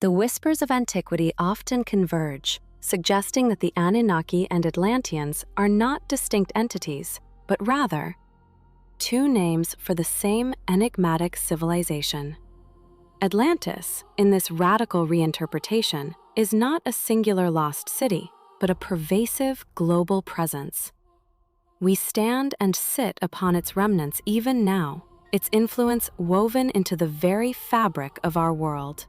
The whispers of antiquity often converge, suggesting that the Anunnaki and Atlanteans are not distinct entities, but rather two names for the same enigmatic civilization. Atlantis, in this radical reinterpretation, is not a singular lost city, but a pervasive global presence. We stand and sit upon its remnants even now, its influence woven into the very fabric of our world.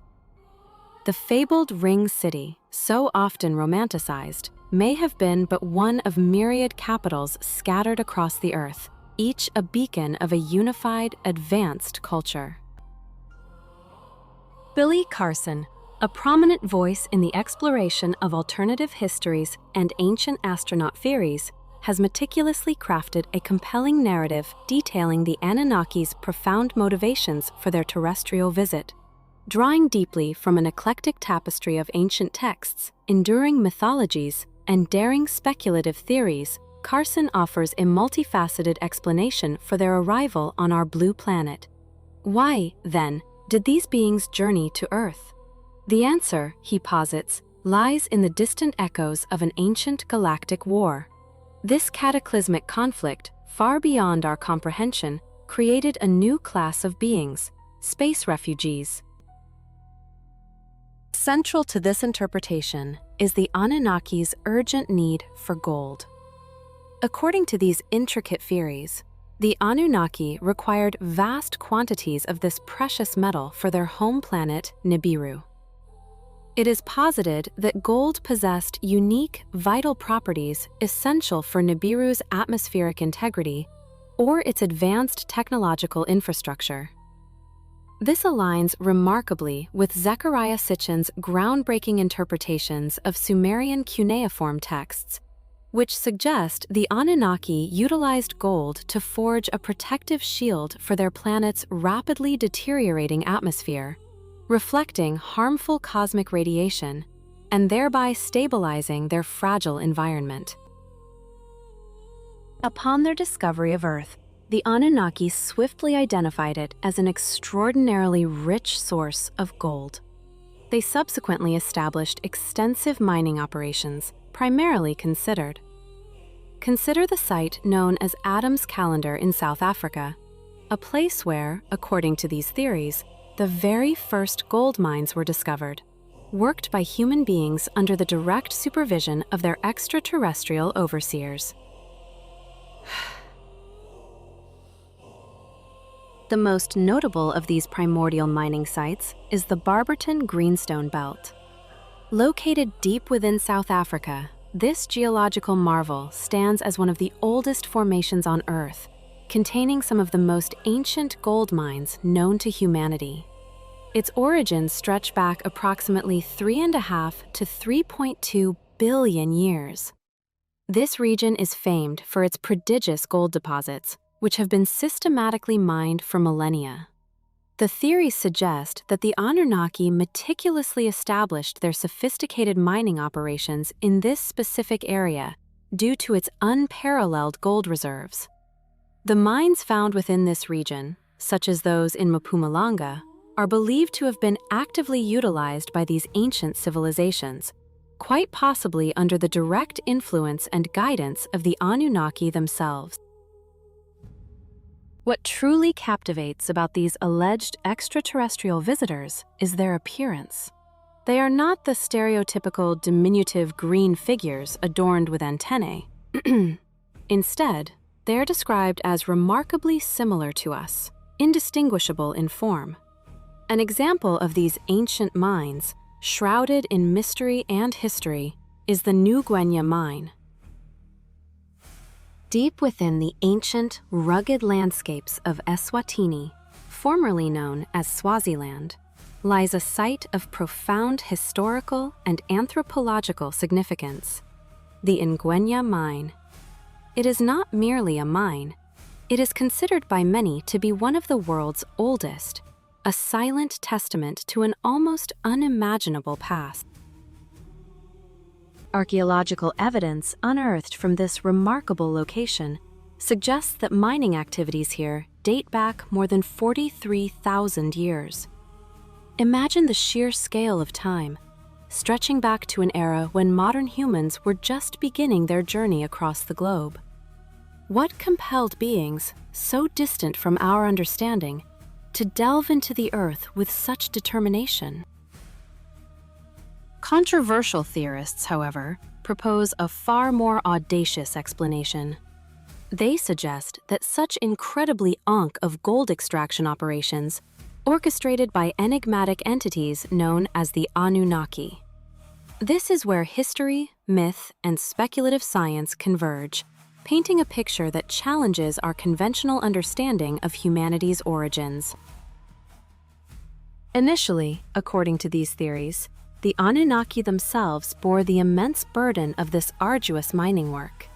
The fabled Ring City, so often romanticized, may have been but one of myriad capitals scattered across the earth, each a beacon of a unified, advanced culture. Billy Carson, a prominent voice in the exploration of alternative histories and ancient astronaut theories, has meticulously crafted a compelling narrative detailing the Anunnaki's profound motivations for their terrestrial visit. Drawing deeply from an eclectic tapestry of ancient texts, enduring mythologies, and daring speculative theories, Carson offers a multifaceted explanation for their arrival on our blue planet. Why, then, did these beings journey to Earth? The answer, he posits, lies in the distant echoes of an ancient galactic war. This cataclysmic conflict, far beyond our comprehension, created a new class of beings, space refugees. Central to this interpretation is the Anunnaki's urgent need for gold. According to these intricate theories, the Anunnaki required vast quantities of this precious metal for their home planet, Nibiru. It is posited that gold possessed unique, vital properties essential for Nibiru's atmospheric integrity or its advanced technological infrastructure. This aligns remarkably with Zecharia Sitchin's groundbreaking interpretations of Sumerian cuneiform texts, which suggest the Anunnaki utilized gold to forge a protective shield for their planet's rapidly deteriorating atmosphere, reflecting harmful cosmic radiation and thereby stabilizing their fragile environment. Upon their discovery of Earth, the Anunnaki swiftly identified it as an extraordinarily rich source of gold. They subsequently established extensive mining operations, primarily consider the site known as Adam's Calendar in South Africa, a place where, according to these theories, the very first gold mines were discovered, worked by human beings under the direct supervision of their extraterrestrial overseers. The most notable of these primordial mining sites is the Barberton Greenstone Belt. Located deep within South Africa, this geological marvel stands as one of the oldest formations on Earth, containing some of the most ancient gold mines known to humanity. Its origins stretch back approximately 3.5 to 3.2 billion years. This region is famed for its prodigious gold deposits, which have been systematically mined for millennia. The theories suggest that the Anunnaki meticulously established their sophisticated mining operations in this specific area due to its unparalleled gold reserves. The mines found within this region, such as those in Mpumalanga, are believed to have been actively utilized by these ancient civilizations, quite possibly under the direct influence and guidance of the Anunnaki themselves. What truly captivates about these alleged extraterrestrial visitors is their appearance. They are not the stereotypical diminutive green figures adorned with antennae. Instead, they are described as remarkably similar to us, indistinguishable in form. An example of these ancient mines, shrouded in mystery and history, is the Ngwenya mine. Deep within the ancient, rugged landscapes of Eswatini, formerly known as Swaziland, lies a site of profound historical and anthropological significance, the Ngwenya mine. It is not merely a mine. It is considered by many to be one of the world's oldest, a silent testament to an almost unimaginable past. Archaeological evidence unearthed from this remarkable location suggests that mining activities here date back more than 43,000 years. Imagine the sheer scale of time, stretching back to an era when modern humans were just beginning their journey across the globe. What compelled beings, so distant from our understanding, to delve into the Earth with such determination? Controversial theorists, however, propose a far more audacious explanation. They suggest that such incredibly of gold extraction operations orchestrated by enigmatic entities known as the Anunnaki. This is where history, myth, and speculative science converge, painting a picture that challenges our conventional understanding of humanity's origins. Initially, according to these theories, the Anunnaki themselves bore the immense burden of this arduous mining work.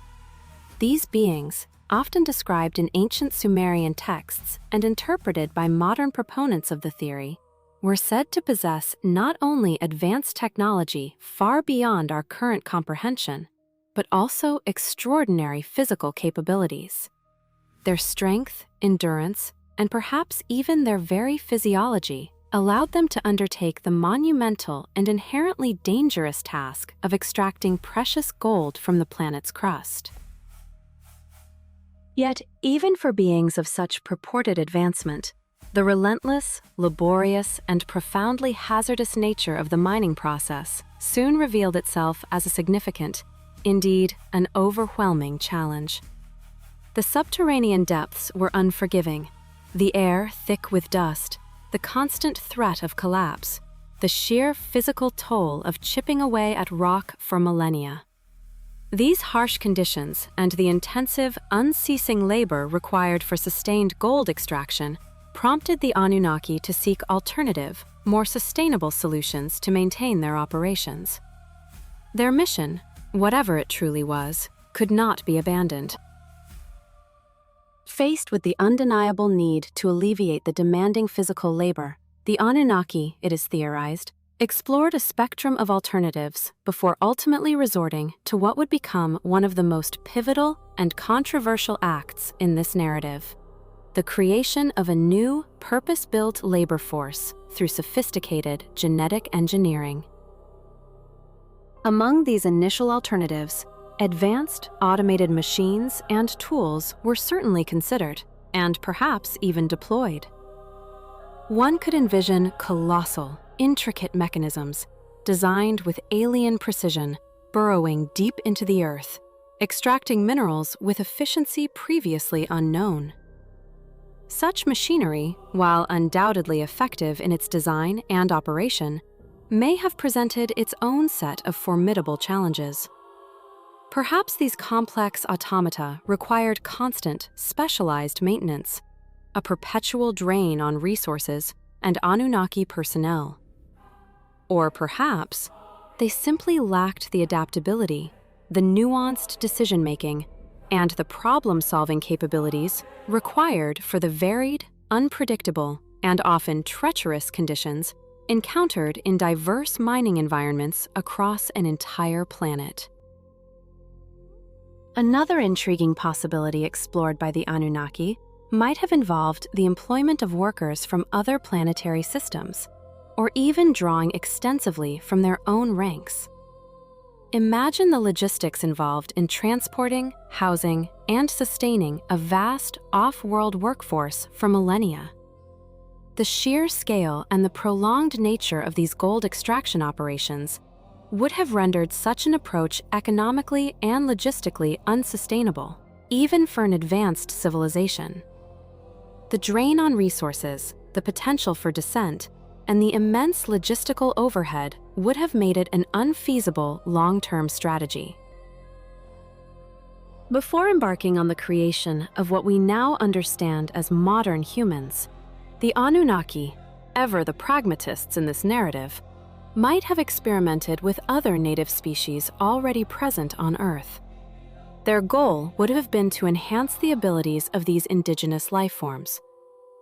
These beings, often described in ancient Sumerian texts and interpreted by modern proponents of the theory, were said to possess not only advanced technology far beyond our current comprehension, but also extraordinary physical capabilities. Their strength, endurance, and perhaps even their very physiology allowed them to undertake the monumental and inherently dangerous task of extracting precious gold from the planet's crust. Yet, even for beings of such purported advancement, the relentless, laborious, and profoundly hazardous nature of the mining process soon revealed itself as a significant, indeed, an overwhelming challenge. The subterranean depths were unforgiving, the air thick with dust, the constant threat of collapse, the sheer physical toll of chipping away at rock for millennia. These harsh conditions and the intensive, unceasing labor required for sustained gold extraction prompted the Anunnaki to seek alternative, more sustainable solutions to maintain their operations. Their mission, whatever it truly was, could not be abandoned. Faced with the undeniable need to alleviate the demanding physical labor, the Anunnaki, it is theorized, explored a spectrum of alternatives before ultimately resorting to what would become one of the most pivotal and controversial acts in this narrative: the creation of a new, purpose-built labor force through sophisticated genetic engineering. Among these initial alternatives, advanced automated machines and tools were certainly considered, and perhaps even deployed. One could envision colossal, intricate mechanisms, designed with alien precision, burrowing deep into the earth, extracting minerals with efficiency previously unknown. Such machinery, while undoubtedly effective in its design and operation, may have presented its own set of formidable challenges. Perhaps these complex automata required constant, specialized maintenance, a perpetual drain on resources and Anunnaki personnel. Or perhaps they simply lacked the adaptability, the nuanced decision-making, and the problem-solving capabilities required for the varied, unpredictable, and often treacherous conditions encountered in diverse mining environments across an entire planet. Another intriguing possibility explored by the Anunnaki might have involved the employment of workers from other planetary systems, or even drawing extensively from their own ranks. Imagine the logistics involved in transporting, housing, and sustaining a vast off-world workforce for millennia. The sheer scale and the prolonged nature of these gold extraction operations would have rendered such an approach economically and logistically unsustainable, even for an advanced civilization. The drain on resources, the potential for dissent, and the immense logistical overhead would have made it an unfeasible long-term strategy. Before embarking on the creation of what we now understand as modern humans, the Anunnaki, ever the pragmatists in this narrative, might have experimented with other native species already present on Earth. Their goal would have been to enhance the abilities of these indigenous life forms,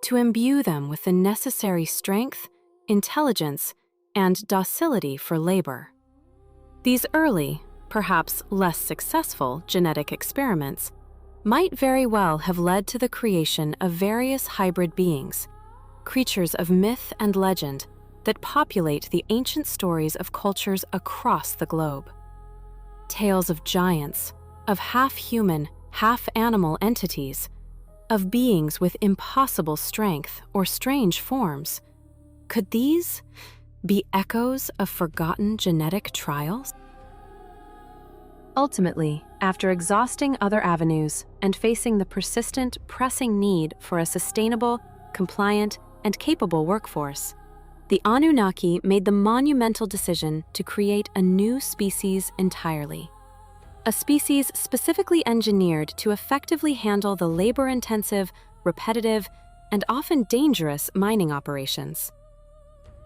to imbue them with the necessary strength, intelligence, and docility for labor. These early, perhaps less successful genetic experiments might very well have led to the creation of various hybrid beings, creatures of myth and legend that populate the ancient stories of cultures across the globe. Tales of giants, of half-human, half-animal entities, of beings with impossible strength or strange forms. Could these be echoes of forgotten genetic trials? Ultimately, after exhausting other avenues and facing the persistent, pressing need for a sustainable, compliant, and capable workforce, the Anunnaki made the monumental decision to create a new species entirely. A species specifically engineered to effectively handle the labor-intensive, repetitive, and often dangerous mining operations.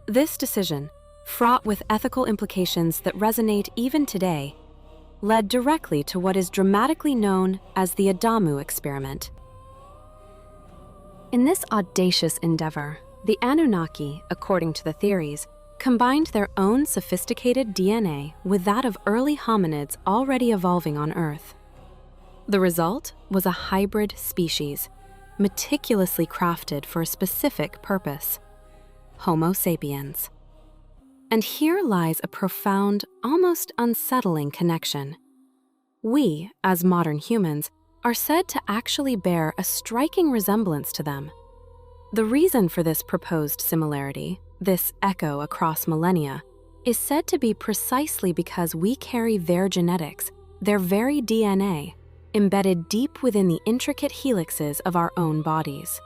This decision, fraught with ethical implications that resonate even today, led directly to what is dramatically known as the Adamu experiment. In this audacious endeavor, the Anunnaki, according to the theories, combined their own sophisticated DNA with that of early hominids already evolving on Earth. The result was a hybrid species, meticulously crafted for a specific purpose: Homo sapiens. And here lies a profound, almost unsettling connection. We, as modern humans, are said to actually bear a striking resemblance to them. The reason for this proposed similarity, this echo across millennia, is said to be precisely because we carry their genetics, their very DNA, embedded deep within the intricate helixes of our own bodies.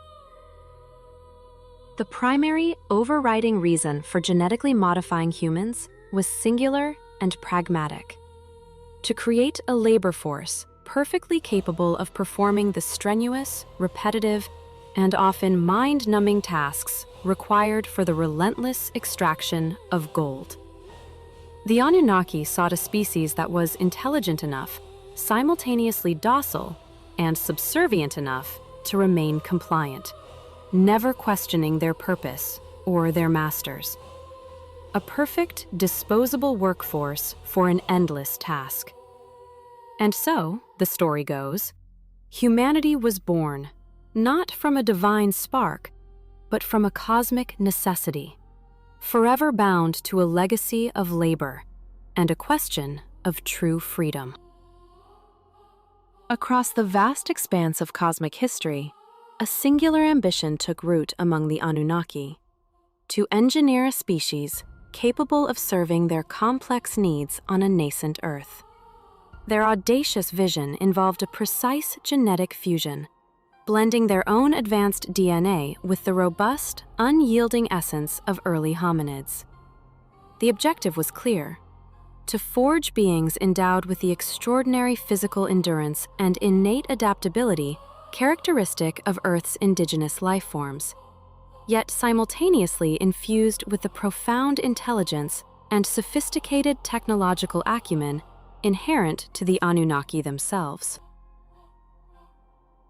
The primary, overriding reason for genetically modifying humans was singular and pragmatic: to create a labor force perfectly capable of performing the strenuous, repetitive, and often mind-numbing tasks required for the relentless extraction of gold. The Anunnaki sought a species that was intelligent enough, simultaneously docile, and subservient enough to remain compliant, never questioning their purpose or their masters. A perfect, disposable workforce for an endless task. And so, the story goes, humanity was born, not from a divine spark, but from a cosmic necessity, forever bound to a legacy of labor and a question of true freedom. Across the vast expanse of cosmic history, a singular ambition took root among the Anunnaki: to engineer a species capable of serving their complex needs on a nascent Earth. Their audacious vision involved a precise genetic fusion, blending their own advanced DNA with the robust, unyielding essence of early hominids. The objective was clear: to forge beings endowed with the extraordinary physical endurance and innate adaptability characteristic of Earth's indigenous life forms, yet simultaneously infused with the profound intelligence and sophisticated technological acumen inherent to the Anunnaki themselves.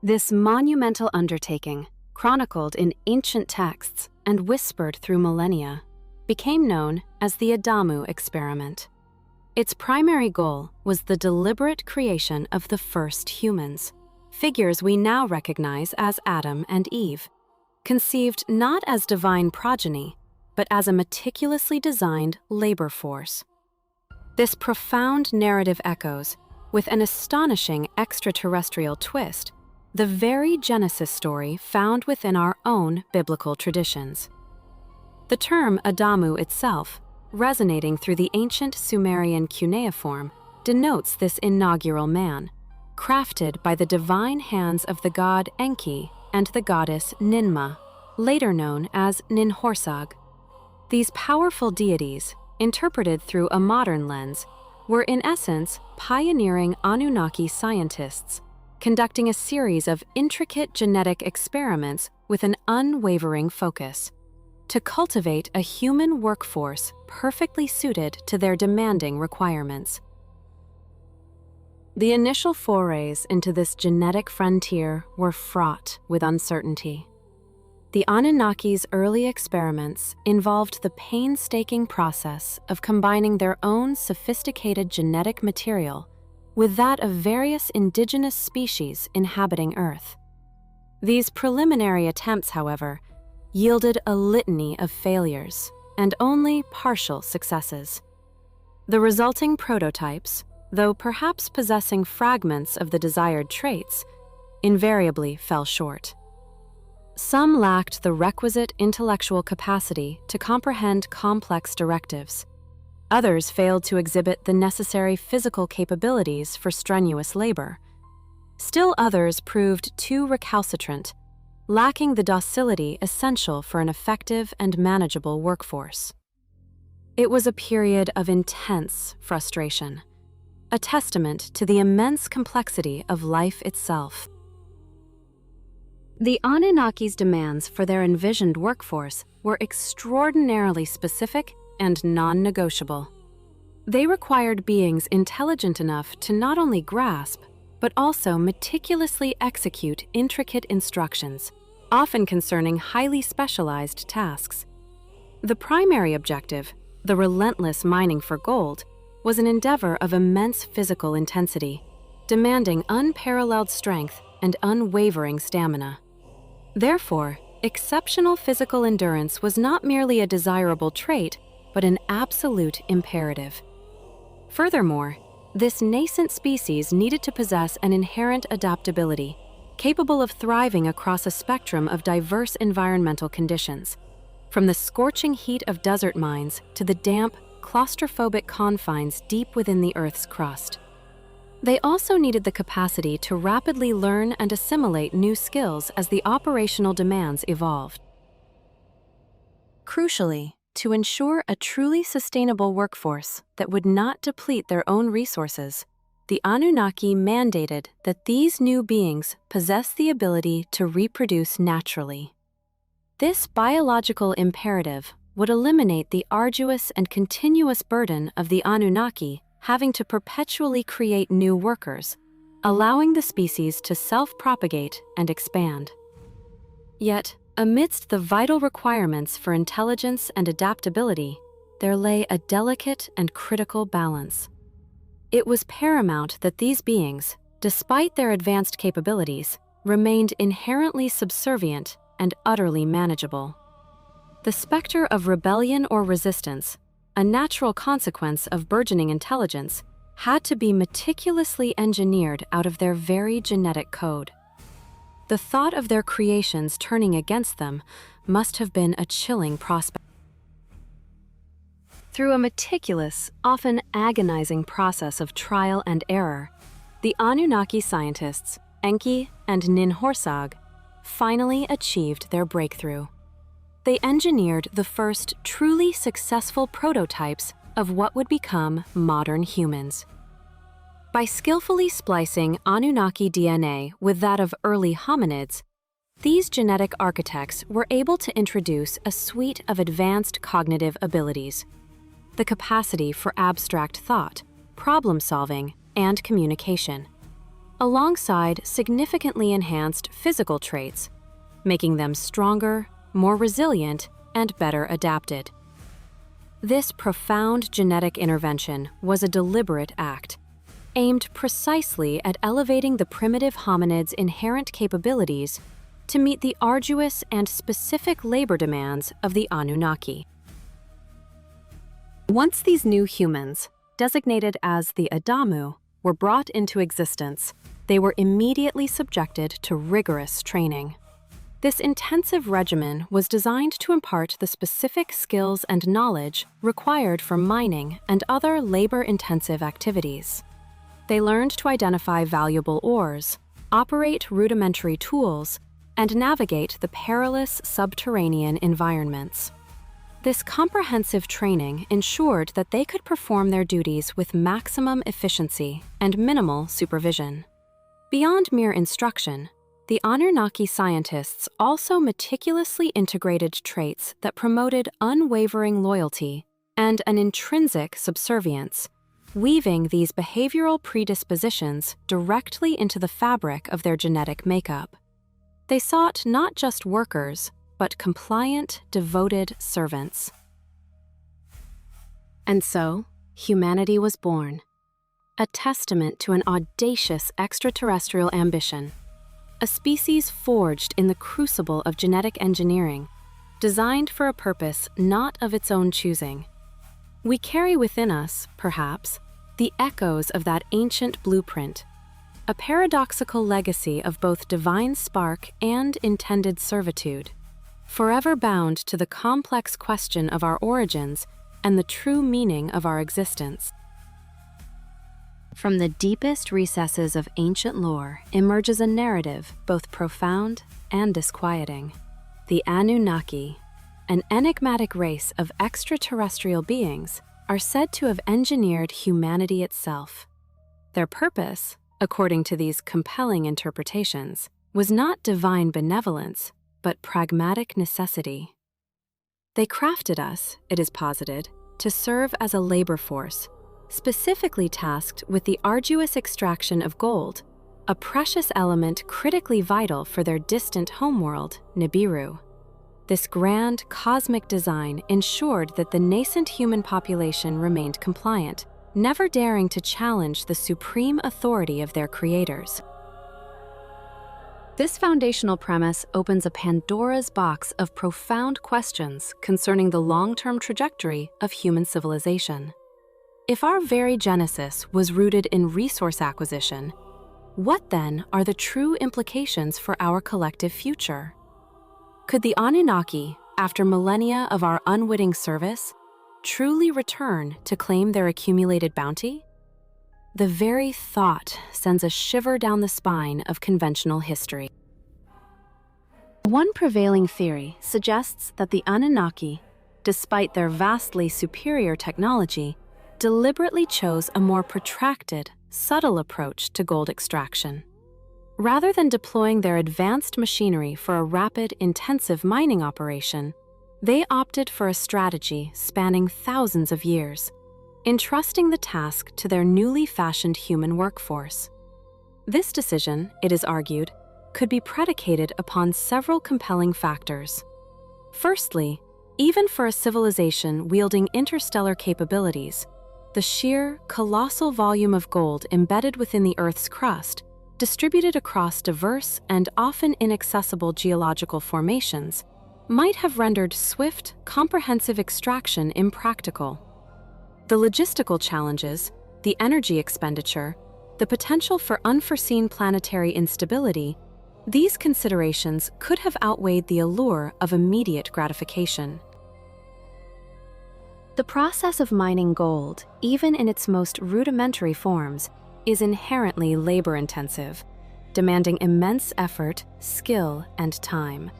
This monumental undertaking, chronicled in ancient texts and whispered through millennia, became known as the Adamu experiment. Its primary goal was the deliberate creation of the first humans, figures we now recognize as Adam and Eve, conceived not as divine progeny, but as a meticulously designed labor force. This profound narrative echoes, with an astonishing extraterrestrial twist, the very Genesis story found within our own biblical traditions. The term Adamu itself, resonating through the ancient Sumerian cuneiform, denotes this inaugural man, crafted by the divine hands of the god Enki and the goddess Ninmah, later known as Ninhursag. These powerful deities, interpreted through a modern lens, were in essence pioneering Anunnaki scientists, conducting a series of intricate genetic experiments with an unwavering focus to cultivate a human workforce perfectly suited to their demanding requirements. The initial forays into this genetic frontier were fraught with uncertainty. The Anunnaki's early experiments involved the painstaking process of combining their own sophisticated genetic material with that of various indigenous species inhabiting Earth. These preliminary attempts, however, yielded a litany of failures, and only partial successes. The resulting prototypes, though perhaps possessing fragments of the desired traits, invariably fell short. Some lacked the requisite intellectual capacity to comprehend complex directives. Others failed to exhibit the necessary physical capabilities for strenuous labor. Still others proved too recalcitrant, lacking the docility essential for an effective and manageable workforce. It was a period of intense frustration, a testament to the immense complexity of life itself. The Anunnaki's demands for their envisioned workforce were extraordinarily specific and non-negotiable. They required beings intelligent enough to not only grasp, but also meticulously execute intricate instructions, often concerning highly specialized tasks. The primary objective, the relentless mining for gold, was an endeavor of immense physical intensity, demanding unparalleled strength and unwavering stamina. Therefore, exceptional physical endurance was not merely a desirable trait, but an absolute imperative. Furthermore, this nascent species needed to possess an inherent adaptability, capable of thriving across a spectrum of diverse environmental conditions, from the scorching heat of desert mines to the damp, claustrophobic confines deep within the Earth's crust. They also needed the capacity to rapidly learn and assimilate new skills as the operational demands evolved. Crucially, to ensure a truly sustainable workforce that would not deplete their own resources, the Anunnaki mandated that these new beings possess the ability to reproduce naturally. This biological imperative would eliminate the arduous and continuous burden of the Anunnaki having to perpetually create new workers, allowing the species to self-propagate and expand. Yet, amidst the vital requirements for intelligence and adaptability, there lay a delicate and critical balance. It was paramount that these beings, despite their advanced capabilities, remained inherently subservient and utterly manageable. The specter of rebellion or resistance, a natural consequence of burgeoning intelligence, had to be meticulously engineered out of their very genetic code. The thought of their creations turning against them must have been a chilling prospect. Through a meticulous, often agonizing process of trial and error, the Anunnaki scientists, Enki and Ninhursag, finally achieved their breakthrough. They engineered the first truly successful prototypes of what would become modern humans. By skillfully splicing Anunnaki DNA with that of early hominids, these genetic architects were able to introduce a suite of advanced cognitive abilities: the capacity for abstract thought, problem-solving, and communication, alongside significantly enhanced physical traits, making them stronger, more resilient, and better adapted. This profound genetic intervention was a deliberate act, aimed precisely at elevating the primitive hominids' inherent capabilities to meet the arduous and specific labor demands of the Anunnaki. Once these new humans, designated as the Adamu, were brought into existence, they were immediately subjected to rigorous training. This intensive regimen was designed to impart the specific skills and knowledge required for mining and other labor-intensive activities. They learned to identify valuable ores, operate rudimentary tools, and navigate the perilous subterranean environments. This comprehensive training ensured that they could perform their duties with maximum efficiency and minimal supervision. Beyond mere instruction, the Anunnaki scientists also meticulously integrated traits that promoted unwavering loyalty and an intrinsic subservience, weaving these behavioral predispositions directly into the fabric of their genetic makeup. They sought not just workers, but compliant, devoted servants. And so, humanity was born, a testament to an audacious extraterrestrial ambition. A species forged in the crucible of genetic engineering, designed for a purpose not of its own choosing. We carry within us, perhaps, the echoes of that ancient blueprint, a paradoxical legacy of both divine spark and intended servitude, forever bound to the complex question of our origins and the true meaning of our existence. From the deepest recesses of ancient lore emerges a narrative both profound and disquieting. The Anunnaki, an enigmatic race of extraterrestrial beings, are said to have engineered humanity itself. Their purpose, according to these compelling interpretations, was not divine benevolence, but pragmatic necessity. They crafted us, it is posited, to serve as a labor force, specifically tasked with the arduous extraction of gold, a precious element critically vital for their distant homeworld, Nibiru. This grand cosmic design ensured that the nascent human population remained compliant, never daring to challenge the supreme authority of their creators. This foundational premise opens a Pandora's box of profound questions concerning the long-term trajectory of human civilization. If our very genesis was rooted in resource acquisition, what then are the true implications for our collective future? Could the Anunnaki, after millennia of our unwitting service, truly return to claim their accumulated bounty? The very thought sends a shiver down the spine of conventional history. One prevailing theory suggests that the Anunnaki, despite their vastly superior technology, deliberately chose a more protracted, subtle approach to gold extraction. Rather than deploying their advanced machinery for a rapid, intensive mining operation, they opted for a strategy spanning thousands of years, entrusting the task to their newly fashioned human workforce. This decision, it is argued, could be predicated upon several compelling factors. Firstly, even for a civilization wielding interstellar capabilities, the sheer, colossal volume of gold embedded within the Earth's crust, distributed across diverse and often inaccessible geological formations, might have rendered swift, comprehensive extraction impractical. The logistical challenges, the energy expenditure, the potential for unforeseen planetary instability, these considerations could have outweighed the allure of immediate gratification. The process of mining gold, even in its most rudimentary forms, is inherently labor-intensive, demanding immense effort, skill, and time.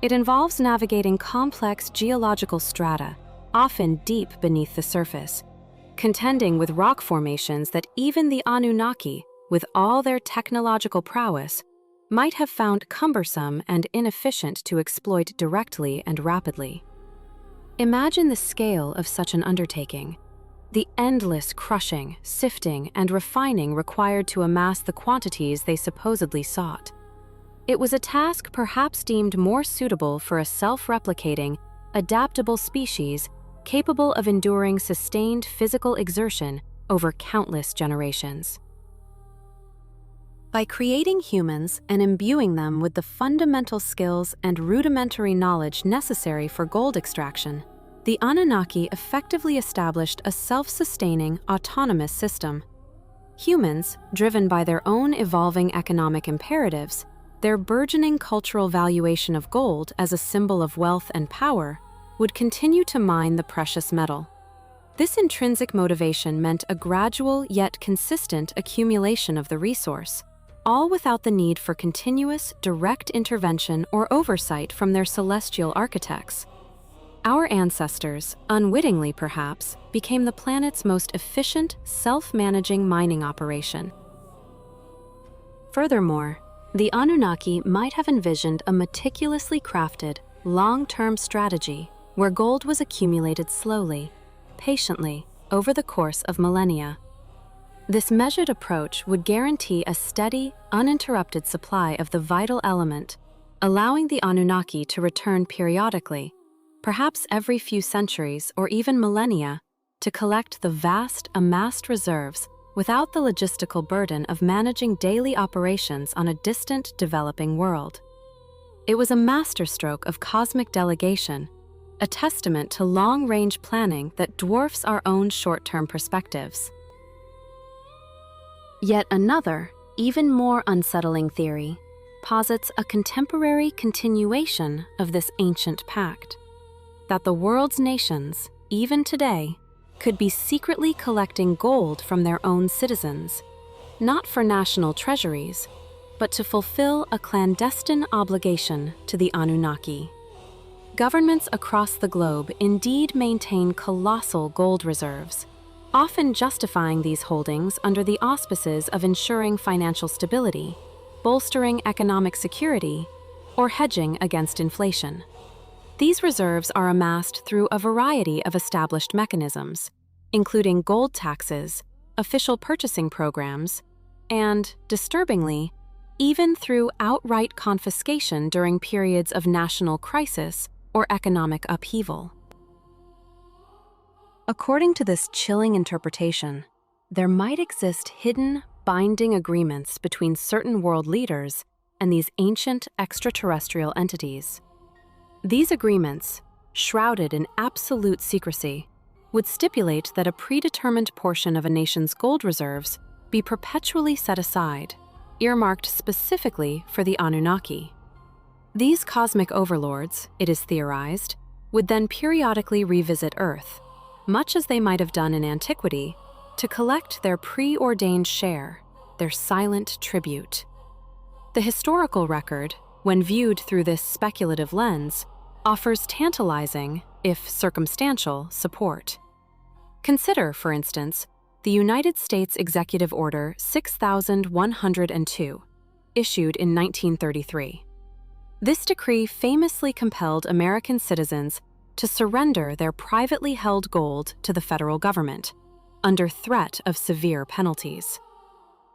It involves navigating complex geological strata, often deep beneath the surface, contending with rock formations that even the Anunnaki, with all their technological prowess, might have found cumbersome and inefficient to exploit directly and rapidly. Imagine the scale of such an undertaking, the endless crushing, sifting, and refining required to amass the quantities they supposedly sought. It was a task perhaps deemed more suitable for a self-replicating, adaptable species capable of enduring sustained physical exertion over countless generations. By creating humans and imbuing them with the fundamental skills and rudimentary knowledge necessary for gold extraction, the Anunnaki effectively established a self-sustaining, autonomous system. Humans, driven by their own evolving economic imperatives, their burgeoning cultural valuation of gold as a symbol of wealth and power, would continue to mine the precious metal. This intrinsic motivation meant a gradual yet consistent accumulation of the resource, all without the need for continuous, direct intervention or oversight from their celestial architects. Our ancestors, unwittingly perhaps, became the planet's most efficient, self-managing mining operation. Furthermore, the Anunnaki might have envisioned a meticulously crafted, long-term strategy where gold was accumulated slowly, patiently, over the course of millennia. This measured approach would guarantee a steady, uninterrupted supply of the vital element, allowing the Anunnaki to return periodically, perhaps every few centuries or even millennia, to collect the vast, amassed reserves without the logistical burden of managing daily operations on a distant, developing world. It was a masterstroke of cosmic delegation, a testament to long-range planning that dwarfs our own short-term perspectives. Yet another, even more unsettling theory posits a contemporary continuation of this ancient pact, that the world's nations, even today, could be secretly collecting gold from their own citizens, not for national treasuries, but to fulfill a clandestine obligation to the Anunnaki. Governments across the globe indeed maintain colossal gold reserves, often justifying these holdings under the auspices of ensuring financial stability, bolstering economic security, or hedging against inflation. These reserves are amassed through a variety of established mechanisms, including gold taxes, official purchasing programs, and, disturbingly, even through outright confiscation during periods of national crisis or economic upheaval. According to this chilling interpretation, there might exist hidden, binding agreements between certain world leaders and these ancient extraterrestrial entities. These agreements, shrouded in absolute secrecy, would stipulate that a predetermined portion of a nation's gold reserves be perpetually set aside, earmarked specifically for the Anunnaki. These cosmic overlords, it is theorized, would then periodically revisit Earth, much as they might have done in antiquity, to collect their preordained share, their silent tribute. The historical record, when viewed through this speculative lens, offers tantalizing, if circumstantial, support. Consider, for instance, the United States Executive Order 6102, issued in 1933. This decree famously compelled American citizens to surrender their privately held gold to the federal government, under threat of severe penalties.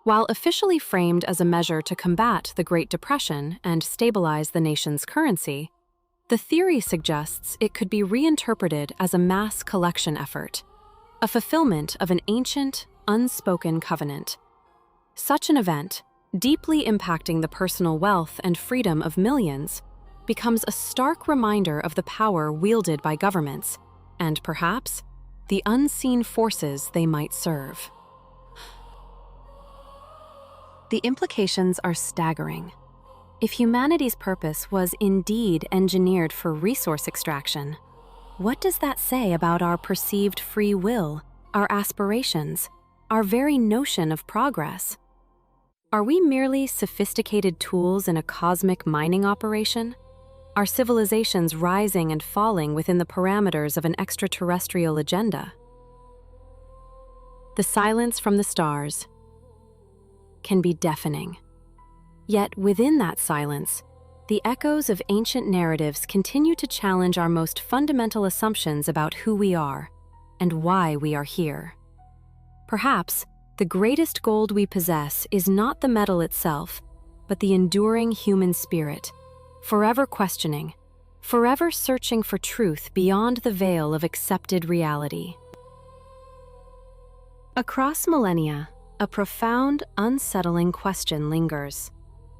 While officially framed as a measure to combat the Great Depression and stabilize the nation's currency, the theory suggests it could be reinterpreted as a mass collection effort, a fulfillment of an ancient, unspoken covenant. Such an event, deeply impacting the personal wealth and freedom of millions, becomes a stark reminder of the power wielded by governments, and perhaps, the unseen forces they might serve. The implications are staggering. If humanity's purpose was indeed engineered for resource extraction, what does that say about our perceived free will, our aspirations, our very notion of progress? Are we merely sophisticated tools in a cosmic mining operation? Are civilizations rising and falling within the parameters of an extraterrestrial agenda? The silence from the stars can be deafening. Yet within that silence, the echoes of ancient narratives continue to challenge our most fundamental assumptions about who we are and why we are here. Perhaps the greatest gold we possess is not the metal itself, but the enduring human spirit, forever questioning, forever searching for truth beyond the veil of accepted reality. Across millennia, a profound, unsettling question lingers.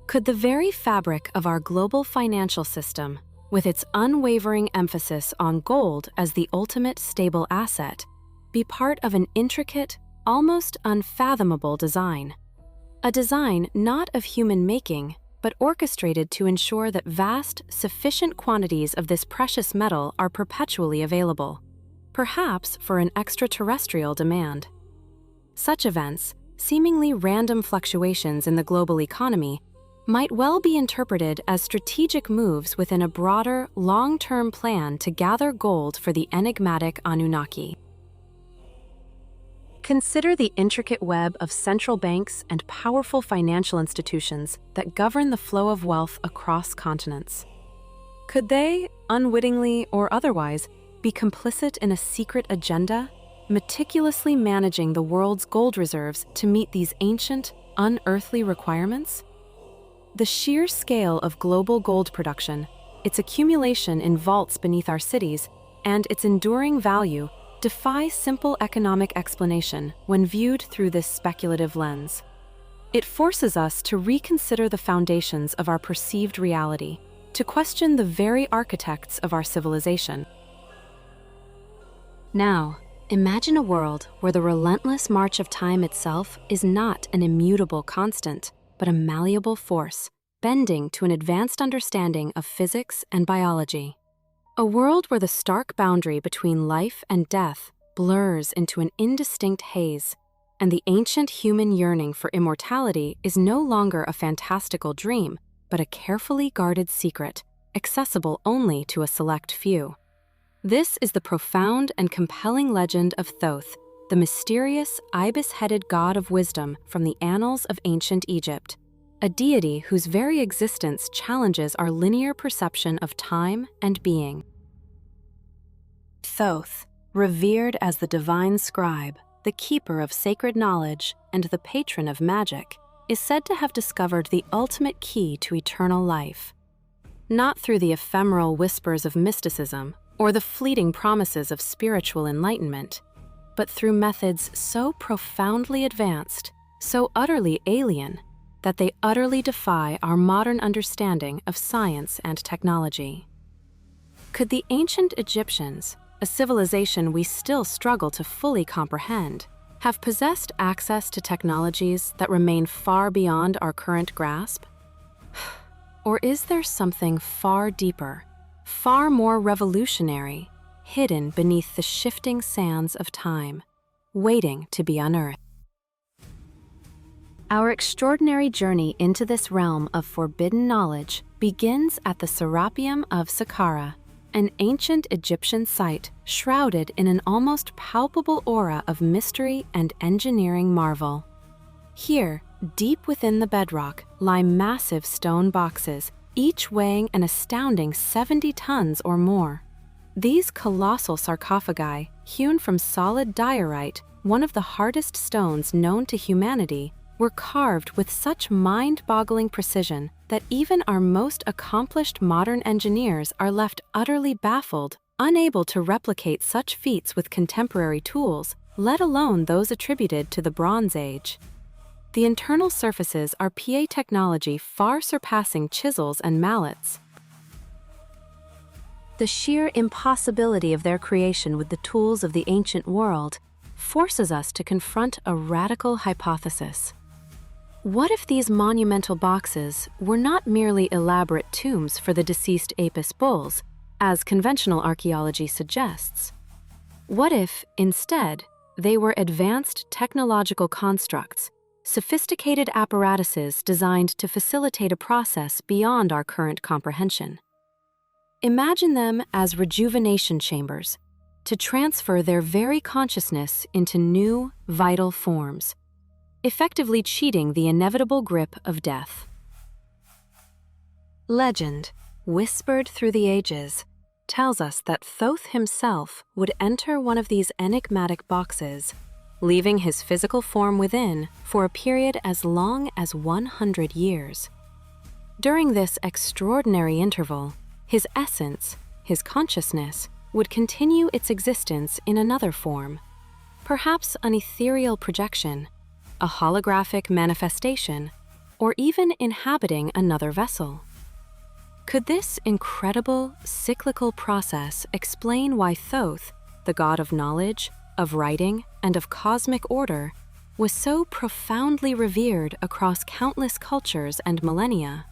Could the very fabric of our global financial system, with its unwavering emphasis on gold as the ultimate stable asset, be part of an intricate, almost unfathomable design? A design not of human making, but orchestrated to ensure that vast, sufficient quantities of this precious metal are perpetually available, perhaps for an extraterrestrial demand. Such events, seemingly random fluctuations in the global economy, might well be interpreted as strategic moves within a broader, long-term plan to gather gold for the enigmatic Anunnaki. Consider the intricate web of central banks and powerful financial institutions that govern the flow of wealth across continents. Could they, unwittingly or otherwise, be complicit in a secret agenda, meticulously managing the world's gold reserves to meet these ancient, unearthly requirements? The sheer scale of global gold production, its accumulation in vaults beneath our cities, and its enduring value defy simple economic explanation when viewed through this speculative lens. It forces us to reconsider the foundations of our perceived reality, to question the very architects of our civilization. Now, imagine a world where the relentless march of time itself is not an immutable constant, but a malleable force, bending to an advanced understanding of physics and biology. A world where the stark boundary between life and death blurs into an indistinct haze, and the ancient human yearning for immortality is no longer a fantastical dream, but a carefully guarded secret, accessible only to a select few. This is the profound and compelling legend of Thoth, the mysterious, ibis-headed god of wisdom from the annals of ancient Egypt, a deity whose very existence challenges our linear perception of time and being. Thoth, revered as the divine scribe, the keeper of sacred knowledge, and the patron of magic, is said to have discovered the ultimate key to eternal life. Not through the ephemeral whispers of mysticism or the fleeting promises of spiritual enlightenment, but through methods so profoundly advanced, so utterly alien, that they utterly defy our modern understanding of science and technology. Could the ancient Egyptians, a civilization we still struggle to fully comprehend, have possessed access to technologies that remain far beyond our current grasp? Or is there something far deeper, far more revolutionary, hidden beneath the shifting sands of time, waiting to be unearthed? Our extraordinary journey into this realm of forbidden knowledge begins at the Serapeum of Saqqara, an ancient Egyptian site shrouded in an almost palpable aura of mystery and engineering marvel. Here, deep within the bedrock, lie massive stone boxes, each weighing an astounding 70 tons or more. These colossal sarcophagi, hewn from solid diorite, one of the hardest stones known to humanity, were carved with such mind-boggling precision that even our most accomplished modern engineers are left utterly baffled, unable to replicate such feats with contemporary tools, let alone those attributed to the Bronze Age. The internal surfaces are PA technology far surpassing chisels and mallets. The sheer impossibility of their creation with the tools of the ancient world forces us to confront a radical hypothesis. What if these monumental boxes were not merely elaborate tombs for the deceased Apis bulls, as conventional archaeology suggests? What if, instead, they were advanced technological constructs, sophisticated apparatuses designed to facilitate a process beyond our current comprehension? Imagine them as rejuvenation chambers, to transfer their very consciousness into new, vital forms, effectively cheating the inevitable grip of death. Legend, whispered through the ages, tells us that Thoth himself would enter one of these enigmatic boxes, leaving his physical form within for a period as long as 100 years. During this extraordinary interval, his essence, his consciousness, would continue its existence in another form, perhaps an ethereal projection, a holographic manifestation, or even inhabiting another vessel. Could this incredible, cyclical process explain why Thoth, the god of knowledge, of writing, and of cosmic order, was so profoundly revered across countless cultures and millennia?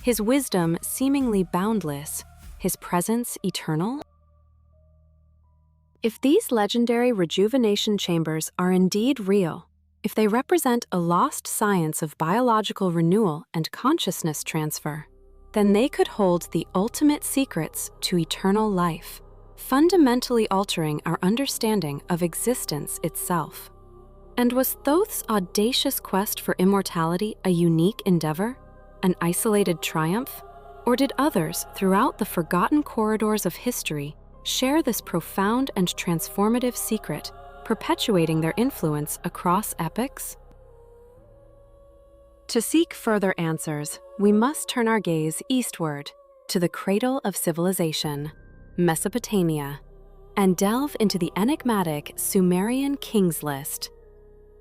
His wisdom seemingly boundless, his presence eternal? If these legendary rejuvenation chambers are indeed real, if they represent a lost science of biological renewal and consciousness transfer, then they could hold the ultimate secrets to eternal life, fundamentally altering our understanding of existence itself. And was Thoth's audacious quest for immortality a unique endeavor, an isolated triumph? Or did others throughout the forgotten corridors of history share this profound and transformative secret, perpetuating their influence across epochs? To seek further answers, we must turn our gaze eastward to the cradle of civilization, Mesopotamia, and delve into the enigmatic Sumerian Kings List.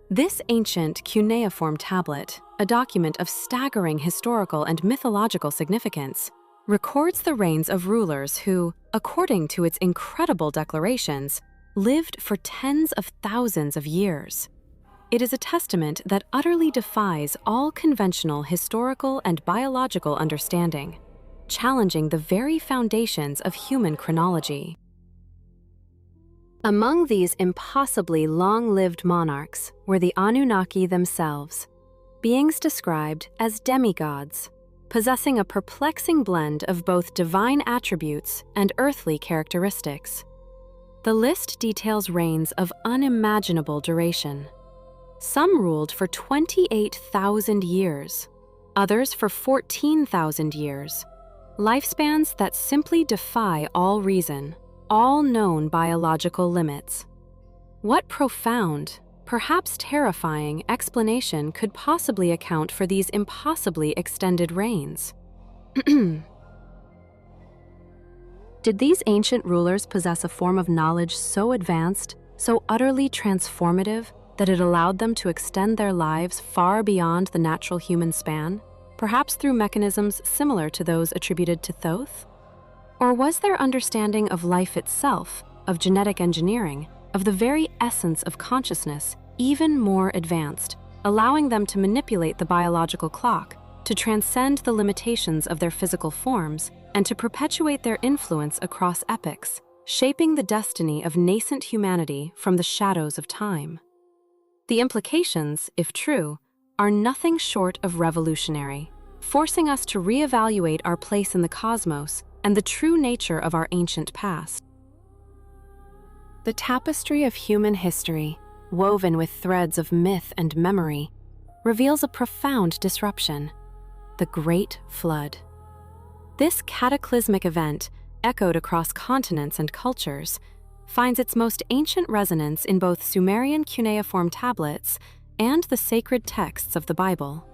This ancient cuneiform tablet, a document of staggering historical and mythological significance, records the reigns of rulers who, according to its incredible declarations, lived for tens of thousands of years. It is a testament that utterly defies all conventional historical and biological understanding, challenging the very foundations of human chronology. Among these impossibly long-lived monarchs were the Anunnaki themselves, beings described as demigods, possessing a perplexing blend of both divine attributes and earthly characteristics. The list details reigns of unimaginable duration. Some ruled for 28,000 years, others for 14,000 years, lifespans that simply defy all reason, all known biological limits. What profound, perhaps terrifying explanation could possibly account for these impossibly extended reigns? Did these ancient rulers possess a form of knowledge so advanced, so utterly transformative, that it allowed them to extend their lives far beyond the natural human span, perhaps through mechanisms similar to those attributed to Thoth? Or was their understanding of life itself, of genetic engineering, of the very essence of consciousness, even more advanced, allowing them to manipulate the biological clock, to transcend the limitations of their physical forms, and to perpetuate their influence across epochs, shaping the destiny of nascent humanity from the shadows of time? The implications, if true, are nothing short of revolutionary, forcing us to reevaluate our place in the cosmos and the true nature of our ancient past. The tapestry of human history, woven with threads of myth and memory, reveals a profound disruption: the Great Flood. This cataclysmic event, echoed across continents and cultures, finds its most ancient resonance in both Sumerian cuneiform tablets and the sacred texts of the Bible.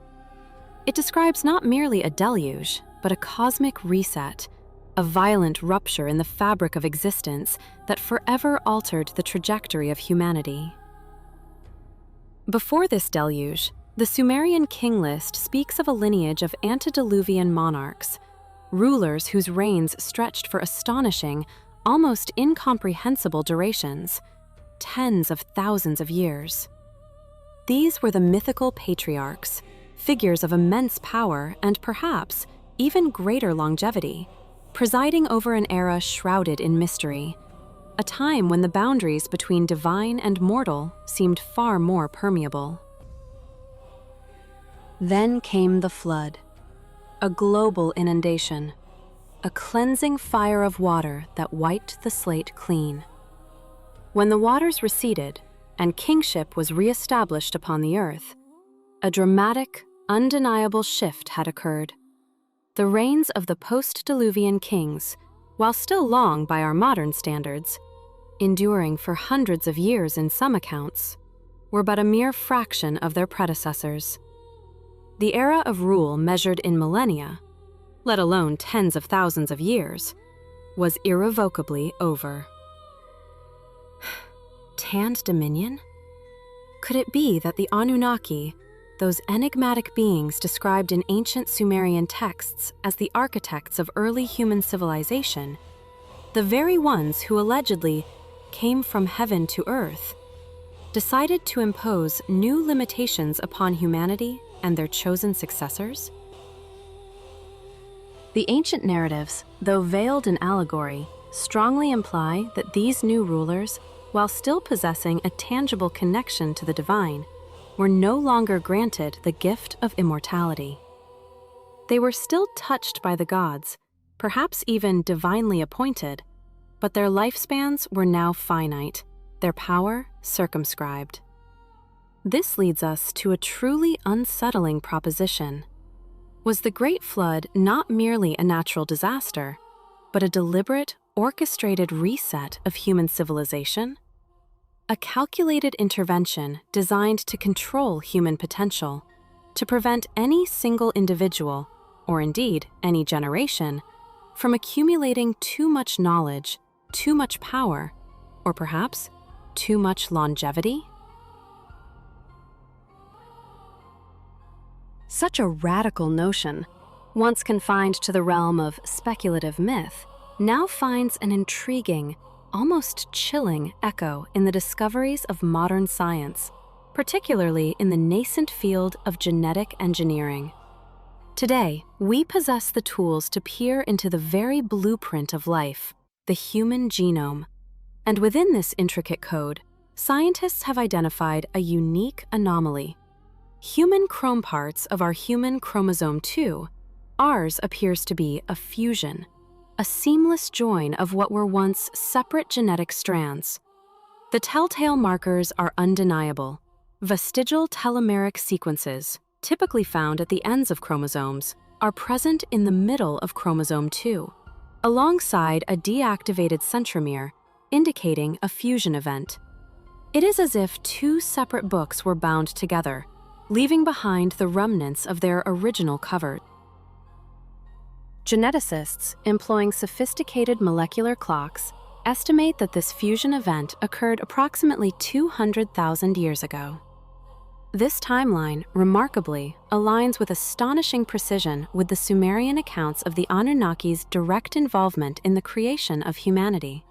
It describes not merely a deluge, but a cosmic reset, a violent rupture in the fabric of existence that forever altered the trajectory of humanity. Before this deluge, the Sumerian king list speaks of a lineage of antediluvian monarchs, rulers whose reigns stretched for astonishing, almost incomprehensible durations, tens of thousands of years. These were the mythical patriarchs, figures of immense power and perhaps even greater longevity, presiding over an era shrouded in mystery, a time when the boundaries between divine and mortal seemed far more permeable. Then came the flood, a global inundation, a cleansing fire of water that wiped the slate clean. When the waters receded and kingship was re-established upon the earth, a dramatic, undeniable shift had occurred. The reigns of the post-Diluvian kings, while still long by our modern standards, enduring for hundreds of years in some accounts, were but a mere fraction of their predecessors. The era of rule measured in millennia, let alone tens of thousands of years, was irrevocably over. Tanned dominion? Could it be that the Anunnaki, those enigmatic beings described in ancient Sumerian texts as the architects of early human civilization, the very ones who allegedly came from heaven to earth, decided to impose new limitations upon humanity and their chosen successors? The ancient narratives, though veiled in allegory, strongly imply that these new rulers, while still possessing a tangible connection to the divine, were no longer granted the gift of immortality. They were still touched by the gods, perhaps even divinely appointed, but their lifespans were now finite, their power circumscribed. This leads us to a truly unsettling proposition. Was the Great Flood not merely a natural disaster, but a deliberate, orchestrated reset of human civilization? A calculated intervention designed to control human potential, to prevent any single individual, or indeed any generation, from accumulating too much knowledge, too much power, or perhaps too much longevity? Such a radical notion, once confined to the realm of speculative myth, now finds an intriguing, almost chilling echo in the discoveries of modern science, particularly in the nascent field of genetic engineering. Today, we possess the tools to peer into the very blueprint of life, the human genome. And within this intricate code, scientists have identified a unique anomaly. Human chrome parts of our human chromosome 2, ours appears to be a fusion, a seamless join of what were once separate genetic strands. The telltale markers are undeniable. Vestigial telomeric sequences, typically found at the ends of chromosomes, are present in the middle of chromosome 2, alongside a deactivated centromere, indicating a fusion event. It is as if two separate books were bound together, leaving behind the remnants of their original cover. Geneticists, employing sophisticated molecular clocks, estimate that this fusion event occurred approximately 200,000 years ago. This timeline, remarkably, aligns with astonishing precision with the Sumerian accounts of the Anunnaki's direct involvement in the creation of humanity.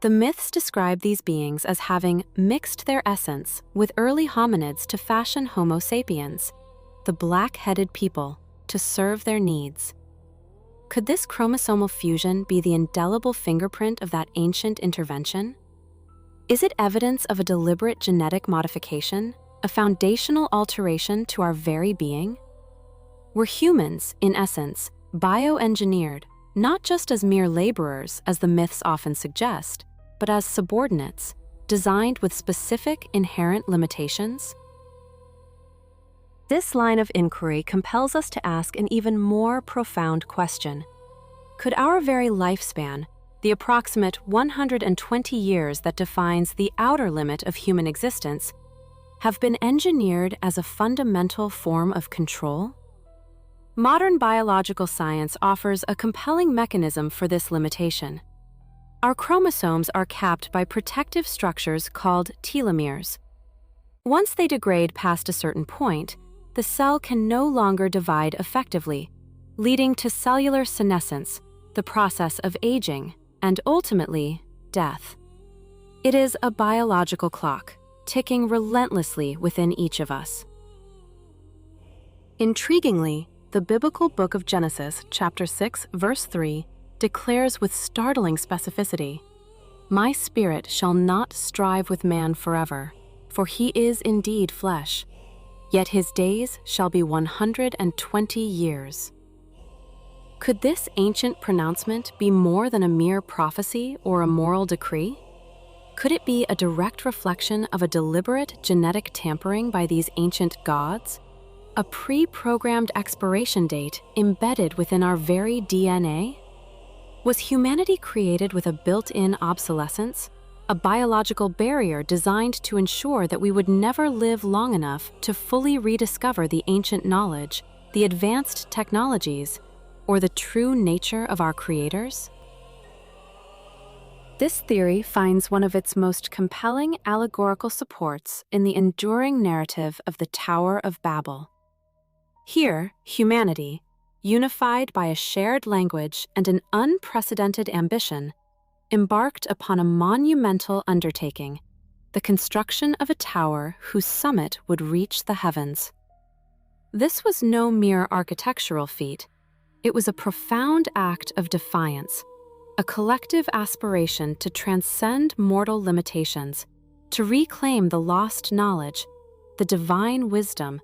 The myths describe these beings as having mixed their essence with early hominids to fashion Homo sapiens, the black-headed people, to serve their needs. Could this chromosomal fusion be the indelible fingerprint of that ancient intervention? Is it evidence of a deliberate genetic modification, a foundational alteration to our very being? Were humans, in essence, bioengineered, not just as mere laborers, as the myths often suggest, but as subordinates, designed with specific inherent limitations? This line of inquiry compels us to ask an even more profound question. Could our very lifespan, the approximate 120 years that defines the outer limit of human existence, have been engineered as a fundamental form of control? Modern biological science offers a compelling mechanism for this limitation. Our chromosomes are capped by protective structures called telomeres. Once they degrade past a certain point, the cell can no longer divide effectively, leading to cellular senescence, the process of aging, and ultimately, death. It is a biological clock, ticking relentlessly within each of us. Intriguingly, the biblical book of Genesis, chapter 6, verse 3, declares with startling specificity, "My spirit shall not strive with man forever, for he is indeed flesh. Yet his days shall be 120 years." Could this ancient pronouncement be more than a mere prophecy or a moral decree? Could it be a direct reflection of a deliberate genetic tampering by these ancient gods? A pre-programmed expiration date embedded within our very DNA? Was humanity created with a built-in obsolescence? A biological barrier designed to ensure that we would never live long enough to fully rediscover the ancient knowledge, the advanced technologies, or the true nature of our creators? This theory finds one of its most compelling allegorical supports in the enduring narrative of the Tower of Babel. Here, humanity, unified by a shared language and an unprecedented ambition, embarked upon a monumental undertaking, the construction of a tower whose summit would reach the heavens. This was no mere architectural feat. It was a profound act of defiance, a collective aspiration to transcend mortal limitations, to reclaim the lost knowledge, the divine wisdom,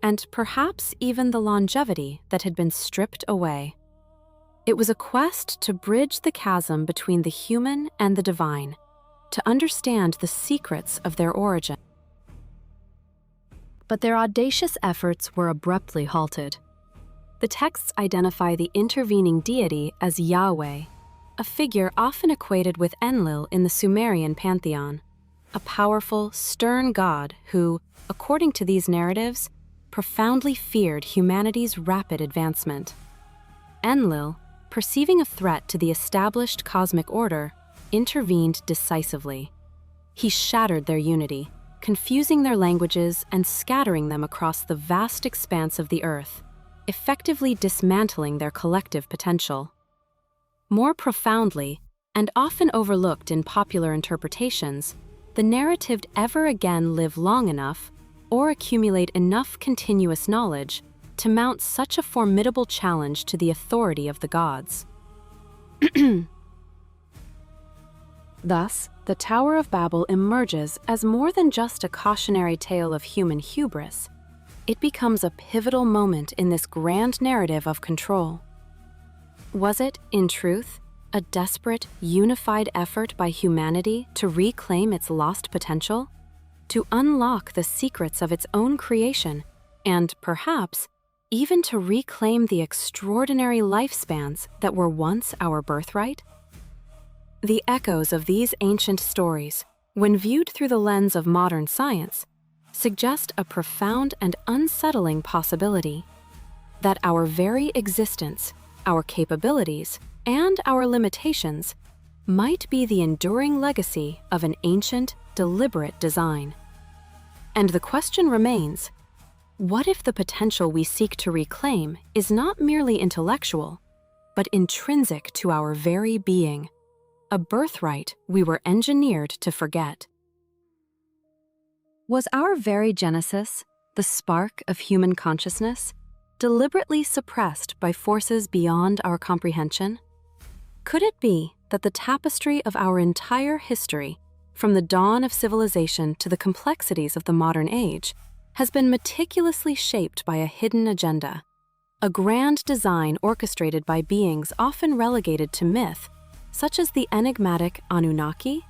and perhaps even the longevity that had been stripped away. It was a quest to bridge the chasm between the human and the divine, to understand the secrets of their origin. But their audacious efforts were abruptly halted. The texts identify the intervening deity as Yahweh, a figure often equated with Enlil in the Sumerian pantheon, a powerful, stern god who, according to these narratives, profoundly feared humanity's rapid advancement. Enlil, perceiving a threat to the established cosmic order, intervened decisively. He shattered their unity, confusing their languages and scattering them across the vast expanse of the earth. effectively dismantling their collective potential. More profoundly, and often overlooked in popular interpretations, the narrative ever again live long enough or accumulate enough continuous knowledge to mount such a formidable challenge to the authority of the gods. Thus, the Tower of Babel emerges as more than just a cautionary tale of human hubris. It becomes a pivotal moment in this grand narrative of control. Was it, in truth, a desperate, unified effort by humanity to reclaim its lost potential, to unlock the secrets of its own creation, and perhaps even to reclaim the extraordinary lifespans that were once our birthright? The echoes of these ancient stories, when viewed through the lens of modern science, suggest a profound and unsettling possibility that our very existence, our capabilities, and our limitations might be the enduring legacy of an ancient, deliberate design. And the question remains, what if the potential we seek to reclaim is not merely intellectual, but intrinsic to our very being, a birthright we were engineered to forget? Was our very genesis, the spark of human consciousness, deliberately suppressed by forces beyond our comprehension? Could it be that the tapestry of our entire history, from the dawn of civilization to the complexities of the modern age, has been meticulously shaped by a hidden agenda, a grand design orchestrated by beings often relegated to myth, such as the enigmatic Anunnaki?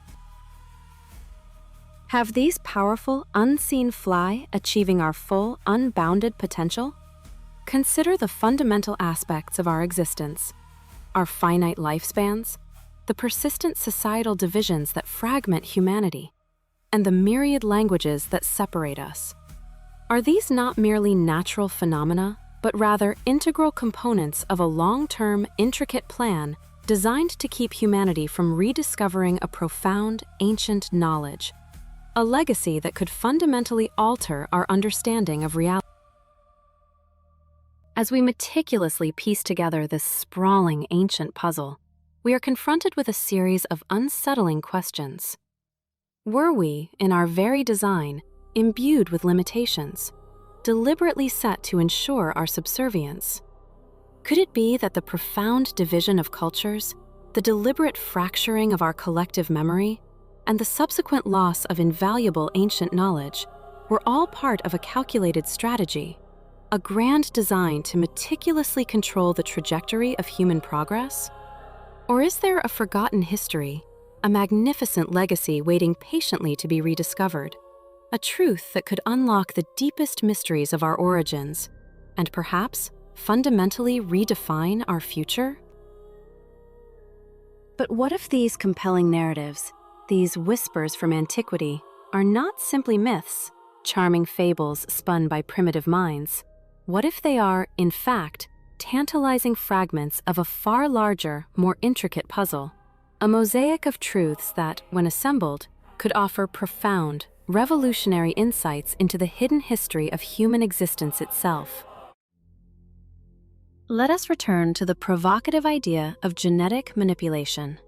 Have these powerful, unseen fly achieving our full, unbounded potential? Consider the fundamental aspects of our existence, our finite lifespans, the persistent societal divisions that fragment humanity, and the myriad languages that separate us. Are these not merely natural phenomena, but rather integral components of a long-term, intricate plan designed to keep humanity from rediscovering a profound, ancient knowledge, a legacy that could fundamentally alter our understanding of reality? As we meticulously piece together this sprawling ancient puzzle, we are confronted with a series of unsettling questions. Were we, in our very design, imbued with limitations, deliberately set to ensure our subservience? Could it be that the profound division of cultures, the deliberate fracturing of our collective memory, and the subsequent loss of invaluable ancient knowledge were all part of a calculated strategy, a grand design to meticulously control the trajectory of human progress? Or is there a forgotten history, a magnificent legacy waiting patiently to be rediscovered, a truth that could unlock the deepest mysteries of our origins, and perhaps fundamentally redefine our future? But what if these compelling narratives, these whispers from antiquity, are not simply myths, charming fables spun by primitive minds? What if they are, in fact, tantalizing fragments of a far larger, more intricate puzzle, a mosaic of truths that, when assembled, could offer profound, revolutionary insights into the hidden history of human existence itself? Let us return to the provocative idea of genetic manipulation.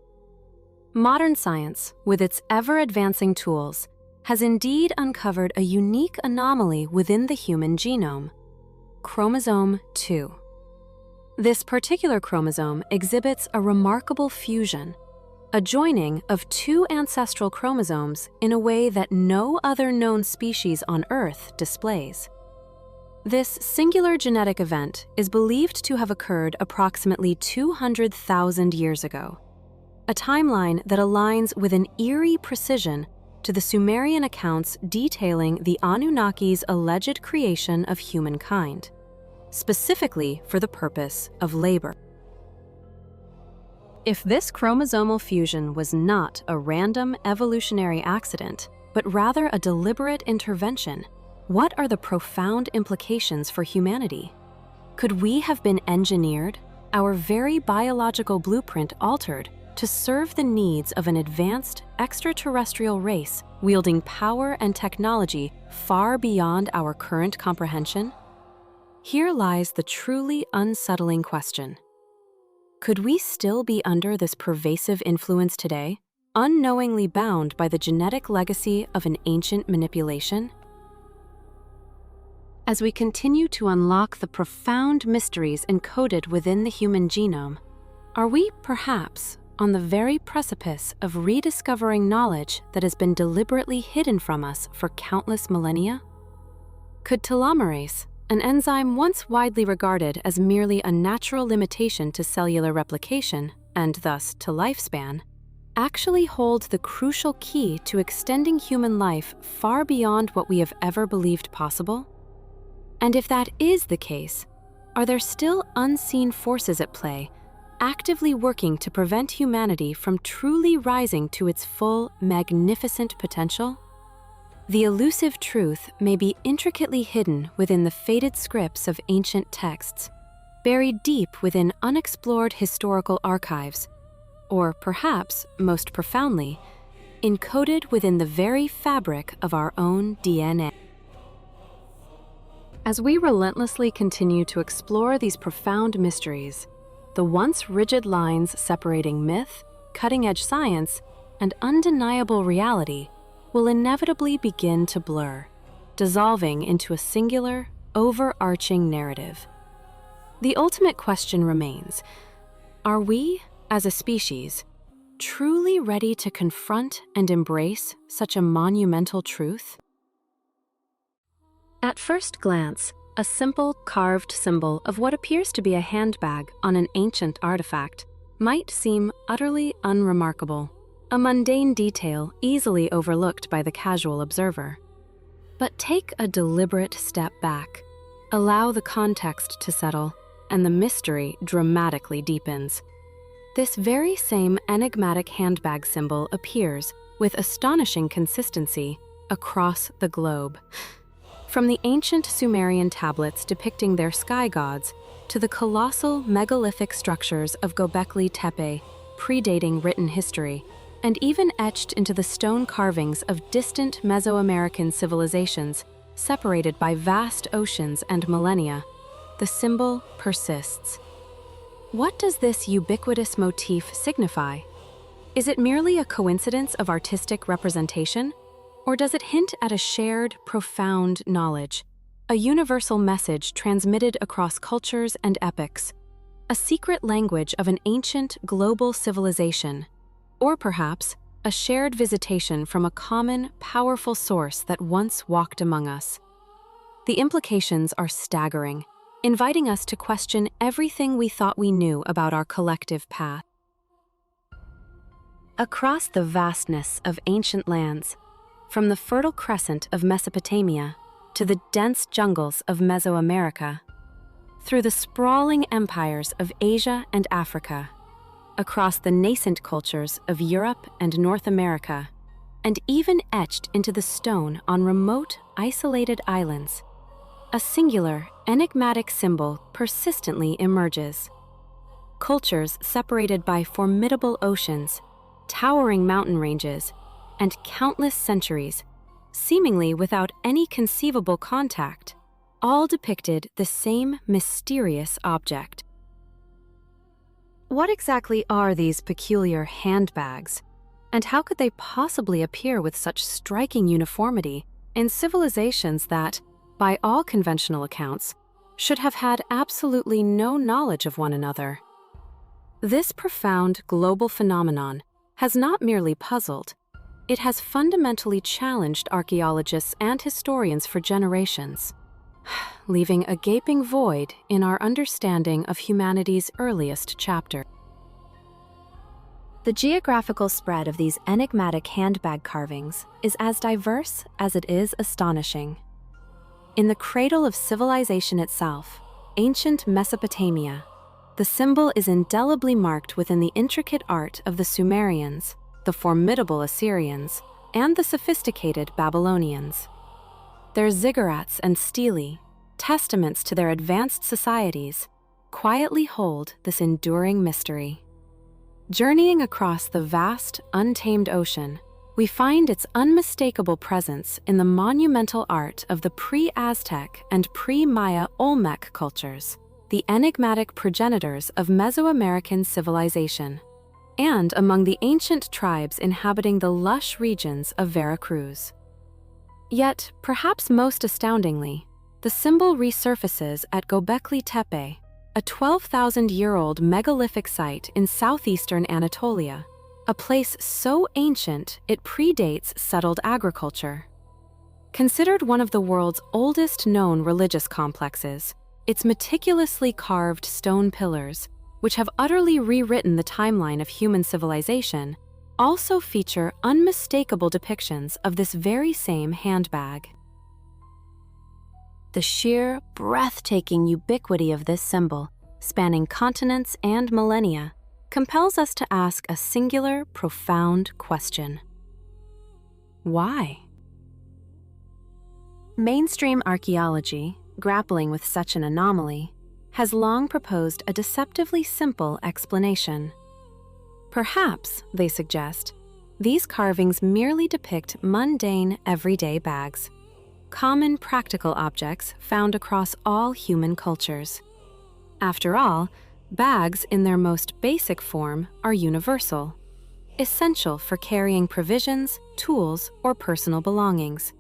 Modern science, with its ever-advancing tools, has indeed uncovered a unique anomaly within the human genome: chromosome 2. This particular chromosome exhibits a remarkable fusion, a joining of two ancestral chromosomes in a way that no other known species on Earth displays. This singular genetic event is believed to have occurred approximately 200,000 years ago, a timeline that aligns with an eerie precision to the Sumerian accounts detailing the Anunnaki's alleged creation of humankind, specifically for the purpose of labor. If this chromosomal fusion was not a random evolutionary accident, but rather a deliberate intervention, what are the profound implications for humanity? Could we have been engineered, our very biological blueprint altered, to serve the needs of an advanced extraterrestrial race wielding power and technology far beyond our current comprehension? here lies the truly unsettling question. Could we still be under this pervasive influence today, unknowingly bound by the genetic legacy of an ancient manipulation? As we continue to unlock the profound mysteries encoded within the human genome, are we perhaps on the very precipice of rediscovering knowledge that has been deliberately hidden from us for countless millennia? Could telomerase, an enzyme once widely regarded as merely a natural limitation to cellular replication, and thus to lifespan, actually hold the crucial key to extending human life far beyond what we have ever believed possible? And if that is the case, are there still unseen forces at play, actively working to prevent humanity from truly rising to its full, magnificent potential? The elusive truth may be intricately hidden within the faded scripts of ancient texts, buried deep within unexplored historical archives, or perhaps, most profoundly, encoded within the very fabric of our own DNA. As we relentlessly continue to explore these profound mysteries, the once rigid lines separating myth, cutting-edge science, and undeniable reality will inevitably begin to blur, dissolving into a singular, overarching narrative. The ultimate question remains: are we, as a species, truly ready to confront and embrace such a monumental truth? At first glance, a simple carved symbol of what appears to be a handbag on an ancient artifact might seem utterly unremarkable, a mundane detail easily overlooked by the casual observer. But take a deliberate step back, allow the context to settle, and the mystery dramatically deepens. This very same enigmatic handbag symbol appears with astonishing consistency across the globe. From the ancient Sumerian tablets depicting their sky gods to the colossal megalithic structures of Göbekli Tepe, predating written history, and even etched into the stone carvings of distant Mesoamerican civilizations separated by vast oceans and millennia, the symbol persists. What does this ubiquitous motif signify? Is it merely a coincidence of artistic representation? Or does it hint at a shared, profound knowledge, a universal message transmitted across cultures and epochs, a secret language of an ancient global civilization, or perhaps a shared visitation from a common, powerful source that once walked among us? The implications are staggering, inviting us to question everything we thought we knew about our collective path. Across the vastness of ancient lands, from the Fertile Crescent of Mesopotamia to the dense jungles of Mesoamerica, through the sprawling empires of Asia and Africa, across the nascent cultures of Europe and North America, and even etched into the stone on remote, isolated islands, a singular, enigmatic symbol persistently emerges. Cultures separated by formidable oceans, towering mountain ranges, and countless centuries, seemingly without any conceivable contact, all depicted the same mysterious object. What exactly are these peculiar handbags, and how could they possibly appear with such striking uniformity in civilizations that, by all conventional accounts, should have had absolutely no knowledge of one another? This profound global phenomenon has not merely puzzled, it has fundamentally challenged archaeologists and historians for generations, leaving a gaping void in our understanding of humanity's earliest chapter. The geographical spread of these enigmatic handbag carvings is as diverse as it is astonishing. In the cradle of civilization itself, ancient Mesopotamia, the symbol is indelibly marked within the intricate art of the Sumerians, the formidable Assyrians, and the sophisticated Babylonians. Their ziggurats and stelae, testaments to their advanced societies, quietly hold this enduring mystery. Journeying across the vast, untamed ocean, We find its unmistakable presence in the monumental art of the pre-Aztec and pre-Maya Olmec cultures, the enigmatic progenitors of Mesoamerican civilization, and among the ancient tribes inhabiting the lush regions of Veracruz. Yet, perhaps most astoundingly, the symbol resurfaces at Göbekli Tepe, a 12,000-year-old megalithic site in southeastern Anatolia, a place so ancient it predates settled agriculture. Considered one of the world's oldest known religious complexes, its meticulously carved stone pillars, which have utterly rewritten the timeline of human civilization, also feature unmistakable depictions of this very same handbag. The sheer, breathtaking ubiquity of this symbol, spanning continents and millennia, compels us to ask a singular, profound question. Why? Mainstream archaeology, grappling with such an anomaly, has long proposed a deceptively simple explanation. Perhaps, they suggest, these carvings merely depict mundane, everyday bags, common practical objects found across all human cultures. After all, bags in their most basic form are universal, essential for carrying provisions, tools, or personal belongings.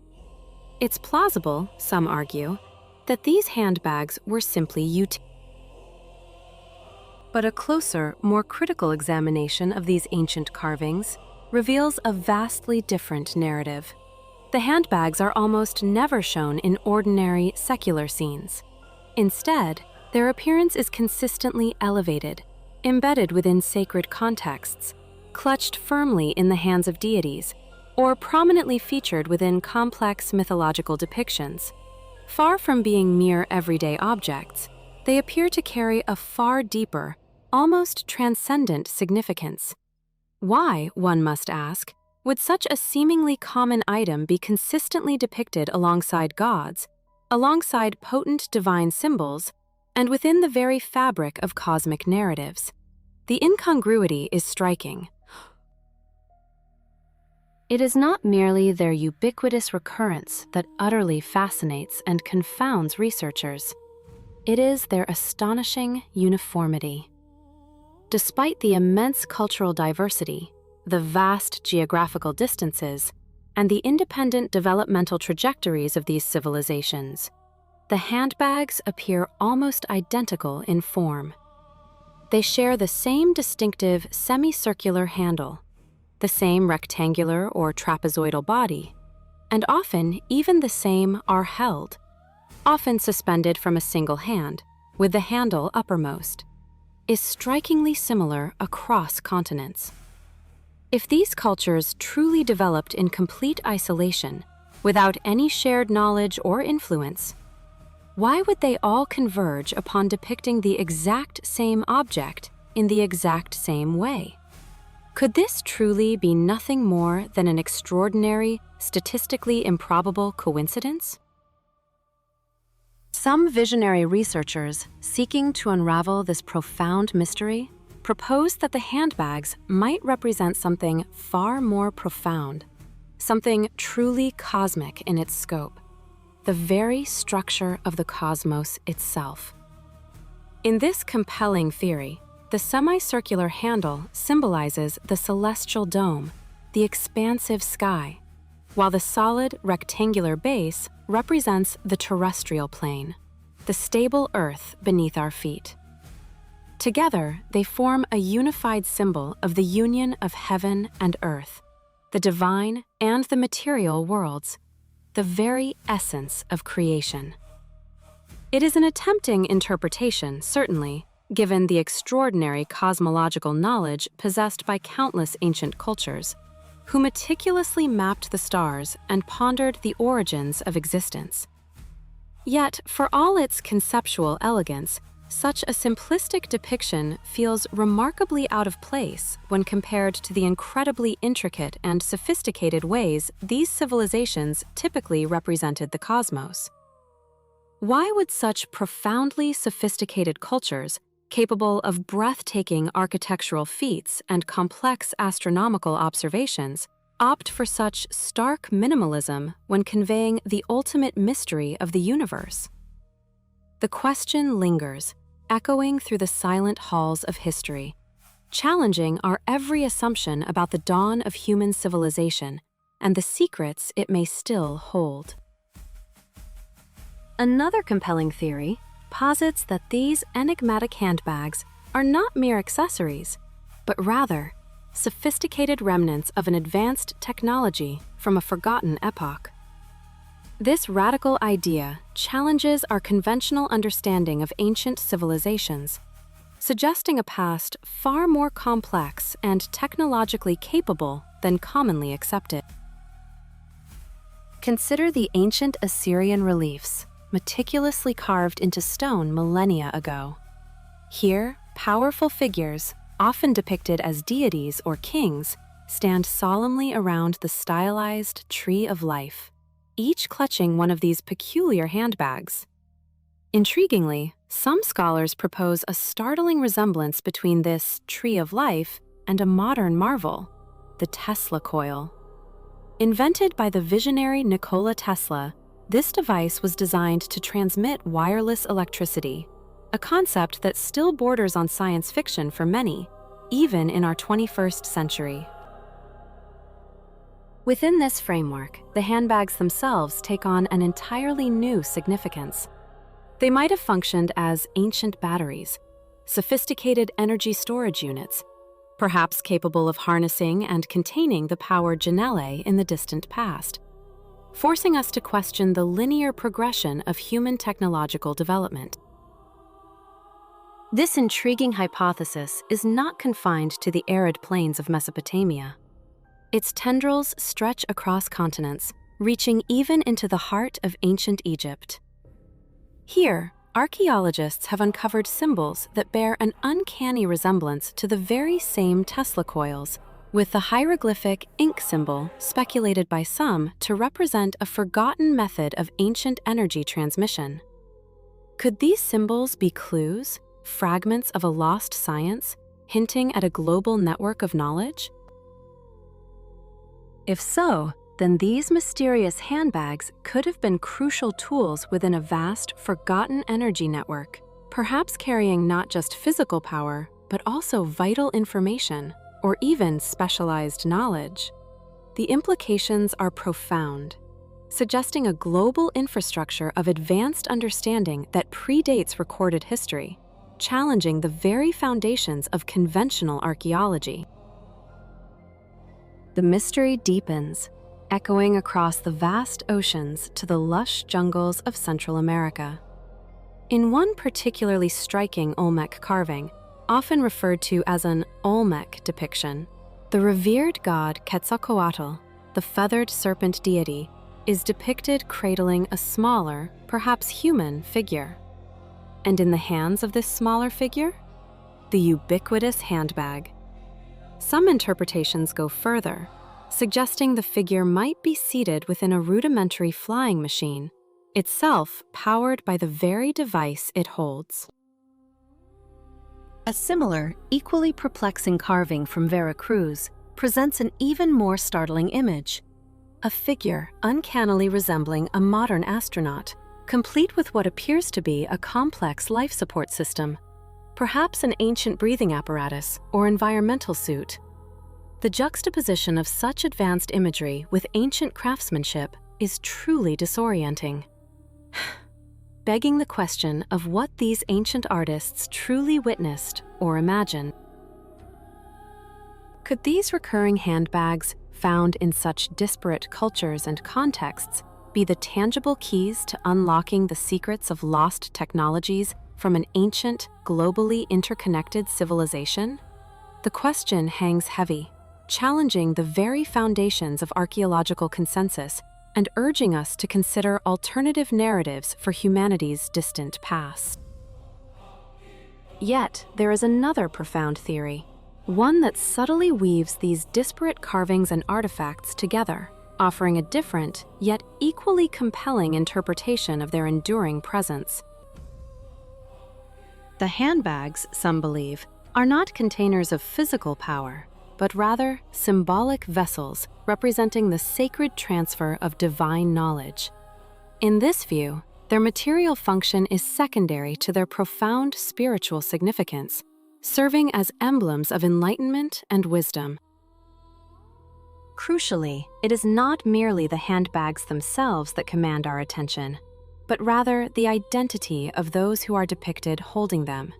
It's plausible, some argue, that these handbags were simply utilitarian. But a closer, more critical examination of these ancient carvings reveals a vastly different narrative. The handbags are almost never shown in ordinary, secular scenes. Instead, their appearance is consistently elevated, embedded within sacred contexts, clutched firmly in the hands of deities, or prominently featured within complex mythological depictions. Far from being mere everyday objects, they appear to carry a far deeper, almost transcendent significance. Why, one must ask, would such a seemingly common item be consistently depicted alongside gods, alongside potent divine symbols, and within the very fabric of cosmic narratives? The incongruity is striking. It is not merely their ubiquitous recurrence that utterly fascinates and confounds researchers. It is their astonishing uniformity. Despite the immense cultural diversity, the vast geographical distances, and the independent developmental trajectories of these civilizations, the handbags appear almost identical in form. They share the same distinctive semicircular handle, the same rectangular or trapezoidal body, and often even the same are held, often suspended from a single hand, with the handle uppermost, is strikingly similar across continents. If these cultures truly developed in complete isolation, without any shared knowledge or influence, why would they all converge upon depicting the exact same object in the exact same way? Could this truly be nothing more than an extraordinary, statistically improbable coincidence? Some visionary researchers, seeking to unravel this profound mystery, propose that the handbags might represent something far more profound, something truly cosmic in its scope, the very structure of the cosmos itself. In this compelling theory, the semicircular handle symbolizes the celestial dome, the expansive sky, while the solid rectangular base represents the terrestrial plane, the stable earth beneath our feet. Together, they form a unified symbol of the union of heaven and earth, the divine and the material worlds, the very essence of creation. It is an tempting interpretation, certainly, given the extraordinary cosmological knowledge possessed by countless ancient cultures, who meticulously mapped the stars and pondered the origins of existence. Yet, for all its conceptual elegance, such a simplistic depiction feels remarkably out of place when compared to the incredibly intricate and sophisticated ways these civilizations typically represented the cosmos. Why would such profoundly sophisticated cultures, capable of breathtaking architectural feats and complex astronomical observations, opt for such stark minimalism when conveying the ultimate mystery of the universe? The question lingers, echoing through the silent halls of history, challenging our every assumption about the dawn of human civilization and the secrets it may still hold. Another compelling theory posits that these enigmatic handbags are not mere accessories, but rather sophisticated remnants of an advanced technology from a forgotten epoch. This radical idea challenges our conventional understanding of ancient civilizations, suggesting a past far more complex and technologically capable than commonly accepted. Consider the ancient Assyrian reliefs, meticulously carved into stone millennia ago. Here, powerful figures, often depicted as deities or kings, stand solemnly around the stylized tree of life, each clutching one of these peculiar handbags. Intriguingly, some scholars propose a startling resemblance between this tree of life and a modern marvel, the Tesla coil. Invented by the visionary Nikola Tesla, this device was designed to transmit wireless electricity, a concept that still borders on science fiction for many, even in our 21st century. Within this framework, the handbags themselves take on an entirely new significance. They might have functioned as ancient batteries, sophisticated energy storage units, perhaps capable of harnessing and containing the power Janelle in the distant past, forcing us to question the linear progression of human technological development. This intriguing hypothesis is not confined to the arid plains of Mesopotamia. Its tendrils stretch across continents, reaching even into the heart of ancient Egypt. Here, archaeologists have uncovered symbols that bear an uncanny resemblance to the very same Tesla coils, with the hieroglyphic ink symbol speculated by some to represent a forgotten method of ancient energy transmission. Could these symbols be clues, fragments of a lost science, hinting at a global network of knowledge? If so, then these mysterious handbags could have been crucial tools within a vast, forgotten energy network, perhaps carrying not just physical power, but also vital information, or even specialized knowledge. The implications are profound, suggesting a global infrastructure of advanced understanding that predates recorded history, challenging the very foundations of conventional archaeology. The mystery deepens, echoing across the vast oceans to the lush jungles of Central America. In one particularly striking Olmec carving, often referred to as an Olmec depiction, the revered god Quetzalcoatl, the feathered serpent deity, is depicted cradling a smaller, perhaps human, figure. And in the hands of this smaller figure, the ubiquitous handbag. Some interpretations go further, suggesting the figure might be seated within a rudimentary flying machine, itself powered by the very device it holds. A similar, equally perplexing carving from Veracruz presents an even more startling image. A figure uncannily resembling a modern astronaut, complete with what appears to be a complex life support system, perhaps an ancient breathing apparatus or environmental suit. The juxtaposition of such advanced imagery with ancient craftsmanship is truly disorienting, begging the question of what these ancient artists truly witnessed or imagined. Could these recurring handbags, found in such disparate cultures and contexts, be the tangible keys to unlocking the secrets of lost technologies from an ancient, globally interconnected civilization? The question hangs heavy, challenging the very foundations of archaeological consensus and urging us to consider alternative narratives for humanity's distant past. Yet, there is another profound theory, one that subtly weaves these disparate carvings and artifacts together, offering a different, yet equally compelling interpretation of their enduring presence. The handbags, some believe, are not containers of physical power, but rather symbolic vessels representing the sacred transfer of divine knowledge. In this view, their material function is secondary to their profound spiritual significance, serving as emblems of enlightenment and wisdom. Crucially, it is not merely the handbags themselves that command our attention, but rather the identity of those who are depicted holding them.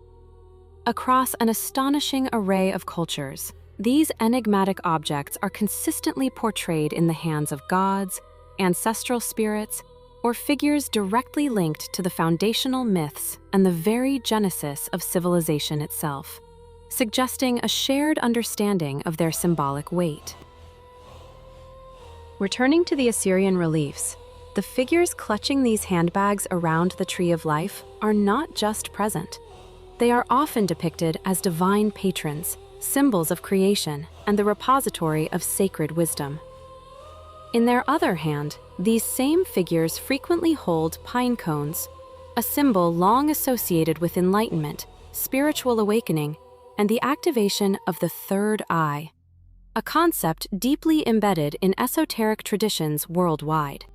Across an astonishing array of cultures, these enigmatic objects are consistently portrayed in the hands of gods, ancestral spirits, or figures directly linked to the foundational myths and the very genesis of civilization itself, suggesting a shared understanding of their symbolic weight. Returning to the Assyrian reliefs, the figures clutching these handbags around the Tree of Life are not just present. They are often depicted as divine patrons, symbols of creation, and the repository of sacred wisdom. In their other hand, these same figures frequently hold pine cones, a symbol long associated with enlightenment, spiritual awakening, and the activation of the third eye, a concept deeply embedded in esoteric traditions worldwide.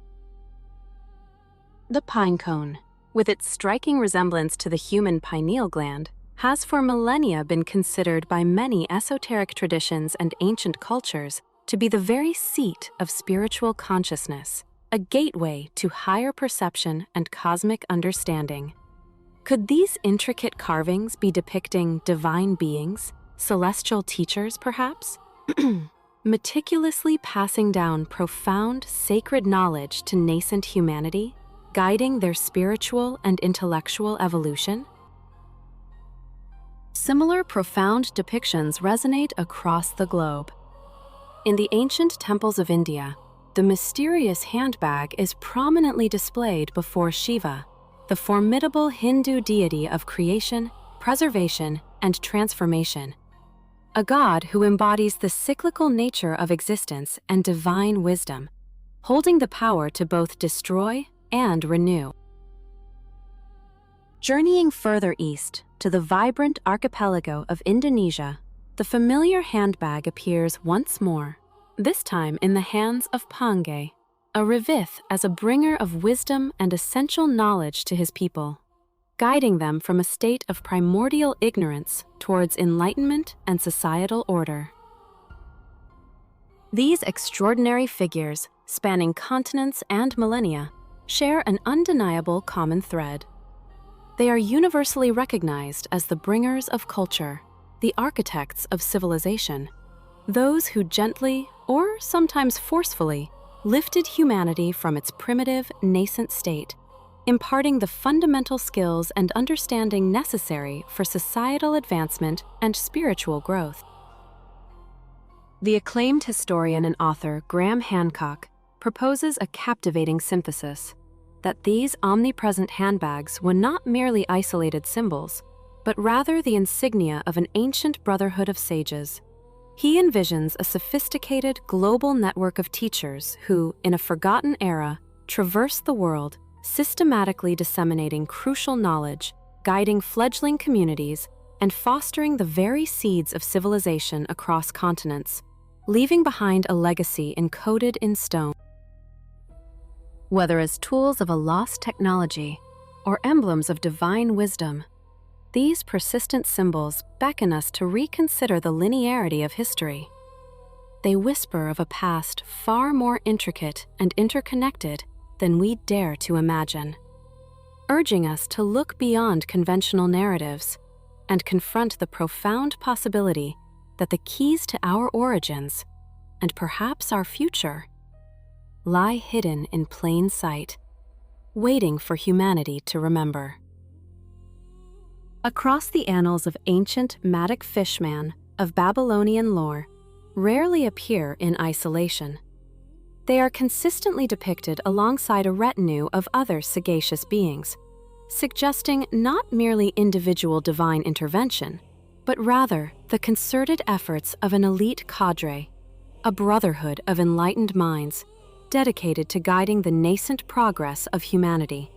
The pine cone, with its striking resemblance to the human pineal gland, has for millennia been considered by many esoteric traditions and ancient cultures to be the very seat of spiritual consciousness, a gateway to higher perception and cosmic understanding. Could these intricate carvings be depicting divine beings, celestial teachers perhaps? Meticulously passing down profound sacred knowledge to nascent humanity, guiding their spiritual and intellectual evolution? Similar profound depictions resonate across the globe. In the ancient temples of India, the mysterious handbag is prominently displayed before Shiva, the formidable Hindu deity of creation, preservation, and transformation, a god who embodies the cyclical nature of existence and divine wisdom, holding the power to both destroy and renew. Journeying further east to the vibrant archipelago of Indonesia, the familiar handbag appears once more, this time in the hands of Pange, a revith as a bringer of wisdom and essential knowledge to his people, guiding them from a state of primordial ignorance towards enlightenment and societal order. These extraordinary figures, spanning continents and millennia, share an undeniable common thread. They are universally recognized as the bringers of culture, the architects of civilization, those who gently, or sometimes forcefully, lifted humanity from its primitive, nascent state, imparting the fundamental skills and understanding necessary for societal advancement and spiritual growth. The acclaimed historian and author Graham Hancock proposes a captivating synthesis that these omnipresent handbags were not merely isolated symbols, but rather the insignia of an ancient brotherhood of sages. He envisions a sophisticated global network of teachers who, in a forgotten era, traverse the world, systematically disseminating crucial knowledge, guiding fledgling communities, and fostering the very seeds of civilization across continents, leaving behind a legacy encoded in stone. Whether as tools of a lost technology or emblems of divine wisdom, these persistent symbols beckon us to reconsider the linearity of history. They whisper of a past far more intricate and interconnected than we dare to imagine, urging us to look beyond conventional narratives and confront the profound possibility that the keys to our origins, and perhaps our future, lie hidden in plain sight, waiting for humanity to remember. Across the annals of ancient Matic Fishman of Babylonian lore rarely appear in isolation. They are consistently depicted alongside a retinue of other sagacious beings, suggesting not merely individual divine intervention, but rather the concerted efforts of an elite cadre, a brotherhood of enlightened minds dedicated to guiding the nascent progress of humanity.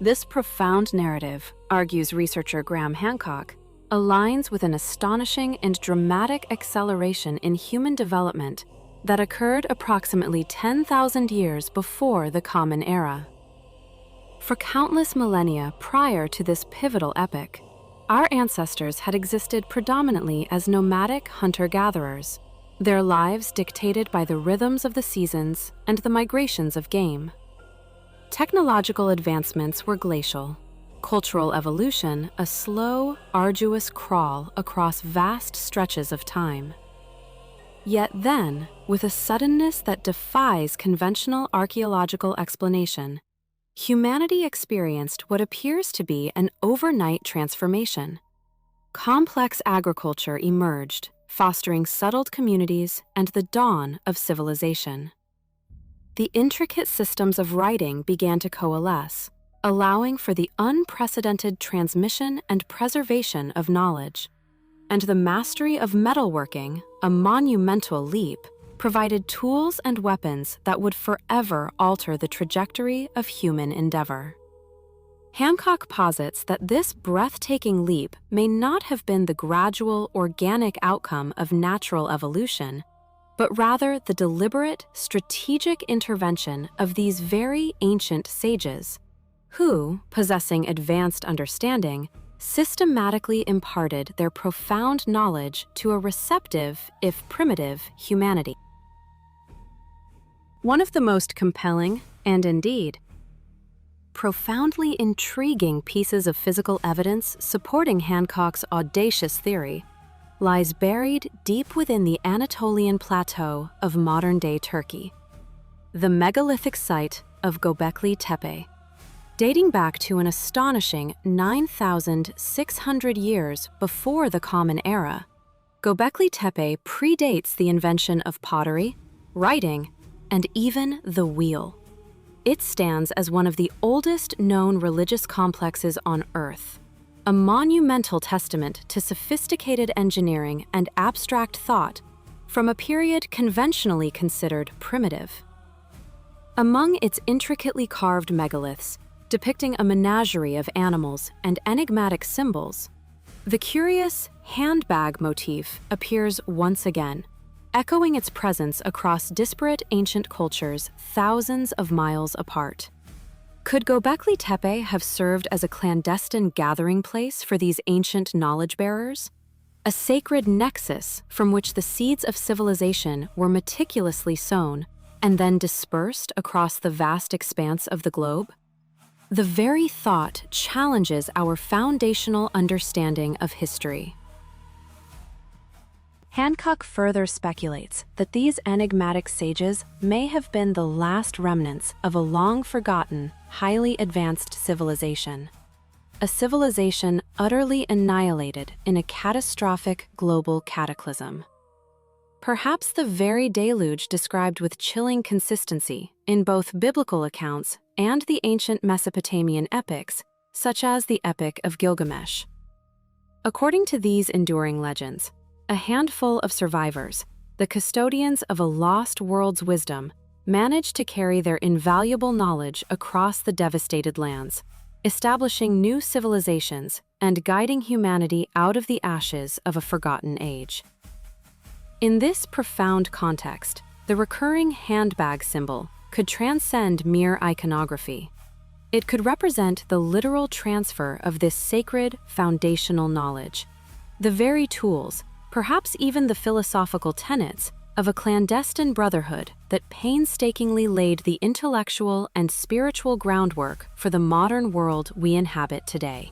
This profound narrative, argues researcher Graham Hancock, aligns with an astonishing and dramatic acceleration in human development that occurred approximately 10,000 years before the Common Era. For countless millennia prior to this pivotal epoch, our ancestors had existed predominantly as nomadic hunter-gatherers, their lives dictated by the rhythms of the seasons and the migrations of game. Technological advancements were glacial, cultural evolution a slow, arduous crawl across vast stretches of time. Yet then, with a suddenness that defies conventional archaeological explanation, humanity experienced what appears to be an overnight transformation. Complex agriculture emerged, fostering settled communities and the dawn of civilization. The intricate systems of writing began to coalesce, allowing for the unprecedented transmission and preservation of knowledge. And the mastery of metalworking, a monumental leap, provided tools and weapons that would forever alter the trajectory of human endeavor. Hancock posits that this breathtaking leap may not have been the gradual, organic outcome of natural evolution, but rather the deliberate, strategic intervention of these very ancient sages, who, possessing advanced understanding, systematically imparted their profound knowledge to a receptive, if primitive, humanity. One of the most compelling, and indeed, profoundly intriguing pieces of physical evidence supporting Hancock's audacious theory lies buried deep within the Anatolian plateau of modern-day Turkey, the megalithic site of Göbekli Tepe. Dating back to an astonishing 9,600 years before the Common Era, Göbekli Tepe predates the invention of pottery, writing, and even the wheel. It stands as one of the oldest known religious complexes on Earth, a monumental testament to sophisticated engineering and abstract thought from a period conventionally considered primitive. Among its intricately carved megaliths, depicting a menagerie of animals and enigmatic symbols, the curious handbag motif appears once again, echoing its presence across disparate ancient cultures thousands of miles apart. Could Göbekli Tepe have served as a clandestine gathering place for these ancient knowledge-bearers? A sacred nexus from which the seeds of civilization were meticulously sown and then dispersed across the vast expanse of the globe? The very thought challenges our foundational understanding of history. Hancock further speculates that these enigmatic sages may have been the last remnants of a long-forgotten, highly advanced civilization. A civilization utterly annihilated in a catastrophic global cataclysm. Perhaps the very deluge described with chilling consistency in both biblical accounts and the ancient Mesopotamian epics, such as the Epic of Gilgamesh. According to these enduring legends, a handful of survivors, the custodians of a lost world's wisdom, managed to carry their invaluable knowledge across the devastated lands, establishing new civilizations and guiding humanity out of the ashes of a forgotten age. In this profound context, the recurring handbag symbol could transcend mere iconography. It could represent the literal transfer of this sacred, foundational knowledge, the very tools, perhaps even the philosophical tenets, of a clandestine brotherhood that painstakingly laid the intellectual and spiritual groundwork for the modern world we inhabit today.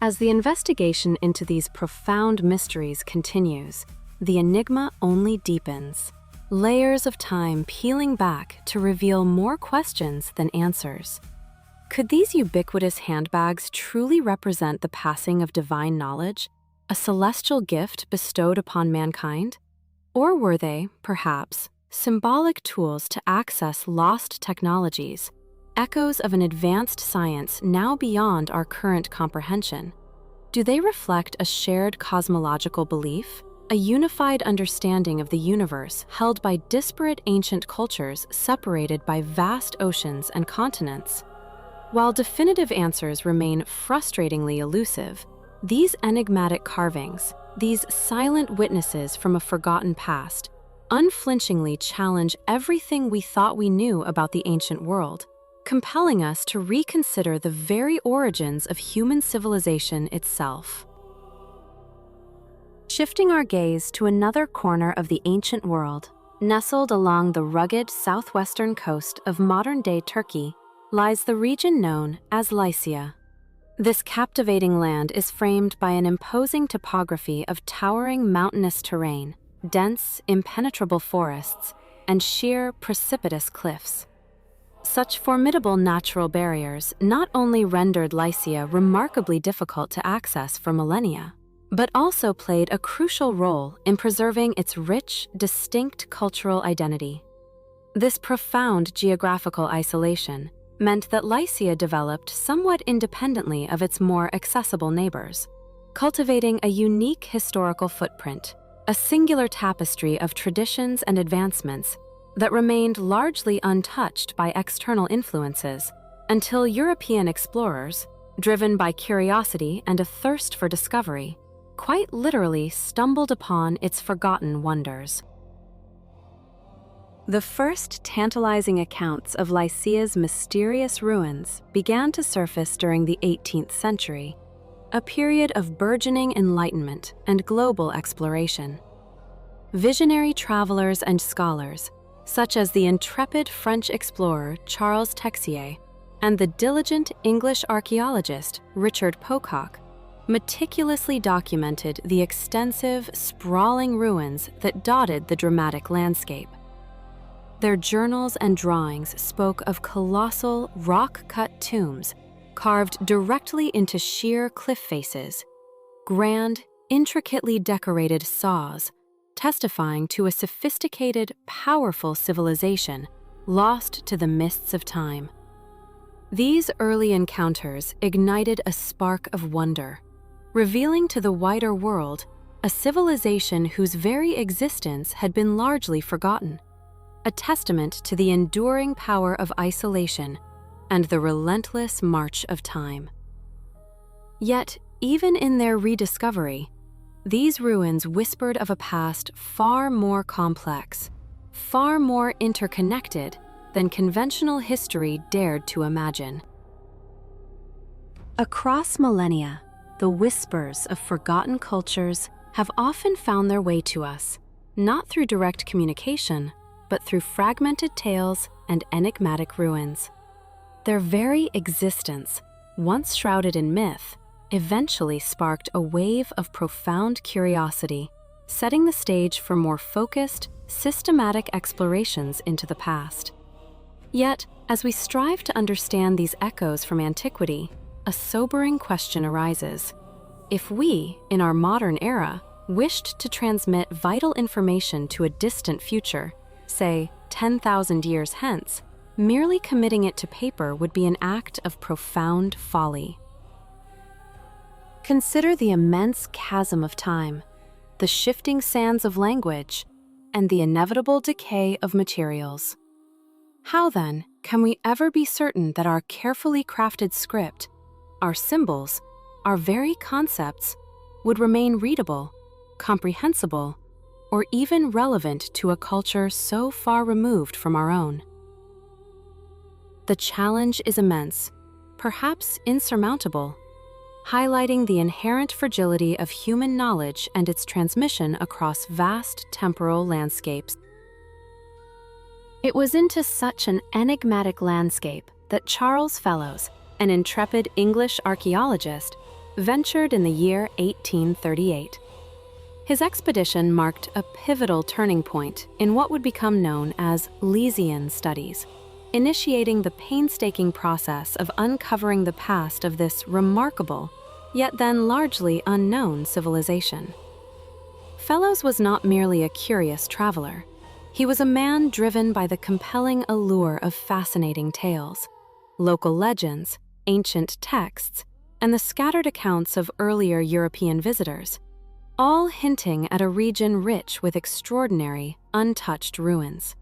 As the investigation into these profound mysteries continues, the enigma only deepens, layers of time peeling back to reveal more questions than answers. Could these ubiquitous handbags truly represent the passing of divine knowledge, a celestial gift bestowed upon mankind? Or were they, perhaps, symbolic tools to access lost technologies, echoes of an advanced science now beyond our current comprehension? Do they reflect a shared cosmological belief, a unified understanding of the universe held by disparate ancient cultures separated by vast oceans and continents? While definitive answers remain frustratingly elusive, These enigmatic carvings, these silent witnesses from a forgotten past, unflinchingly challenge everything we thought we knew about the ancient world, compelling us to reconsider the very origins of human civilization itself. Shifting our gaze to another corner of the ancient world, nestled along the rugged southwestern coast of modern-day Turkey, lies the region known as Lycia. This captivating land is framed by an imposing topography of towering mountainous terrain, dense, impenetrable forests, and sheer, precipitous cliffs. Such formidable natural barriers not only rendered Lycia remarkably difficult to access for millennia, but also played a crucial role in preserving its rich, distinct cultural identity. This profound geographical isolation meant that Lycia developed somewhat independently of its more accessible neighbors, cultivating a unique historical footprint, a singular tapestry of traditions and advancements that remained largely untouched by external influences until European explorers, driven by curiosity and a thirst for discovery, quite literally stumbled upon its forgotten wonders. The first tantalizing accounts of Lycia's mysterious ruins began to surface during the 18th century, a period of burgeoning enlightenment and global exploration. Visionary travelers and scholars, such as the intrepid French explorer Charles Texier and the diligent English archaeologist Richard Pocock, meticulously documented the extensive, sprawling ruins that dotted the dramatic landscape. Their journals and drawings spoke of colossal, rock-cut tombs carved directly into sheer cliff faces, grand, intricately decorated saws, testifying to a sophisticated, powerful civilization lost to the mists of time. These early encounters ignited a spark of wonder, revealing to the wider world a civilization whose very existence had been largely forgotten, a testament to the enduring power of isolation and the relentless march of time. Yet, even in their rediscovery, these ruins whispered of a past far more complex, far more interconnected than conventional history dared to imagine. Across millennia, the whispers of forgotten cultures have often found their way to us, not through direct communication, but through fragmented tales and enigmatic ruins. Their very existence, once shrouded in myth, eventually sparked a wave of profound curiosity, setting the stage for more focused, systematic explorations into the past. Yet, as we strive to understand these echoes from antiquity, a sobering question arises. If we, in our modern era, wished to transmit vital information to a distant future, say 10,000 years hence, merely committing it to paper would be an act of profound folly. Consider the immense chasm of time, the shifting sands of language, and the inevitable decay of materials. How then can we ever be certain that our carefully crafted script, our symbols, our very concepts would remain readable, comprehensible, or even relevant to a culture so far removed from our own? The challenge is immense, perhaps insurmountable, highlighting the inherent fragility of human knowledge and its transmission across vast temporal landscapes. It was into such an enigmatic landscape that Charles Fellows, an intrepid English archaeologist, ventured in the year 1838. His expedition marked a pivotal turning point in what would become known as Lycian studies, initiating the painstaking process of uncovering the past of this remarkable, yet then largely unknown civilization. Fellows was not merely a curious traveler. He was a man driven by the compelling allure of fascinating tales, local legends, ancient texts, and the scattered accounts of earlier European visitors, all hinting at a region rich with extraordinary, untouched ruins.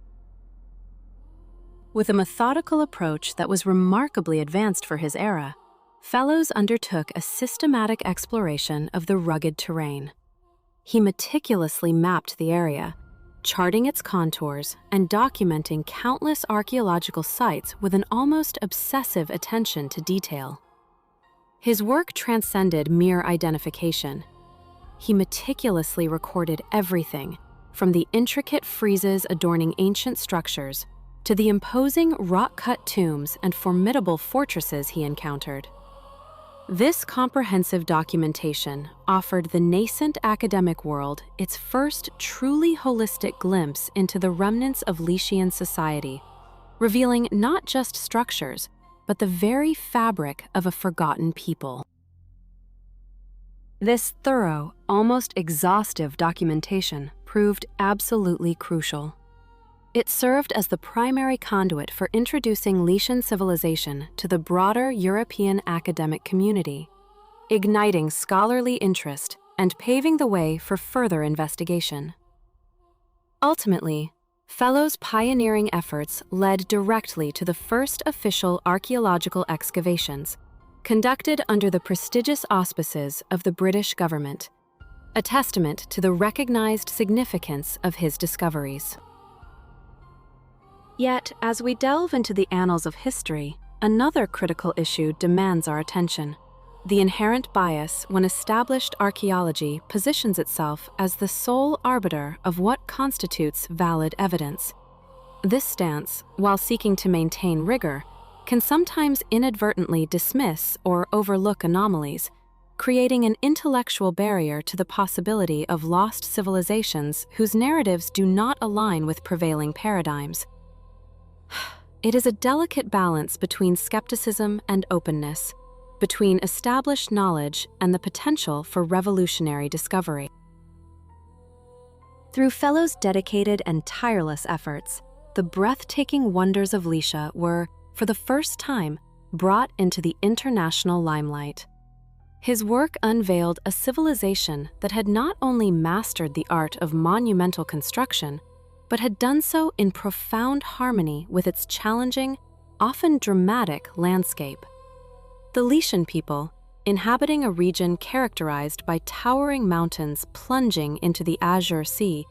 With a methodical approach that was remarkably advanced for his era, Fellows undertook a systematic exploration of the rugged terrain. He meticulously mapped the area, charting its contours and documenting countless archaeological sites with an almost obsessive attention to detail. His work transcended mere identification. He meticulously recorded everything, from the intricate friezes adorning ancient structures to the imposing rock-cut tombs and formidable fortresses he encountered. This comprehensive documentation offered the nascent academic world its first truly holistic glimpse into the remnants of Lycian society, revealing not just structures, but the very fabric of a forgotten people. This thorough, almost exhaustive documentation proved absolutely crucial. It served as the primary conduit for introducing Lycian civilization to the broader European academic community, igniting scholarly interest and paving the way for further investigation. Ultimately, Fellows' pioneering efforts led directly to the first official archaeological excavations, conducted under the prestigious auspices of the British government, a testament to the recognized significance of his discoveries. Yet, as we delve into the annals of history, another critical issue demands our attention: the inherent bias when established archaeology positions itself as the sole arbiter of what constitutes valid evidence. This stance, while seeking to maintain rigor, can sometimes inadvertently dismiss or overlook anomalies, creating an intellectual barrier to the possibility of lost civilizations whose narratives do not align with prevailing paradigms. It is a delicate balance between skepticism and openness, between established knowledge and the potential for revolutionary discovery. Through Fellows' dedicated and tireless efforts, the breathtaking wonders of Lycia were, for the first time, brought into the international limelight. His work unveiled a civilization that had not only mastered the art of monumental construction, but had done so in profound harmony with its challenging, often dramatic landscape. The Lycian people, inhabiting a region characterized by towering mountains plunging into the Azure Sea,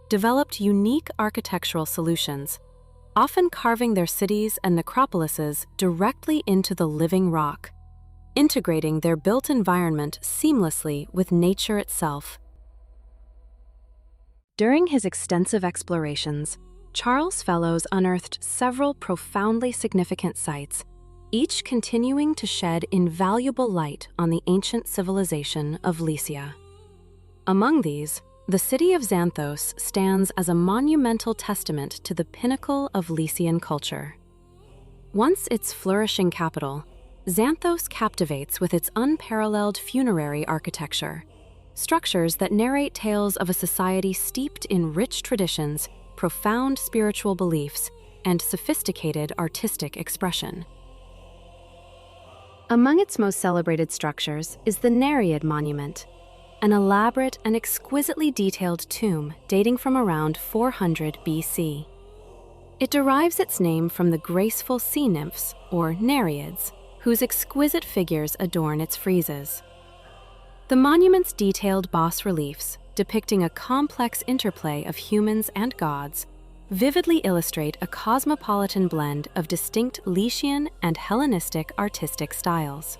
developed unique architectural solutions, often carving their cities and necropolises directly into the living rock, integrating their built environment seamlessly with nature itself. During his extensive explorations, Charles Fellows unearthed several profoundly significant sites, each continuing to shed invaluable light on the ancient civilization of Lycia. Among these, the city of Xanthos stands as a monumental testament to the pinnacle of Lycian culture. Once its flourishing capital, Xanthos captivates with its unparalleled funerary architecture, structures that narrate tales of a society steeped in rich traditions, profound spiritual beliefs, and sophisticated artistic expression. Among its most celebrated structures is the Nereid Monument, an elaborate and exquisitely detailed tomb dating from around 400 BC. It derives its name from the graceful sea nymphs, or Nereids, whose exquisite figures adorn its friezes. The monument's detailed bas-reliefs, depicting a complex interplay of humans and gods, vividly illustrate a cosmopolitan blend of distinct Lycian and Hellenistic artistic styles.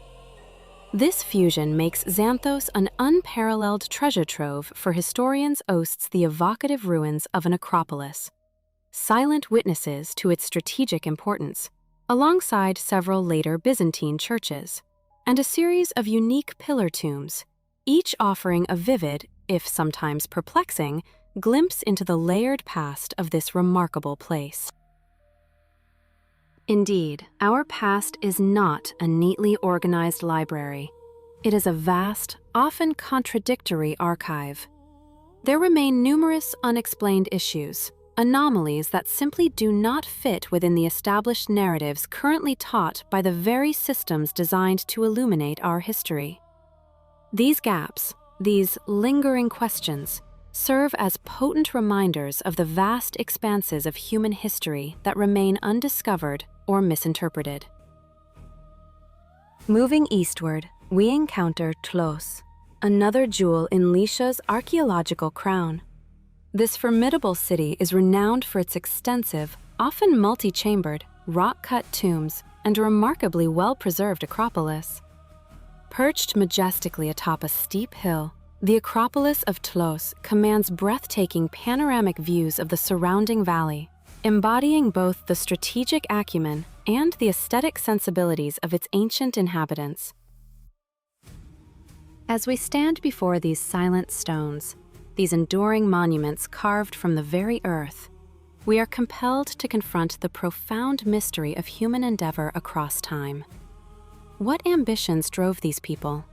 This fusion makes Xanthos an unparalleled treasure trove for historians. Boasts the evocative ruins of an acropolis, silent witnesses to its strategic importance, alongside several later Byzantine churches, and a series of unique pillar tombs, each offering a vivid, if sometimes perplexing, glimpse into the layered past of this remarkable place. Indeed, our past is not a neatly organized library. It is a vast, often contradictory archive. There remain numerous unexplained issues, anomalies that simply do not fit within the established narratives currently taught by the very systems designed to illuminate our history. These gaps, these lingering questions, serve as potent reminders of the vast expanses of human history that remain undiscovered or misinterpreted. Moving eastward, we encounter Tlos, another jewel in Lisha's archaeological crown. This formidable city is renowned for its extensive, often multi-chambered, rock-cut tombs and a remarkably well-preserved acropolis. Perched majestically atop a steep hill, the Acropolis of Tlos commands breathtaking panoramic views of the surrounding valley, embodying both the strategic acumen and the aesthetic sensibilities of its ancient inhabitants. As we stand before these silent stones, these enduring monuments carved from the very earth, we are compelled to confront the profound mystery of human endeavor across time. What ambitions drove these people?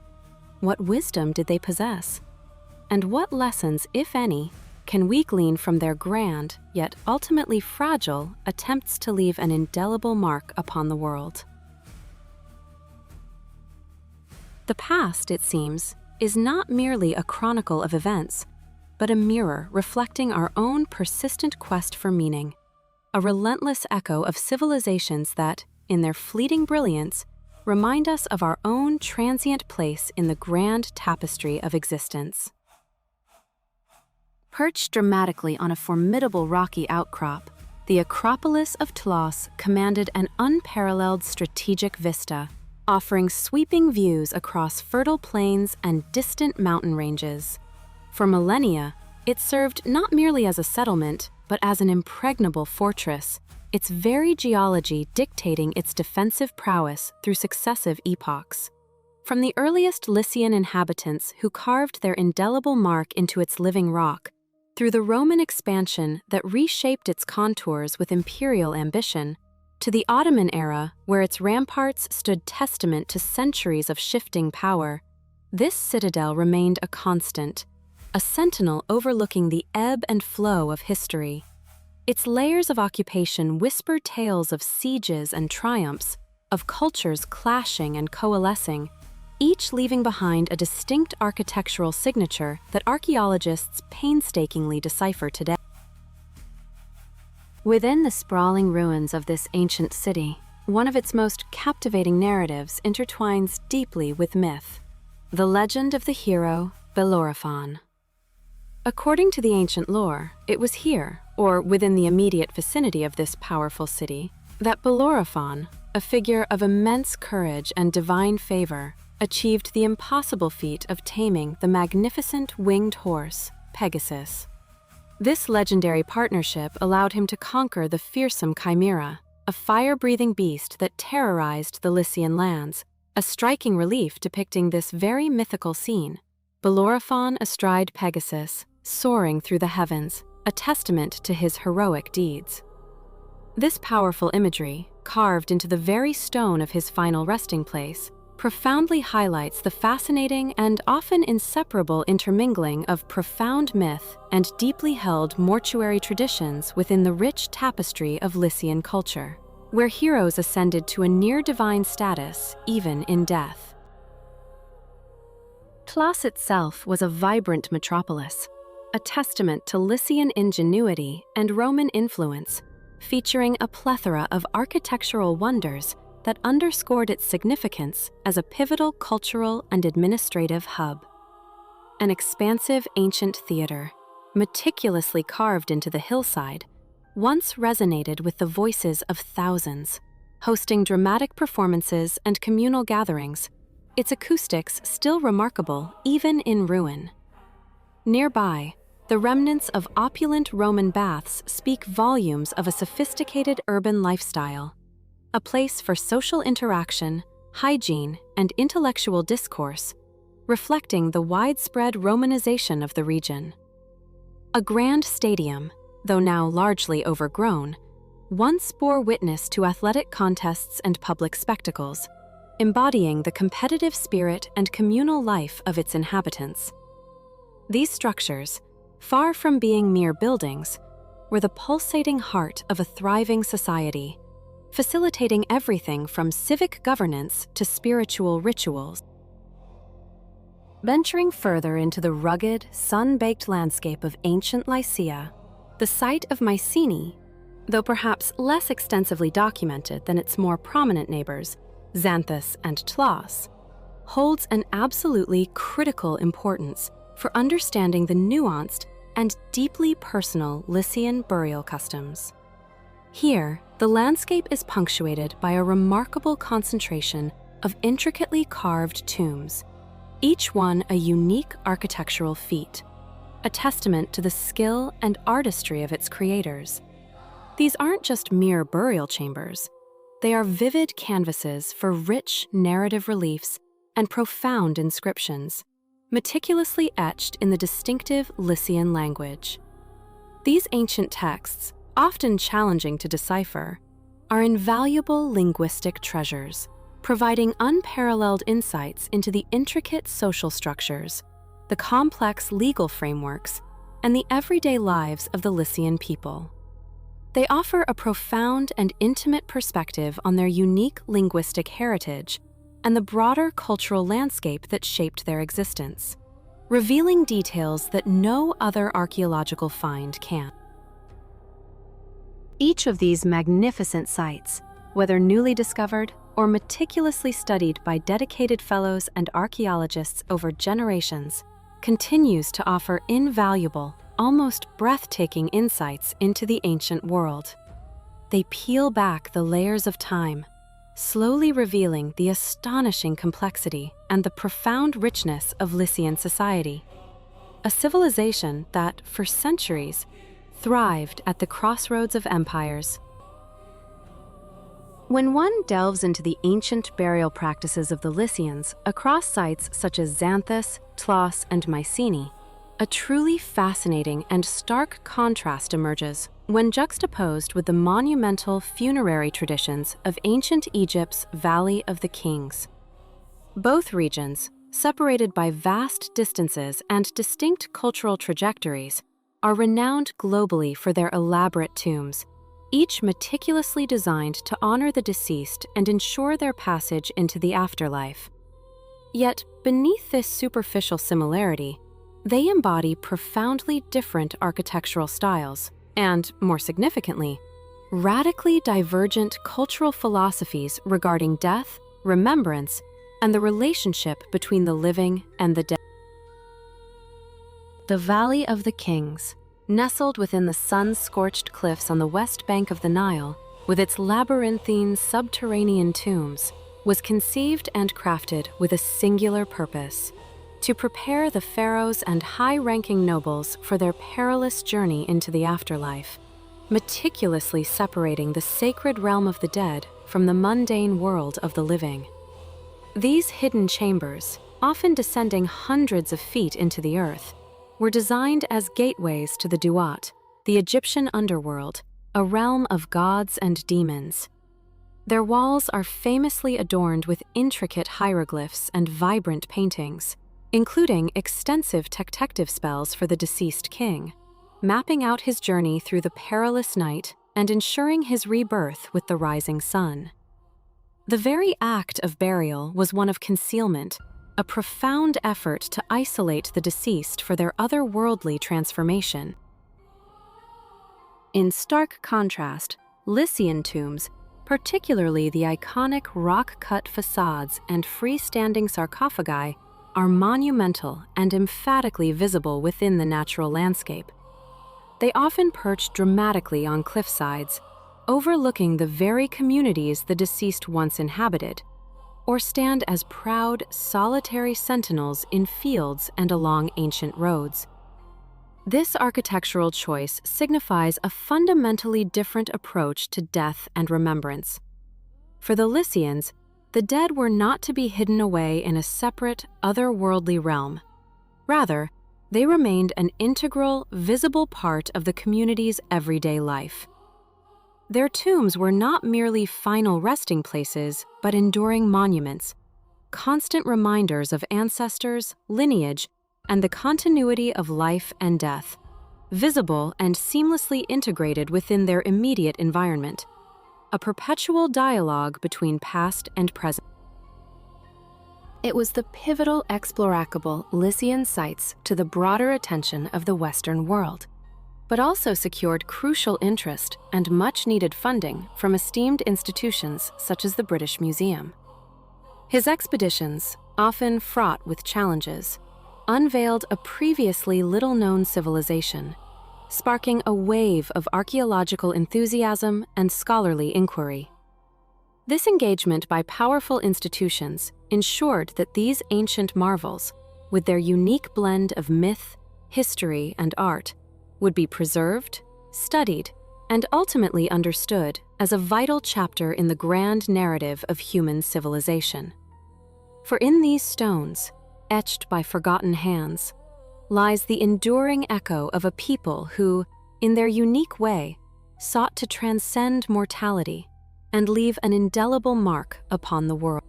What wisdom did they possess? And what lessons, if any, can we glean from their grand, yet ultimately fragile, attempts to leave an indelible mark upon the world? The past, it seems, is not merely a chronicle of events, but a mirror reflecting our own persistent quest for meaning, a relentless echo of civilizations that, in their fleeting brilliance, remind us of our own transient place in the grand tapestry of existence. Perched dramatically on a formidable rocky outcrop, the Acropolis of Tlos commanded an unparalleled strategic vista, offering sweeping views across fertile plains and distant mountain ranges. For millennia, it served not merely as a settlement, but as an impregnable fortress, its very geology dictating its defensive prowess through successive epochs. From the earliest Lycian inhabitants who carved their indelible mark into its living rock, through the Roman expansion that reshaped its contours with imperial ambition, to the Ottoman era where its ramparts stood testament to centuries of shifting power, this citadel remained a constant, a sentinel overlooking the ebb and flow of history. Its layers of occupation whisper tales of sieges and triumphs, of cultures clashing and coalescing, each leaving behind a distinct architectural signature that archaeologists painstakingly decipher today. Within the sprawling ruins of this ancient city, one of its most captivating narratives intertwines deeply with myth, the legend of the hero Bellerophon. According to the ancient lore, it was here, or within the immediate vicinity of this powerful city, that Bellerophon, a figure of immense courage and divine favor, achieved the impossible feat of taming the magnificent winged horse, Pegasus. This legendary partnership allowed him to conquer the fearsome Chimera, a fire-breathing beast that terrorized the Lycian lands, a striking relief depicting this very mythical scene. Bellerophon astride Pegasus, soaring through the heavens, a testament to his heroic deeds. This powerful imagery, carved into the very stone of his final resting place, profoundly highlights the fascinating and often inseparable intermingling of profound myth and deeply held mortuary traditions within the rich tapestry of Lycian culture, where heroes ascended to a near-divine status even in death. Tlos itself was a vibrant metropolis, a testament to Lycian ingenuity and Roman influence, featuring a plethora of architectural wonders that underscored its significance as a pivotal cultural and administrative hub. An expansive ancient theater, meticulously carved into the hillside, once resonated with the voices of thousands, hosting dramatic performances and communal gatherings, its acoustics still remarkable even in ruin. Nearby, the remnants of opulent Roman baths speak volumes of a sophisticated urban lifestyle, a place for social interaction, hygiene, and intellectual discourse, reflecting the widespread Romanization of the region. A grand stadium, though now largely overgrown, once bore witness to athletic contests and public spectacles, embodying the competitive spirit and communal life of its inhabitants. These structures, far from being mere buildings, were the pulsating heart of a thriving society, facilitating everything from civic governance to spiritual rituals. Venturing further into the rugged, sun-baked landscape of ancient Lycia, the site of Mycenae, though perhaps less extensively documented than its more prominent neighbors, Xanthus and Tlos, holds an absolutely critical importance for understanding the nuanced and deeply personal Lycian burial customs. Here, the landscape is punctuated by a remarkable concentration of intricately carved tombs, each one a unique architectural feat, a testament to the skill and artistry of its creators. These aren't just mere burial chambers. They are vivid canvases for rich narrative reliefs and profound inscriptions, meticulously etched in the distinctive Lycian language. These ancient texts, often challenging to decipher, are invaluable linguistic treasures, providing unparalleled insights into the intricate social structures, the complex legal frameworks, and the everyday lives of the Lycian people. They offer a profound and intimate perspective on their unique linguistic heritage and the broader cultural landscape that shaped their existence, revealing details that no other archaeological find can. Each of these magnificent sites, whether newly discovered or meticulously studied by dedicated fellows and archaeologists over generations, continues to offer invaluable, almost breathtaking insights into the ancient world. They peel back the layers of time, slowly revealing the astonishing complexity and the profound richness of Lycian society, a civilization that, for centuries, thrived at the crossroads of empires. When one delves into the ancient burial practices of the Lycians across sites such as Xanthus, Tlos, and Mycenae, a truly fascinating and stark contrast emerges when juxtaposed with the monumental funerary traditions of ancient Egypt's Valley of the Kings. Both regions, separated by vast distances and distinct cultural trajectories, are renowned globally for their elaborate tombs, each meticulously designed to honor the deceased and ensure their passage into the afterlife. Yet, beneath this superficial similarity, they embody profoundly different architectural styles and, more significantly, radically divergent cultural philosophies regarding death, remembrance, and the relationship between the living and the dead. The Valley of the Kings, nestled within the sun-scorched cliffs on the west bank of the Nile, with its labyrinthine subterranean tombs, was conceived and crafted with a singular purpose: to prepare the pharaohs and high-ranking nobles for their perilous journey into the afterlife, meticulously separating the sacred realm of the dead from the mundane world of the living. These hidden chambers, often descending hundreds of feet into the earth, were designed as gateways to the Duat, the Egyptian underworld, a realm of gods and demons. Their walls are famously adorned with intricate hieroglyphs and vibrant paintings, including extensive tectective spells for the deceased king, mapping out his journey through the perilous night and ensuring his rebirth with the rising sun. The very act of burial was one of concealment, a profound effort to isolate the deceased for their otherworldly transformation. In stark contrast, Lycian tombs, particularly the iconic rock-cut facades and freestanding sarcophagi, are monumental and emphatically visible within the natural landscape. They often perch dramatically on cliffsides, overlooking the very communities the deceased once inhabited, or stand as proud, solitary sentinels in fields and along ancient roads. This architectural choice signifies a fundamentally different approach to death and remembrance. For the Lycians, the dead were not to be hidden away in a separate, otherworldly realm. Rather, they remained an integral, visible part of the community's everyday life. Their tombs were not merely final resting places, but enduring monuments, constant reminders of ancestors, lineage, and the continuity of life and death, visible and seamlessly integrated within their immediate environment, a perpetual dialogue between past and present. It was the pivotal explorable Lycian sites to the broader attention of the Western world, but also secured crucial interest and much-needed funding from esteemed institutions such as the British Museum. His expeditions, often fraught with challenges, unveiled a previously little-known civilization, sparking a wave of archaeological enthusiasm and scholarly inquiry. This engagement by powerful institutions ensured that these ancient marvels, with their unique blend of myth, history, and art, would be preserved, studied, and ultimately understood as a vital chapter in the grand narrative of human civilization. For in these stones, etched by forgotten hands, lies the enduring echo of a people who, in their unique way, sought to transcend mortality and leave an indelible mark upon the world.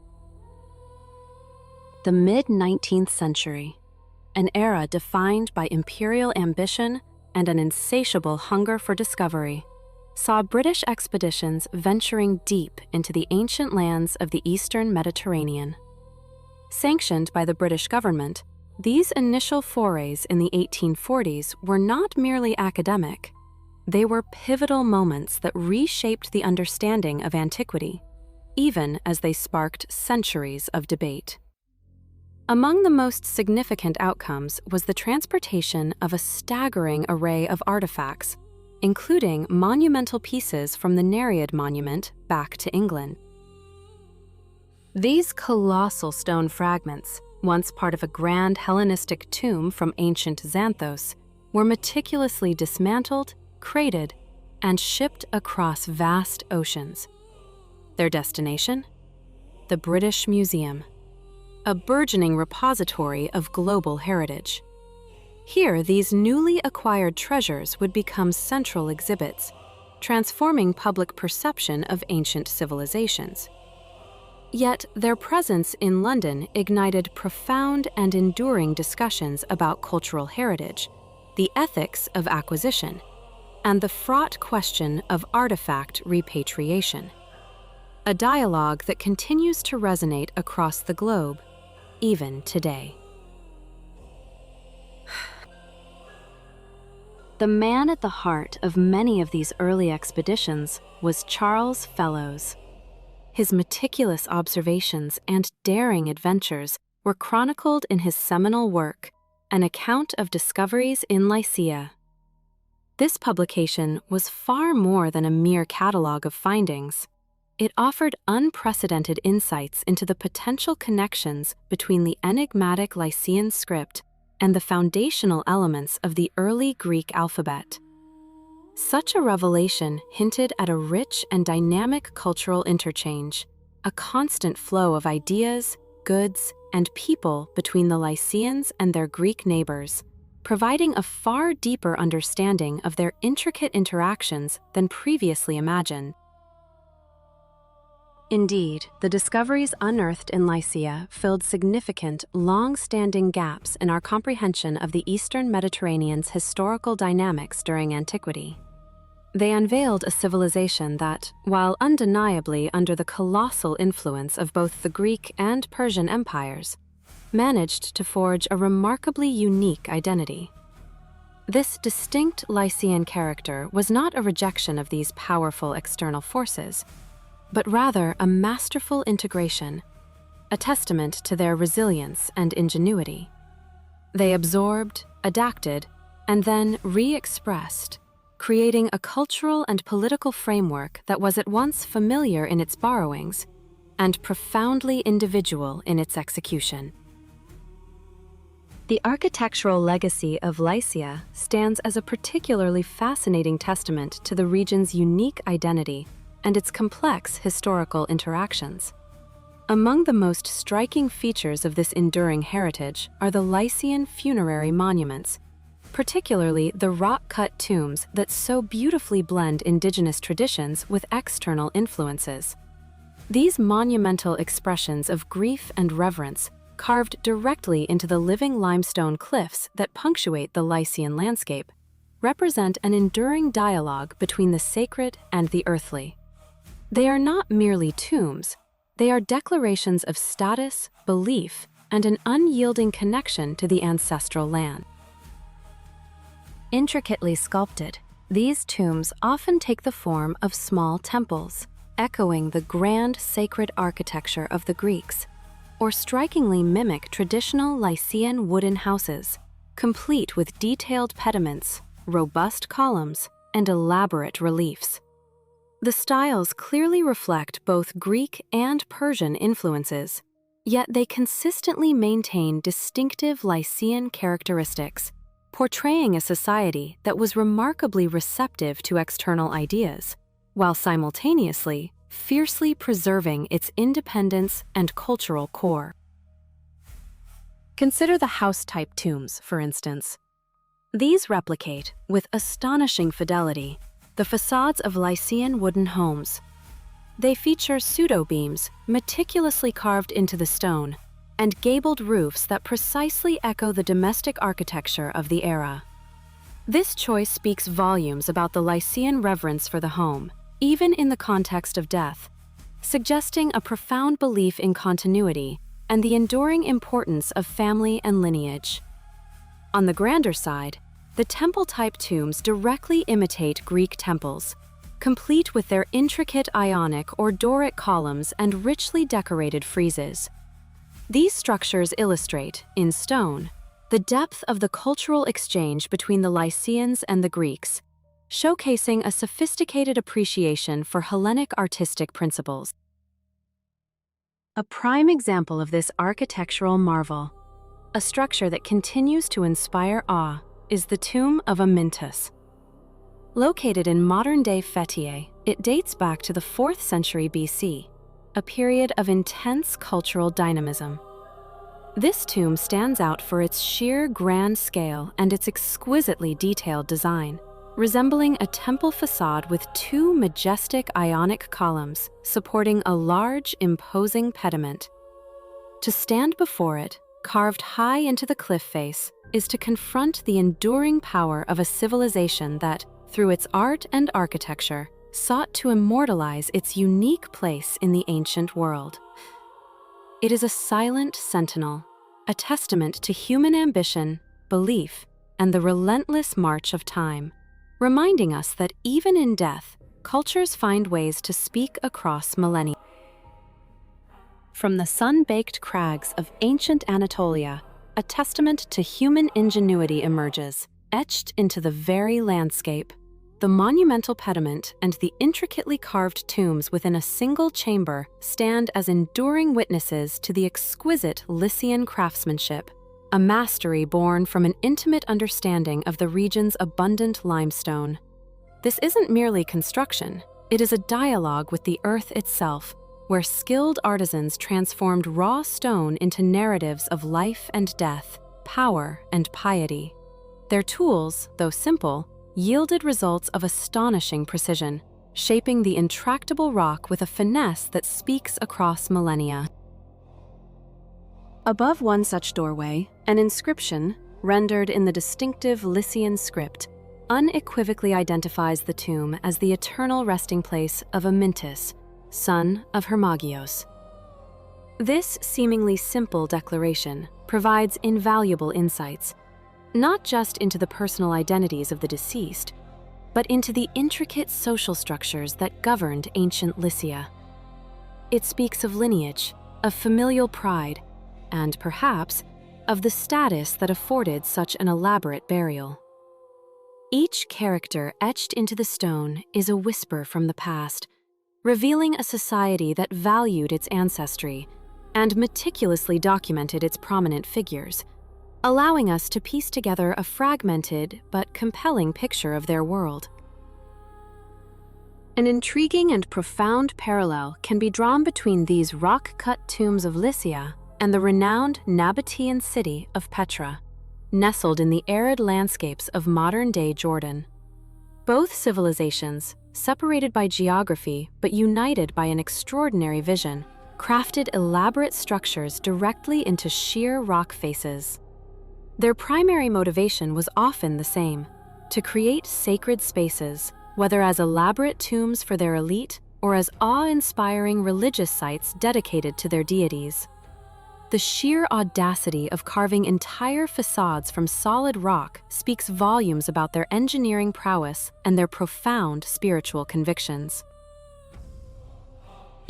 The mid-19th century, an era defined by imperial ambition and an insatiable hunger for discovery, saw British expeditions venturing deep into the ancient lands of the Eastern Mediterranean. Sanctioned by the British government, these initial forays in the 1840s were not merely academic. They were pivotal moments that reshaped the understanding of antiquity, even as they sparked centuries of debate. Among the most significant outcomes was the transportation of a staggering array of artifacts, including monumental pieces from the Nereid monument back to England. These colossal stone fragments, once part of a grand Hellenistic tomb from ancient Xanthos, were meticulously dismantled, crated, and shipped across vast oceans. Their destination? The British Museum, a burgeoning repository of global heritage. Here, these newly acquired treasures would become central exhibits, transforming public perception of ancient civilizations. Yet, their presence in London ignited profound and enduring discussions about cultural heritage, the ethics of acquisition, and the fraught question of artifact repatriation. A dialogue that continues to resonate across the globe, even today. The man at the heart of many of these early expeditions was Charles Fellows. His meticulous observations and daring adventures were chronicled in his seminal work, An Account of Discoveries in Lycia. This publication was far more than a mere catalogue of findings. It offered unprecedented insights into the potential connections between the enigmatic Lycian script and the foundational elements of the early Greek alphabet. Such a revelation hinted at a rich and dynamic cultural interchange, a constant flow of ideas, goods, and people between the Lycians and their Greek neighbors, providing a far deeper understanding of their intricate interactions than previously imagined. Indeed, the discoveries unearthed in Lycia filled significant, long-standing gaps in our comprehension of the Eastern Mediterranean's historical dynamics during antiquity. They unveiled a civilization that, while undeniably under the colossal influence of both the Greek and Persian empires, managed to forge a remarkably unique identity. This distinct Lycian character was not a rejection of these powerful external forces, but rather a masterful integration, a testament to their resilience and ingenuity. They absorbed, adapted, and then re-expressed, creating a cultural and political framework that was at once familiar in its borrowings and profoundly individual in its execution. The architectural legacy of Lycia stands as a particularly fascinating testament to the region's unique identity and its complex historical interactions. Among the most striking features of this enduring heritage are the Lycian funerary monuments, particularly the rock-cut tombs that so beautifully blend indigenous traditions with external influences. These monumental expressions of grief and reverence, carved directly into the living limestone cliffs that punctuate the Lycian landscape, represent an enduring dialogue between the sacred and the earthly. They are not merely tombs, they are declarations of status, belief, and an unyielding connection to the ancestral land. Intricately sculpted, these tombs often take the form of small temples, echoing the grand sacred architecture of the Greeks, or strikingly mimic traditional Lycian wooden houses, complete with detailed pediments, robust columns, and elaborate reliefs. The styles clearly reflect both Greek and Persian influences, yet they consistently maintain distinctive Lycian characteristics, portraying a society that was remarkably receptive to external ideas, while simultaneously fiercely preserving its independence and cultural core. Consider the house-type tombs, for instance. These replicate, with astonishing fidelity, the facades of Lycian wooden homes. They feature pseudo-beams meticulously carved into the stone and gabled roofs that precisely echo the domestic architecture of the era. This choice speaks volumes about the Lycian reverence for the home, even in the context of death, suggesting a profound belief in continuity and the enduring importance of family and lineage. On the grander side, the temple-type tombs directly imitate Greek temples, complete with their intricate Ionic or Doric columns and richly decorated friezes. These structures illustrate, in stone, the depth of the cultural exchange between the Lycians and the Greeks, showcasing a sophisticated appreciation for Hellenic artistic principles. A prime example of this architectural marvel, a structure that continues to inspire awe, is the tomb of Amyntas. Located in modern-day Fethiye, it dates back to the 4th century BC, a period of intense cultural dynamism. This tomb stands out for its sheer grand scale and its exquisitely detailed design, resembling a temple facade with 2 majestic Ionic columns supporting a large, imposing pediment. To stand before it, carved high into the cliff face, is to confront the enduring power of a civilization that, through its art and architecture, sought to immortalize its unique place in the ancient world. It is a silent sentinel, a testament to human ambition, belief, and the relentless march of time, reminding us that even in death, cultures find ways to speak across millennia. From the sun-baked crags of ancient Anatolia, a testament to human ingenuity emerges, etched into the very landscape. The monumental pediment and the intricately carved tombs within a single chamber stand as enduring witnesses to the exquisite Lycian craftsmanship, a mastery born from an intimate understanding of the region's abundant limestone. This isn't merely construction, it is a dialogue with the earth itself, where skilled artisans transformed raw stone into narratives of life and death, power and piety. Their tools, though simple, yielded results of astonishing precision, shaping the intractable rock with a finesse that speaks across millennia. Above one such doorway, an inscription, rendered in the distinctive Lycian script, unequivocally identifies the tomb as the eternal resting place of Amyntas, son of Hermogeos. This seemingly simple declaration provides invaluable insights, not just into the personal identities of the deceased, but into the intricate social structures that governed ancient Lycia. It speaks of lineage, of familial pride, and perhaps of the status that afforded such an elaborate burial. Each character etched into the stone is a whisper from the past, revealing a society that valued its ancestry and meticulously documented its prominent figures, allowing us to piece together a fragmented but compelling picture of their world. An intriguing and profound parallel can be drawn between these rock-cut tombs of Lycia and the renowned Nabatean city of Petra, nestled in the arid landscapes of modern-day Jordan. Both civilizations, separated by geography but united by an extraordinary vision, crafted elaborate structures directly into sheer rock faces. Their primary motivation was often the same: to create sacred spaces, whether as elaborate tombs for their elite or as awe-inspiring religious sites dedicated to their deities. The sheer audacity of carving entire facades from solid rock speaks volumes about their engineering prowess and their profound spiritual convictions.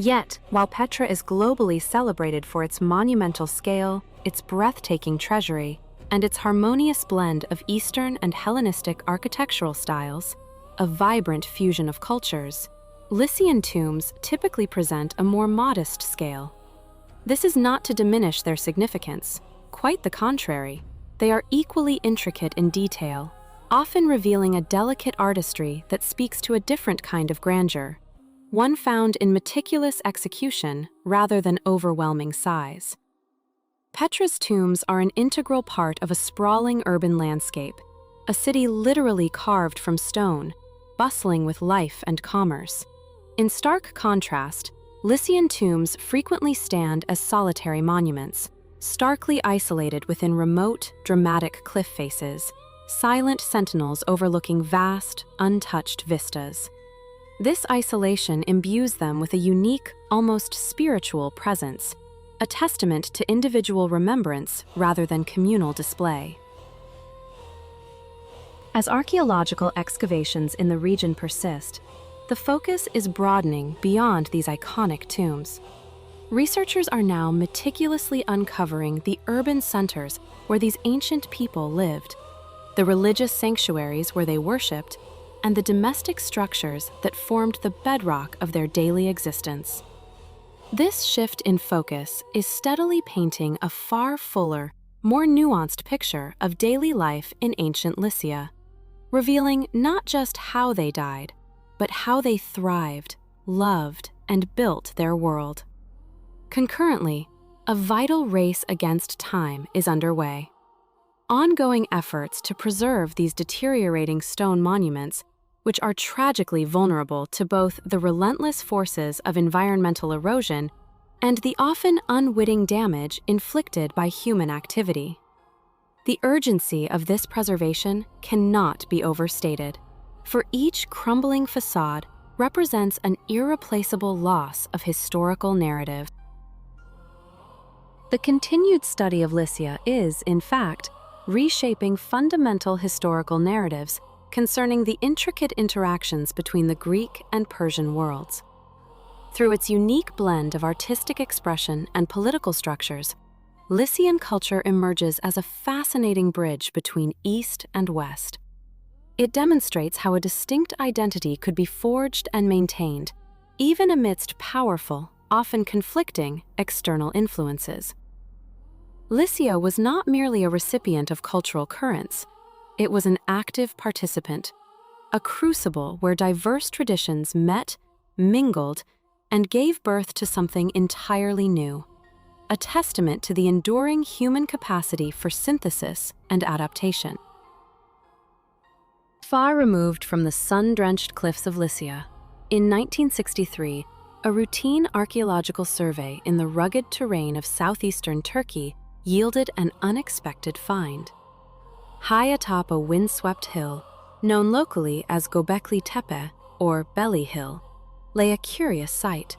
Yet, while Petra is globally celebrated for its monumental scale, its breathtaking treasury, and its harmonious blend of Eastern and Hellenistic architectural styles, a vibrant fusion of cultures, Lycian tombs typically present a more modest scale. This is not to diminish their significance. Quite the contrary. They are equally intricate in detail, often revealing a delicate artistry that speaks to a different kind of grandeur, one found in meticulous execution rather than overwhelming size. Petra's tombs are an integral part of a sprawling urban landscape, a city literally carved from stone, bustling with life and commerce. In stark contrast, Lycian tombs frequently stand as solitary monuments, starkly isolated within remote, dramatic cliff faces, silent sentinels overlooking vast, untouched vistas. This isolation imbues them with a unique, almost spiritual presence, a testament to individual remembrance rather than communal display. As archaeological excavations in the region persist, the focus is broadening beyond these iconic tombs. Researchers are now meticulously uncovering the urban centers where these ancient people lived, the religious sanctuaries where they worshipped, and the domestic structures that formed the bedrock of their daily existence. This shift in focus is steadily painting a far fuller, more nuanced picture of daily life in ancient Lycia, revealing not just how they died, but how they thrived, loved, and built their world. Concurrently, a vital race against time is underway. Ongoing efforts to preserve these deteriorating stone monuments, which are tragically vulnerable to both the relentless forces of environmental erosion and the often unwitting damage inflicted by human activity. The urgency of this preservation cannot be overstated, for each crumbling facade represents an irreplaceable loss of historical narrative. The continued study of Lycia is, in fact, reshaping fundamental historical narratives concerning the intricate interactions between the Greek and Persian worlds. Through its unique blend of artistic expression and political structures, Lycian culture emerges as a fascinating bridge between East and West. It demonstrates how a distinct identity could be forged and maintained, even amidst powerful, often conflicting, external influences. Lycia was not merely a recipient of cultural currents. It was an active participant, a crucible where diverse traditions met, mingled, and gave birth to something entirely new, a testament to the enduring human capacity for synthesis and adaptation. Far removed from the sun-drenched cliffs of Lycia, in 1963, a routine archaeological survey in the rugged terrain of southeastern Turkey yielded an unexpected find. High atop a windswept hill, known locally as Göbekli Tepe, or Belly Hill, lay a curious sight.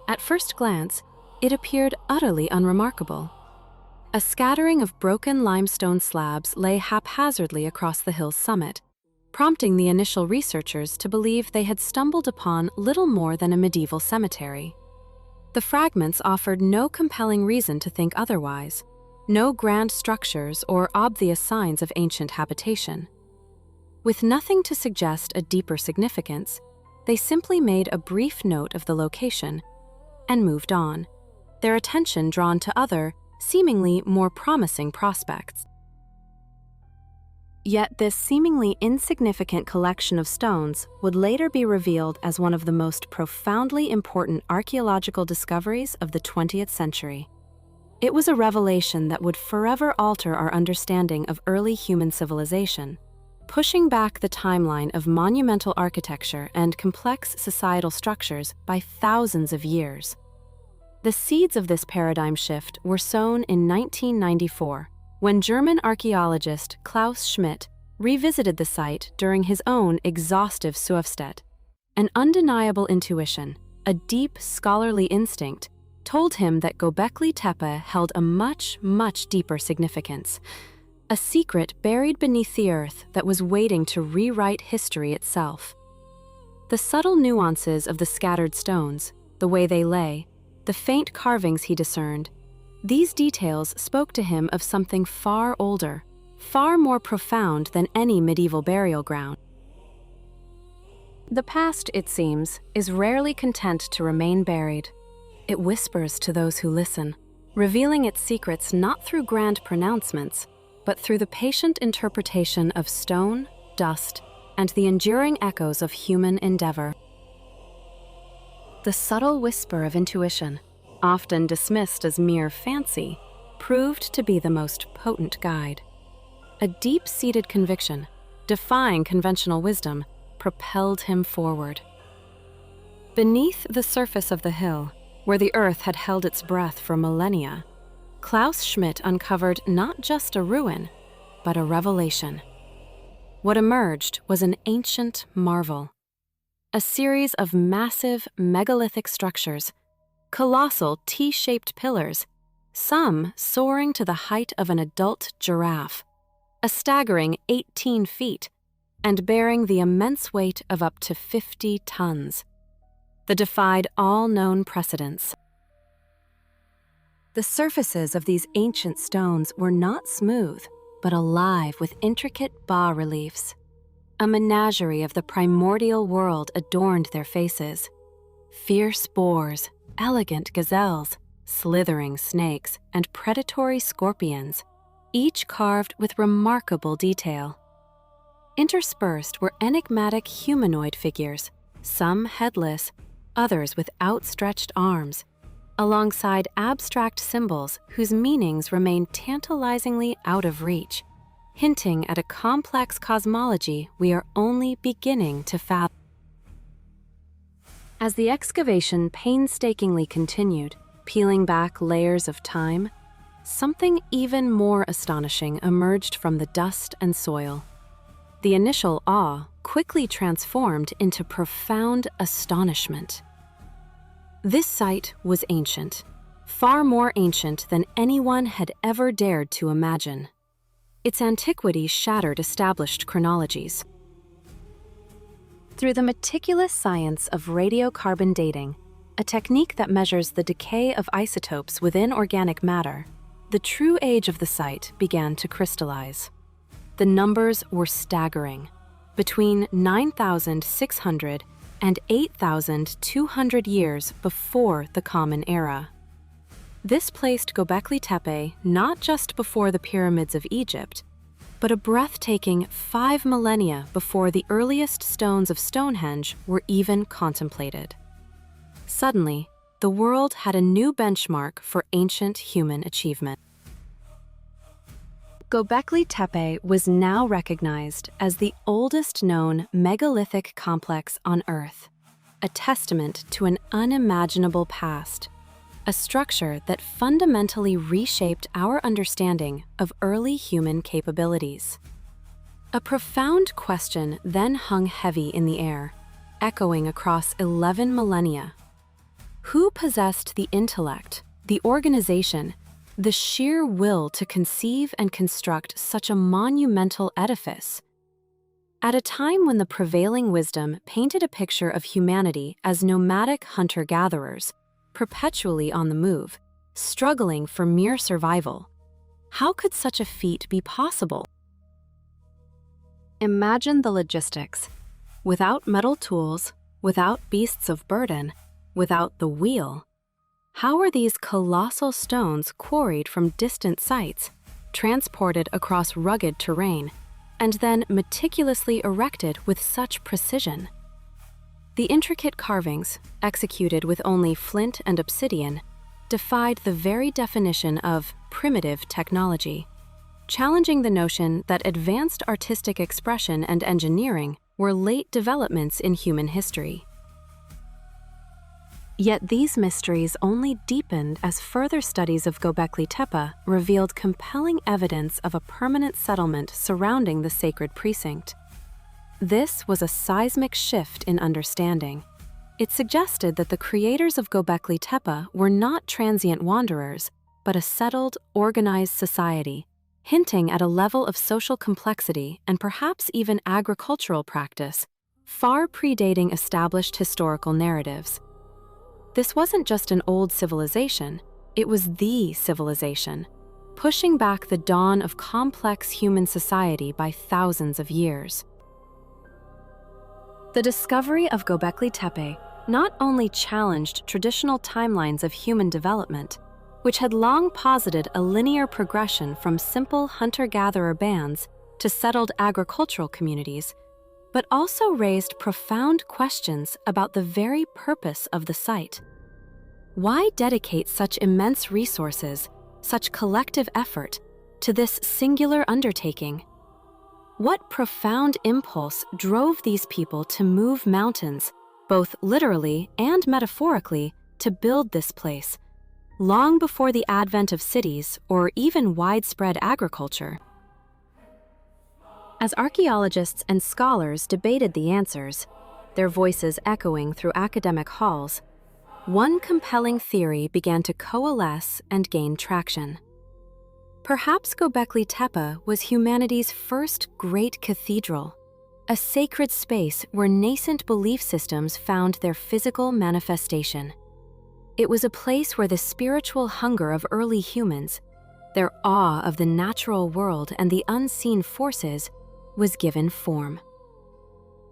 At first glance, it appeared utterly unremarkable. A scattering of broken limestone slabs lay haphazardly across the hill's summit, prompting the initial researchers to believe they had stumbled upon little more than a medieval cemetery. The fragments offered no compelling reason to think otherwise, no grand structures or obvious signs of ancient habitation. With nothing to suggest a deeper significance, they simply made a brief note of the location and moved on, their attention drawn to other, seemingly more promising prospects. Yet this seemingly insignificant collection of stones would later be revealed as one of the most profoundly important archaeological discoveries of the 20th century. It was a revelation that would forever alter our understanding of early human civilization, pushing back the timeline of monumental architecture and complex societal structures by thousands of years. The seeds of this paradigm shift were sown in 1994, when German archaeologist Klaus Schmidt revisited the site during his own exhaustive Suafstedt. An undeniable intuition, a deep scholarly instinct, told him that Göbekli Tepe held a much, much deeper significance, a secret buried beneath the earth that was waiting to rewrite history itself. The subtle nuances of the scattered stones, the way they lay, the faint carvings he discerned. These details spoke to him of something far older, far more profound than any medieval burial ground. The past, it seems, is rarely content to remain buried. It whispers to those who listen, revealing its secrets not through grand pronouncements, but through the patient interpretation of stone, dust, and the enduring echoes of human endeavor. The subtle whisper of intuition, often dismissed as mere fancy, proved to be the most potent guide. A deep-seated conviction, defying conventional wisdom, propelled him forward. Beneath the surface of the hill, where the earth had held its breath for millennia, Klaus Schmidt uncovered not just a ruin, but a revelation. What emerged was an ancient marvel. A series of massive megalithic structures, colossal T-shaped pillars, some soaring to the height of an adult giraffe, a staggering 18 feet, and bearing the immense weight of up to 50 tons. That defied all known precedents. The surfaces of these ancient stones were not smooth, but alive with intricate bas-reliefs. A menagerie of the primordial world adorned their faces. Fierce boars, elegant gazelles, slithering snakes, and predatory scorpions, each carved with remarkable detail. Interspersed were enigmatic humanoid figures, some headless, others with outstretched arms, alongside abstract symbols whose meanings remain tantalizingly out of reach, hinting at a complex cosmology we are only beginning to fathom. As the excavation painstakingly continued, peeling back layers of time, something even more astonishing emerged from the dust and soil. The initial awe quickly transformed into profound astonishment. This site was ancient, far more ancient than anyone had ever dared to imagine. Its antiquity shattered established chronologies. Through the meticulous science of radiocarbon dating, a technique that measures the decay of isotopes within organic matter, the true age of the site began to crystallize. The numbers were staggering. Between 9,600 and 8,200 years before the Common Era. This placed Göbekli Tepe not just before the pyramids of Egypt, but a breathtaking 5 millennia before the earliest stones of Stonehenge were even contemplated. Suddenly, the world had a new benchmark for ancient human achievement. Göbekli Tepe was now recognized as the oldest known megalithic complex on Earth, a testament to an unimaginable past, a structure that fundamentally reshaped our understanding of early human capabilities. A profound question then hung heavy in the air, echoing across 11 millennia. Who possessed the intellect, the organization, the sheer will to conceive and construct such a monumental edifice? At a time when the prevailing wisdom painted a picture of humanity as nomadic hunter-gatherers, perpetually on the move, struggling for mere survival, how could such a feat be possible? Imagine the logistics. Without metal tools, without beasts of burden, without the wheel, how are these colossal stones quarried from distant sites, transported across rugged terrain, and then meticulously erected with such precision? The intricate carvings, executed with only flint and obsidian, defied the very definition of primitive technology, challenging the notion that advanced artistic expression and engineering were late developments in human history. Yet these mysteries only deepened as further studies of Göbekli Tepe revealed compelling evidence of a permanent settlement surrounding the sacred precinct. This was a seismic shift in understanding. It suggested that the creators of Göbekli Tepe were not transient wanderers, but a settled, organized society, hinting at a level of social complexity and perhaps even agricultural practice, far predating established historical narratives. This wasn't just an old civilization, it was the civilization, pushing back the dawn of complex human society by thousands of years. The discovery of Göbekli Tepe not only challenged traditional timelines of human development, which had long posited a linear progression from simple hunter-gatherer bands to settled agricultural communities, but also raised profound questions about the very purpose of the site. Why dedicate such immense resources, such collective effort, to this singular undertaking? What profound impulse drove these people to move mountains, both literally and metaphorically, to build this place, long before the advent of cities or even widespread agriculture? As archaeologists and scholars debated the answers, their voices echoing through academic halls, one compelling theory began to coalesce and gain traction. Perhaps Göbekli Tepe was humanity's first great cathedral, a sacred space where nascent belief systems found their physical manifestation. It was a place where the spiritual hunger of early humans, their awe of the natural world and the unseen forces, was given form.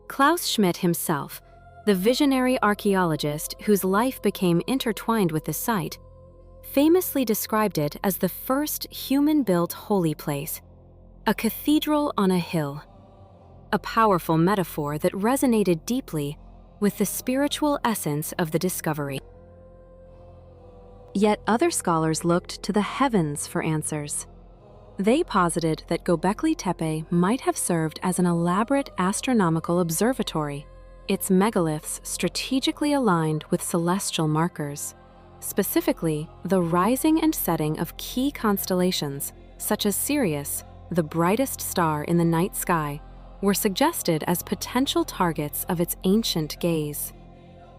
Klaus Schmidt himself, the visionary archaeologist whose life became intertwined with the site, famously described it as the first human-built holy place, a cathedral on a hill, a powerful metaphor that resonated deeply with the spiritual essence of the discovery. Yet other scholars looked to the heavens for answers. They posited that Göbekli Tepe might have served as an elaborate astronomical observatory, its megaliths strategically aligned with celestial markers. Specifically, the rising and setting of key constellations, such as Sirius, the brightest star in the night sky, were suggested as potential targets of its ancient gaze.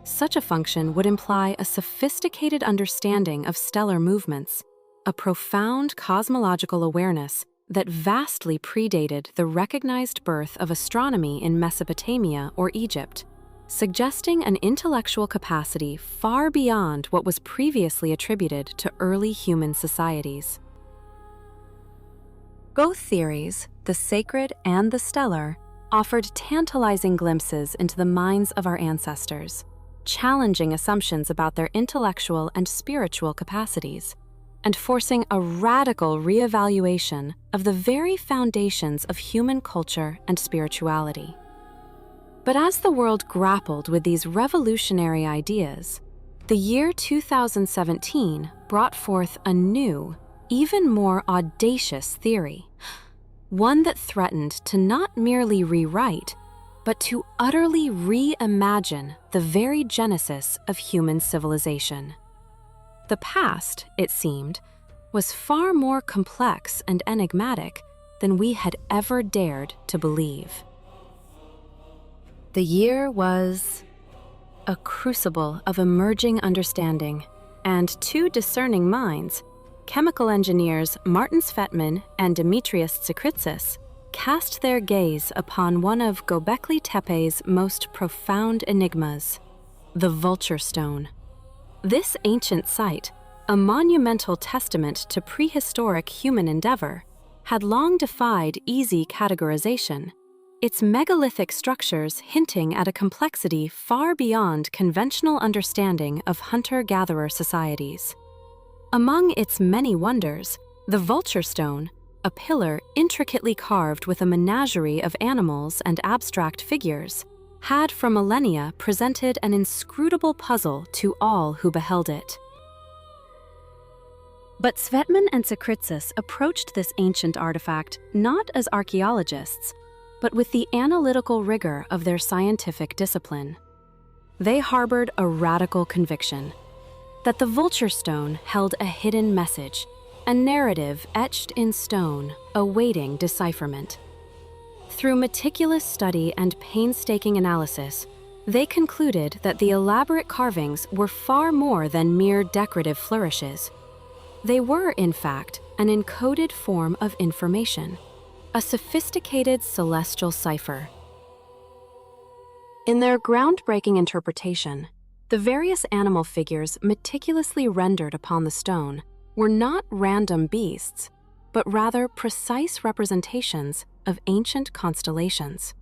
Such a function would imply a sophisticated understanding of stellar movements, a profound cosmological awareness that vastly predated the recognized birth of astronomy in Mesopotamia or Egypt, suggesting an intellectual capacity far beyond what was previously attributed to early human societies. Both theories, the sacred and the stellar, offered tantalizing glimpses into the minds of our ancestors, challenging assumptions about their intellectual and spiritual capacities, and forcing a radical reevaluation of the very foundations of human culture and spirituality. But as the world grappled with these revolutionary ideas, the year 2017 brought forth a new, even more audacious theory, one that threatened to not merely rewrite, but to utterly reimagine the very genesis of human civilization. The past, it seemed, was far more complex and enigmatic than we had ever dared to believe. The year was a crucible of emerging understanding, and two discerning minds, chemical engineers Martin Svetman and Demetrius Tsikritsis, cast their gaze upon one of Göbekli Tepe's most profound enigmas, the Vulture Stone. This ancient site, a monumental testament to prehistoric human endeavor, had long defied easy categorization, its megalithic structures hinting at a complexity far beyond conventional understanding of hunter-gatherer societies. Among its many wonders, the Vulture Stone, a pillar intricately carved with a menagerie of animals and abstract figures, had for millennia presented an inscrutable puzzle to all who beheld it. But Svetman and Tsikritsis approached this ancient artifact not as archaeologists, but with the analytical rigor of their scientific discipline. They harbored a radical conviction that the Vulture Stone held a hidden message, a narrative etched in stone, awaiting decipherment. Through meticulous study and painstaking analysis, they concluded that the elaborate carvings were far more than mere decorative flourishes. They were, in fact, an encoded form of information, a sophisticated celestial cipher. In their groundbreaking interpretation, The various animal figures meticulously rendered upon the stone were not random beasts, but rather precise representations of ancient constellations.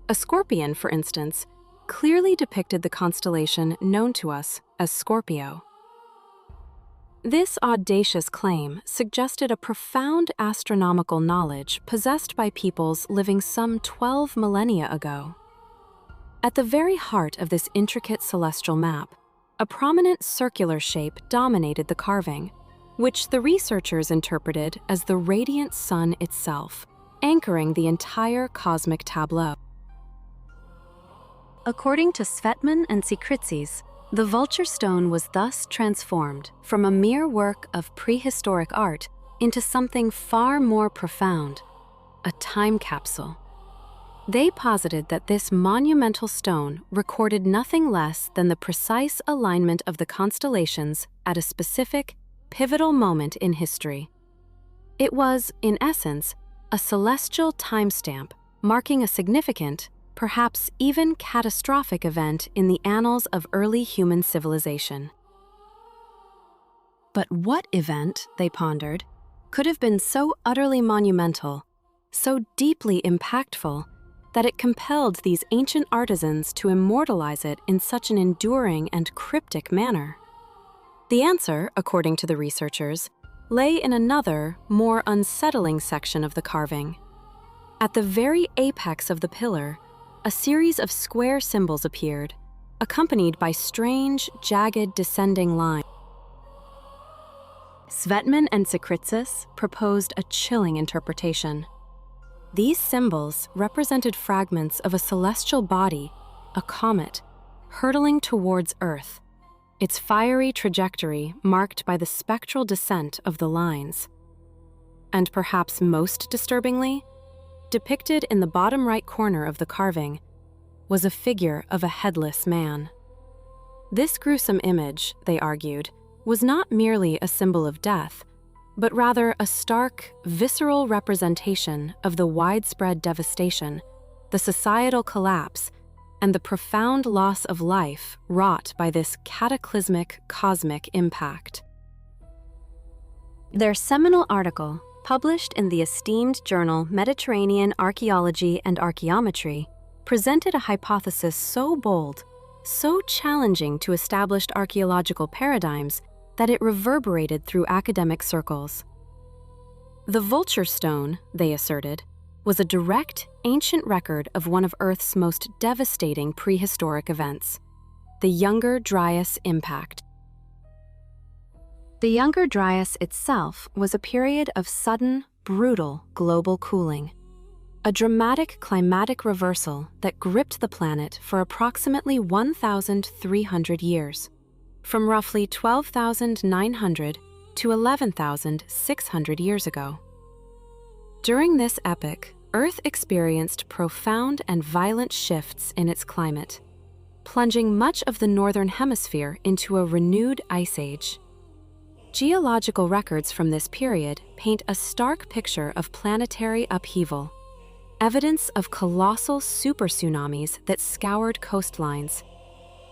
A scorpion, for instance, clearly depicted the constellation known to us as Scorpio. This audacious claim suggested a profound astronomical knowledge possessed by peoples living some 12 millennia ago. At the very heart of this intricate celestial map, a prominent circular shape dominated the carving, which the researchers interpreted as the radiant sun itself, anchoring the entire cosmic tableau. According to Svetman and Sikritsis, the vulture stone was thus transformed from a mere work of prehistoric art into something far more profound, a time capsule. They posited that this monumental stone recorded nothing less than the precise alignment of the constellations at a specific, pivotal moment in history. It was, in essence, a celestial timestamp marking a significant, perhaps even catastrophic event in the annals of early human civilization. But what event, they pondered, could have been so utterly monumental, so deeply impactful, that it compelled these ancient artisans to immortalize it in such an enduring and cryptic manner? The answer, according to the researchers, lay in another, more unsettling section of the carving. At the very apex of the pillar, a series of square symbols appeared, accompanied by strange, jagged, descending lines. Svetman and Sikritsis proposed a chilling interpretation. These symbols represented fragments of a celestial body, a comet, hurtling towards Earth, its fiery trajectory marked by the spectral descent of the lines. And perhaps most disturbingly, depicted in the bottom right corner of the carving, was a figure of a headless man. This gruesome image, they argued, was not merely a symbol of death, but rather a stark, visceral representation of the widespread devastation, the societal collapse, and the profound loss of life wrought by this cataclysmic cosmic impact. Their seminal article, published in the esteemed journal Mediterranean Archaeology and Archaeometry, presented a hypothesis so bold, so challenging to established archaeological paradigms, that it reverberated through academic circles. The vulture stone, they asserted, was a direct, ancient record of one of Earth's most devastating prehistoric events, the Younger Dryas impact. The Younger Dryas itself was a period of sudden, brutal global cooling, a dramatic climatic reversal that gripped the planet for approximately 1,300 years, from roughly 12,900 to 11,600 years ago. During this epoch, Earth experienced profound and violent shifts in its climate, plunging much of the northern hemisphere into a renewed ice age. Geological records from this period paint a stark picture of planetary upheaval, evidence of colossal super tsunamis that scoured coastlines,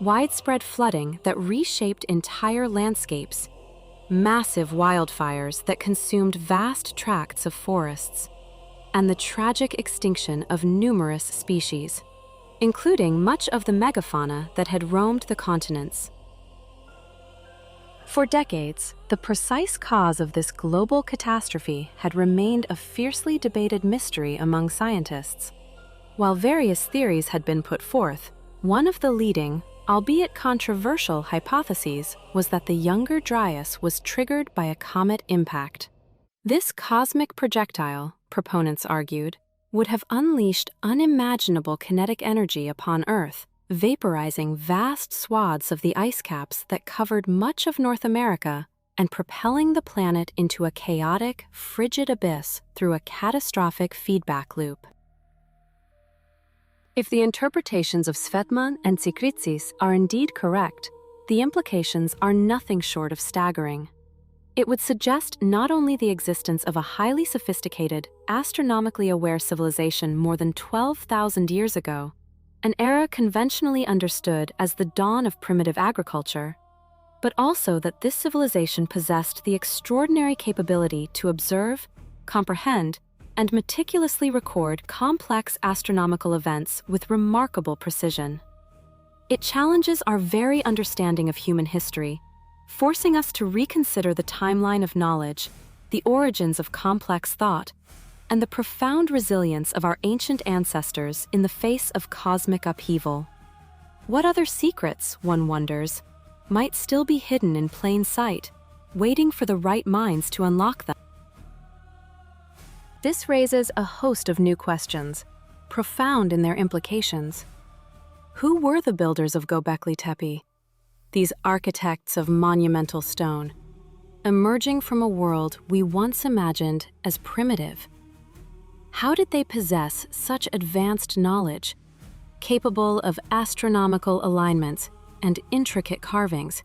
widespread flooding that reshaped entire landscapes, massive wildfires that consumed vast tracts of forests, and the tragic extinction of numerous species, including much of the megafauna that had roamed the continents. For decades, the precise cause of this global catastrophe had remained a fiercely debated mystery among scientists. While various theories had been put forth, one of the leading, albeit controversial, hypotheses was that the Younger Dryas was triggered by a comet impact. This cosmic projectile, proponents argued, would have unleashed unimaginable kinetic energy upon Earth, vaporizing vast swaths of the ice caps that covered much of North America and propelling the planet into a chaotic, frigid abyss through a catastrophic feedback loop. If the interpretations of Svetman and Sikritsis are indeed correct, the implications are nothing short of staggering. It would suggest not only the existence of a highly sophisticated, astronomically aware civilization more than 12,000 years ago, an era conventionally understood as the dawn of primitive agriculture, but also that this civilization possessed the extraordinary capability to observe, comprehend, and meticulously record complex astronomical events with remarkable precision. It challenges our very understanding of human history, forcing us to reconsider the timeline of knowledge, the origins of complex thought, and the profound resilience of our ancient ancestors in the face of cosmic upheaval. What other secrets, one wonders, might still be hidden in plain sight, waiting for the right minds to unlock them? This raises a host of new questions, profound in their implications. Who were the builders of Göbekli Tepe? These architects of monumental stone, emerging from a world we once imagined as primitive. How did they possess such advanced knowledge, capable of astronomical alignments and intricate carvings,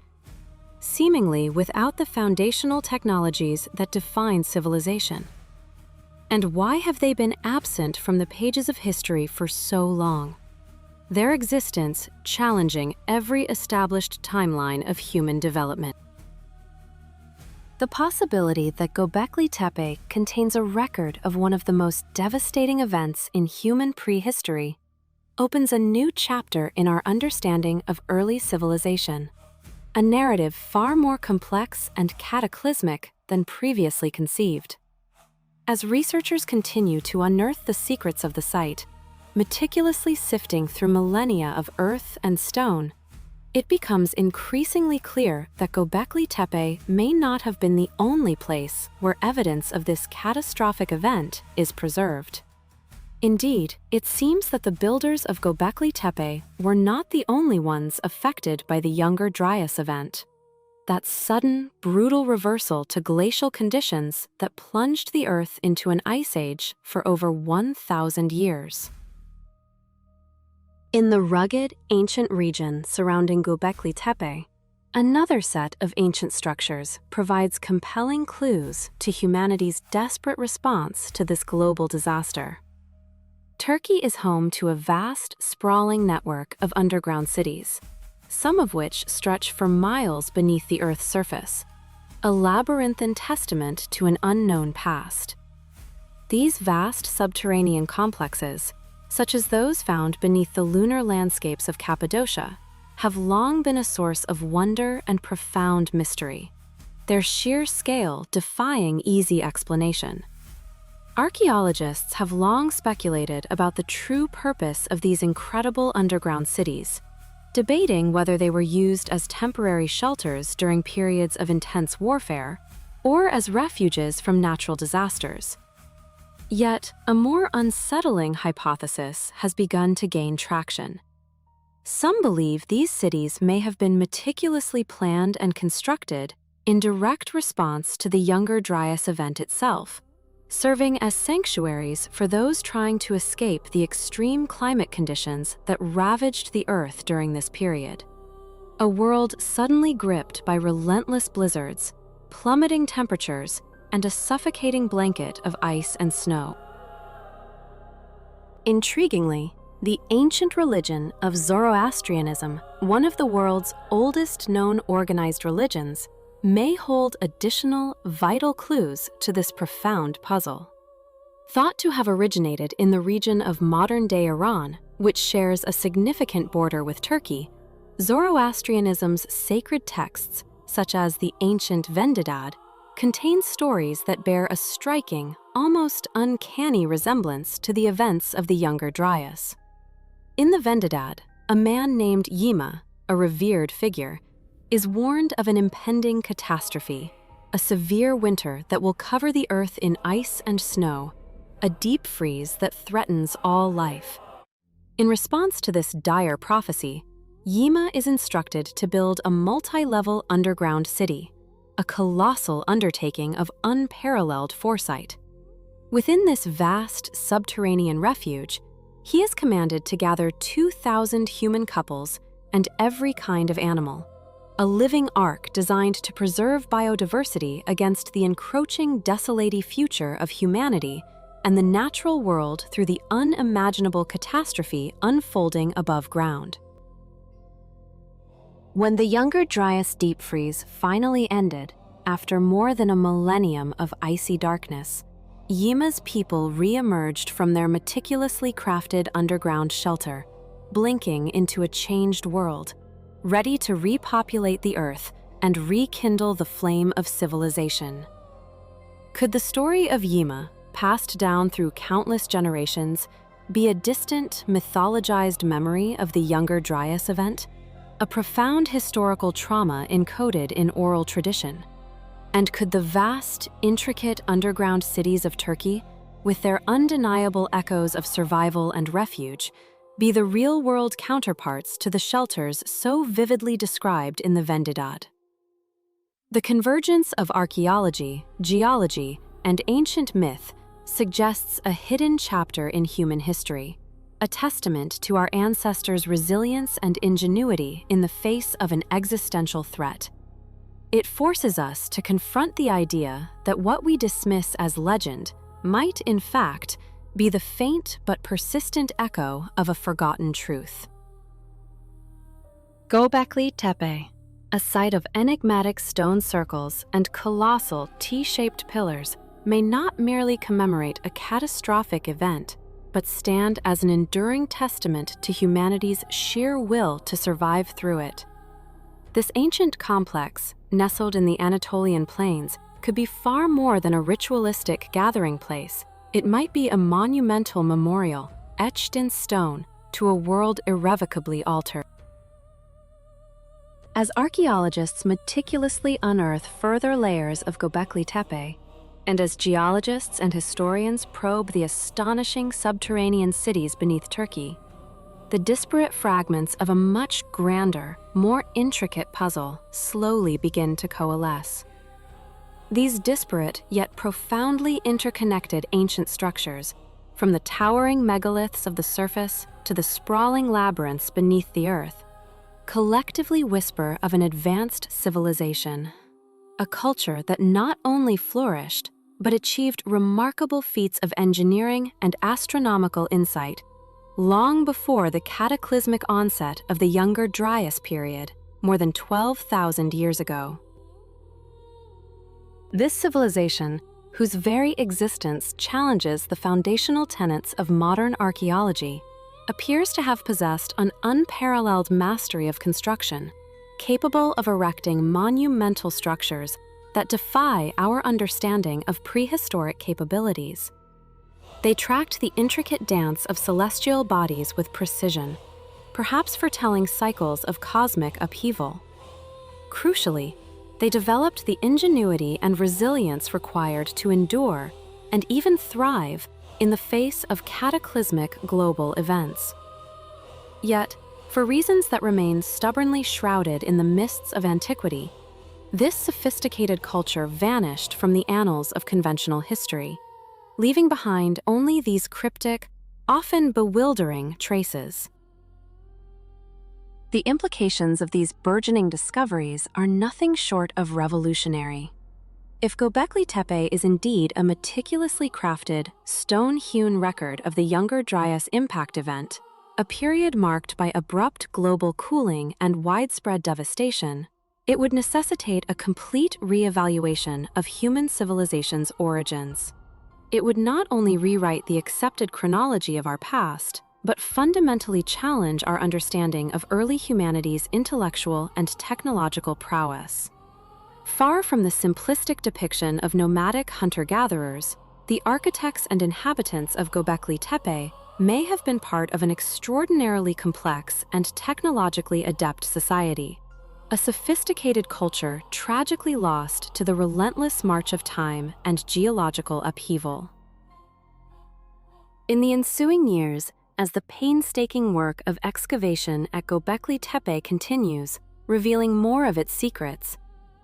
seemingly without the foundational technologies that define civilization? And why have they been absent from the pages of history for so long? Their existence challenging every established timeline of human development. The possibility that Göbekli Tepe contains a record of one of the most devastating events in human prehistory opens a new chapter in our understanding of early civilization, a narrative far more complex and cataclysmic than previously conceived. As researchers continue to unearth the secrets of the site, meticulously sifting through millennia of earth and stone, it becomes increasingly clear that Göbekli Tepe may not have been the only place where evidence of this catastrophic event is preserved. Indeed, it seems that the builders of Göbekli Tepe were not the only ones affected by the Younger Dryas event, that sudden, brutal reversal to glacial conditions that plunged the Earth into an ice age for over 1,000 years. In the rugged, ancient region surrounding Göbekli Tepe, another set of ancient structures provides compelling clues to humanity's desperate response to this global disaster. Turkey is home to a vast, sprawling network of underground cities, some of which stretch for miles beneath the Earth's surface, a labyrinthine testament to an unknown past. These vast subterranean complexes, such as those found beneath the lunar landscapes of Cappadocia, have long been a source of wonder and profound mystery, their sheer scale defying easy explanation. Archaeologists have long speculated about the true purpose of these incredible underground cities, debating whether they were used as temporary shelters during periods of intense warfare or as refuges from natural disasters. Yet, a more unsettling hypothesis has begun to gain traction. Some believe these cities may have been meticulously planned and constructed in direct response to the Younger Dryas event itself, serving as sanctuaries for those trying to escape the extreme climate conditions that ravaged the Earth during this period. A world suddenly gripped by relentless blizzards, plummeting temperatures, and a suffocating blanket of ice and snow. Intriguingly, the ancient religion of Zoroastrianism, one of the world's oldest known organized religions, may hold additional vital clues to this profound puzzle. Thought to have originated in the region of modern-day Iran, which shares a significant border with Turkey, Zoroastrianism's sacred texts, such as the ancient Vendidad, contain stories that bear a striking, almost uncanny resemblance to the events of the Younger Dryas. In the Vendidad, a man named Yima, a revered figure, is warned of an impending catastrophe, a severe winter that will cover the Earth in ice and snow, a deep freeze that threatens all life. In response to this dire prophecy, Yima is instructed to build a multi-level underground city, a colossal undertaking of unparalleled foresight. Within this vast subterranean refuge, he is commanded to gather 2,000 human couples and every kind of animal, a living ark designed to preserve biodiversity against the encroaching desolating future of humanity and the natural world through the unimaginable catastrophe unfolding above ground. When the Younger Dryas deep freeze finally ended, after more than a millennium of icy darkness, Yima's people re-emerged from their meticulously crafted underground shelter, blinking into a changed world, ready to repopulate the Earth and rekindle the flame of civilization. Could the story of Yima, passed down through countless generations, be a distant, mythologized memory of the Younger Dryas event, a profound historical trauma encoded in oral tradition? And could the vast, intricate underground cities of Turkey, with their undeniable echoes of survival and refuge, be the real-world counterparts to the shelters so vividly described in the Vendidad? The convergence of archaeology, geology, and ancient myth suggests a hidden chapter in human history, a testament to our ancestors' resilience and ingenuity in the face of an existential threat. It forces us to confront the idea that what we dismiss as legend might, in fact, be the faint but persistent echo of a forgotten truth. Göbekli Tepe, a site of enigmatic stone circles and colossal T-shaped pillars, may not merely commemorate a catastrophic event, but stand as an enduring testament to humanity's sheer will to survive through it. This ancient complex, nestled in the Anatolian plains, could be far more than a ritualistic gathering place. It might be a monumental memorial, etched in stone, to a world irrevocably altered. As archaeologists meticulously unearth further layers of Göbekli Tepe, and as geologists and historians probe the astonishing subterranean cities beneath Turkey, the disparate fragments of a much grander, more intricate puzzle slowly begin to coalesce. These disparate yet profoundly interconnected ancient structures, from the towering megaliths of the surface to the sprawling labyrinths beneath the earth, collectively whisper of an advanced civilization, a culture that not only flourished, but achieved remarkable feats of engineering and astronomical insight long before the cataclysmic onset of the Younger Dryas period, more than 12,000 years ago. This civilization, whose very existence challenges the foundational tenets of modern archaeology, appears to have possessed an unparalleled mastery of construction, capable of erecting monumental structures that defy our understanding of prehistoric capabilities. They tracked the intricate dance of celestial bodies with precision, perhaps foretelling cycles of cosmic upheaval. Crucially, they developed the ingenuity and resilience required to endure and even thrive in the face of cataclysmic global events. Yet, for reasons that remain stubbornly shrouded in the mists of antiquity, this sophisticated culture vanished from the annals of conventional history, leaving behind only these cryptic, often bewildering traces. The implications of these burgeoning discoveries are nothing short of revolutionary. If Göbekli Tepe is indeed a meticulously crafted, stone-hewn record of the Younger Dryas impact event, a period marked by abrupt global cooling and widespread devastation, it would necessitate a complete re-evaluation of human civilization's origins. It would not only rewrite the accepted chronology of our past, but fundamentally challenge our understanding of early humanity's intellectual and technological prowess. Far from the simplistic depiction of nomadic hunter-gatherers, the architects and inhabitants of Göbekli Tepe may have been part of an extraordinarily complex and technologically adept society, a sophisticated culture tragically lost to the relentless march of time and geological upheaval. In the ensuing years, as the painstaking work of excavation at Göbekli Tepe continues, revealing more of its secrets,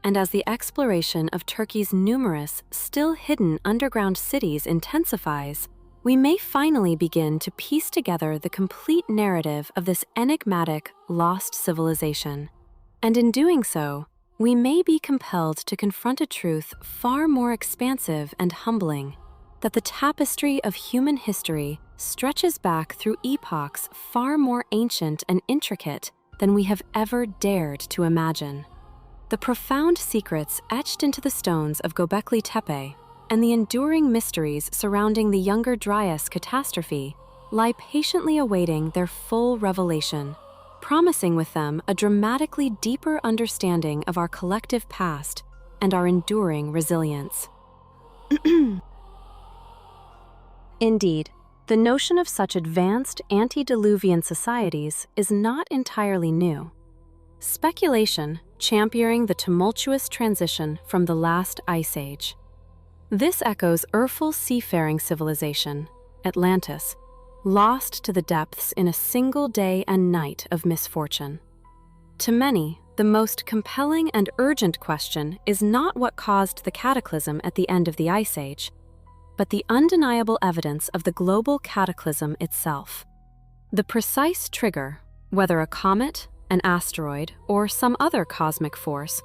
and as the exploration of Turkey's numerous, still hidden underground cities intensifies, we may finally begin to piece together the complete narrative of this enigmatic, lost civilization. And in doing so, we may be compelled to confront a truth far more expansive and humbling. that the tapestry of human history stretches back through epochs far more ancient and intricate than we have ever dared to imagine. The profound secrets etched into the stones of Göbekli Tepe and the enduring mysteries surrounding the Younger Dryas catastrophe lie patiently awaiting their full revelation, promising with them a dramatically deeper understanding of our collective past and our enduring resilience. Indeed, the notion of such advanced antediluvian societies is not entirely new. Speculation championing the tumultuous transition from the last ice age. This echoes Urfel's seafaring civilization, Atlantis, lost to the depths in a single day and night of misfortune. To many, the most compelling and urgent question is not what caused the cataclysm at the end of the Ice Age, but the undeniable evidence of the global cataclysm itself. The precise trigger, whether a comet, an asteroid, or some other cosmic force,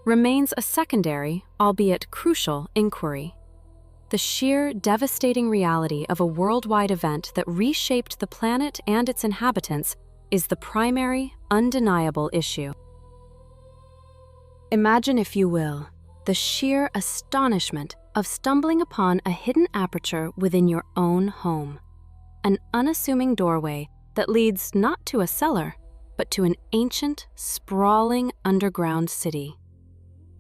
remains a secondary, albeit crucial, inquiry. The sheer, devastating reality of a worldwide event that reshaped the planet and its inhabitants is the primary, undeniable issue. Imagine, if you will, the sheer astonishment of stumbling upon a hidden aperture within your own home, an unassuming doorway that leads not to a cellar, but to an ancient, sprawling underground city.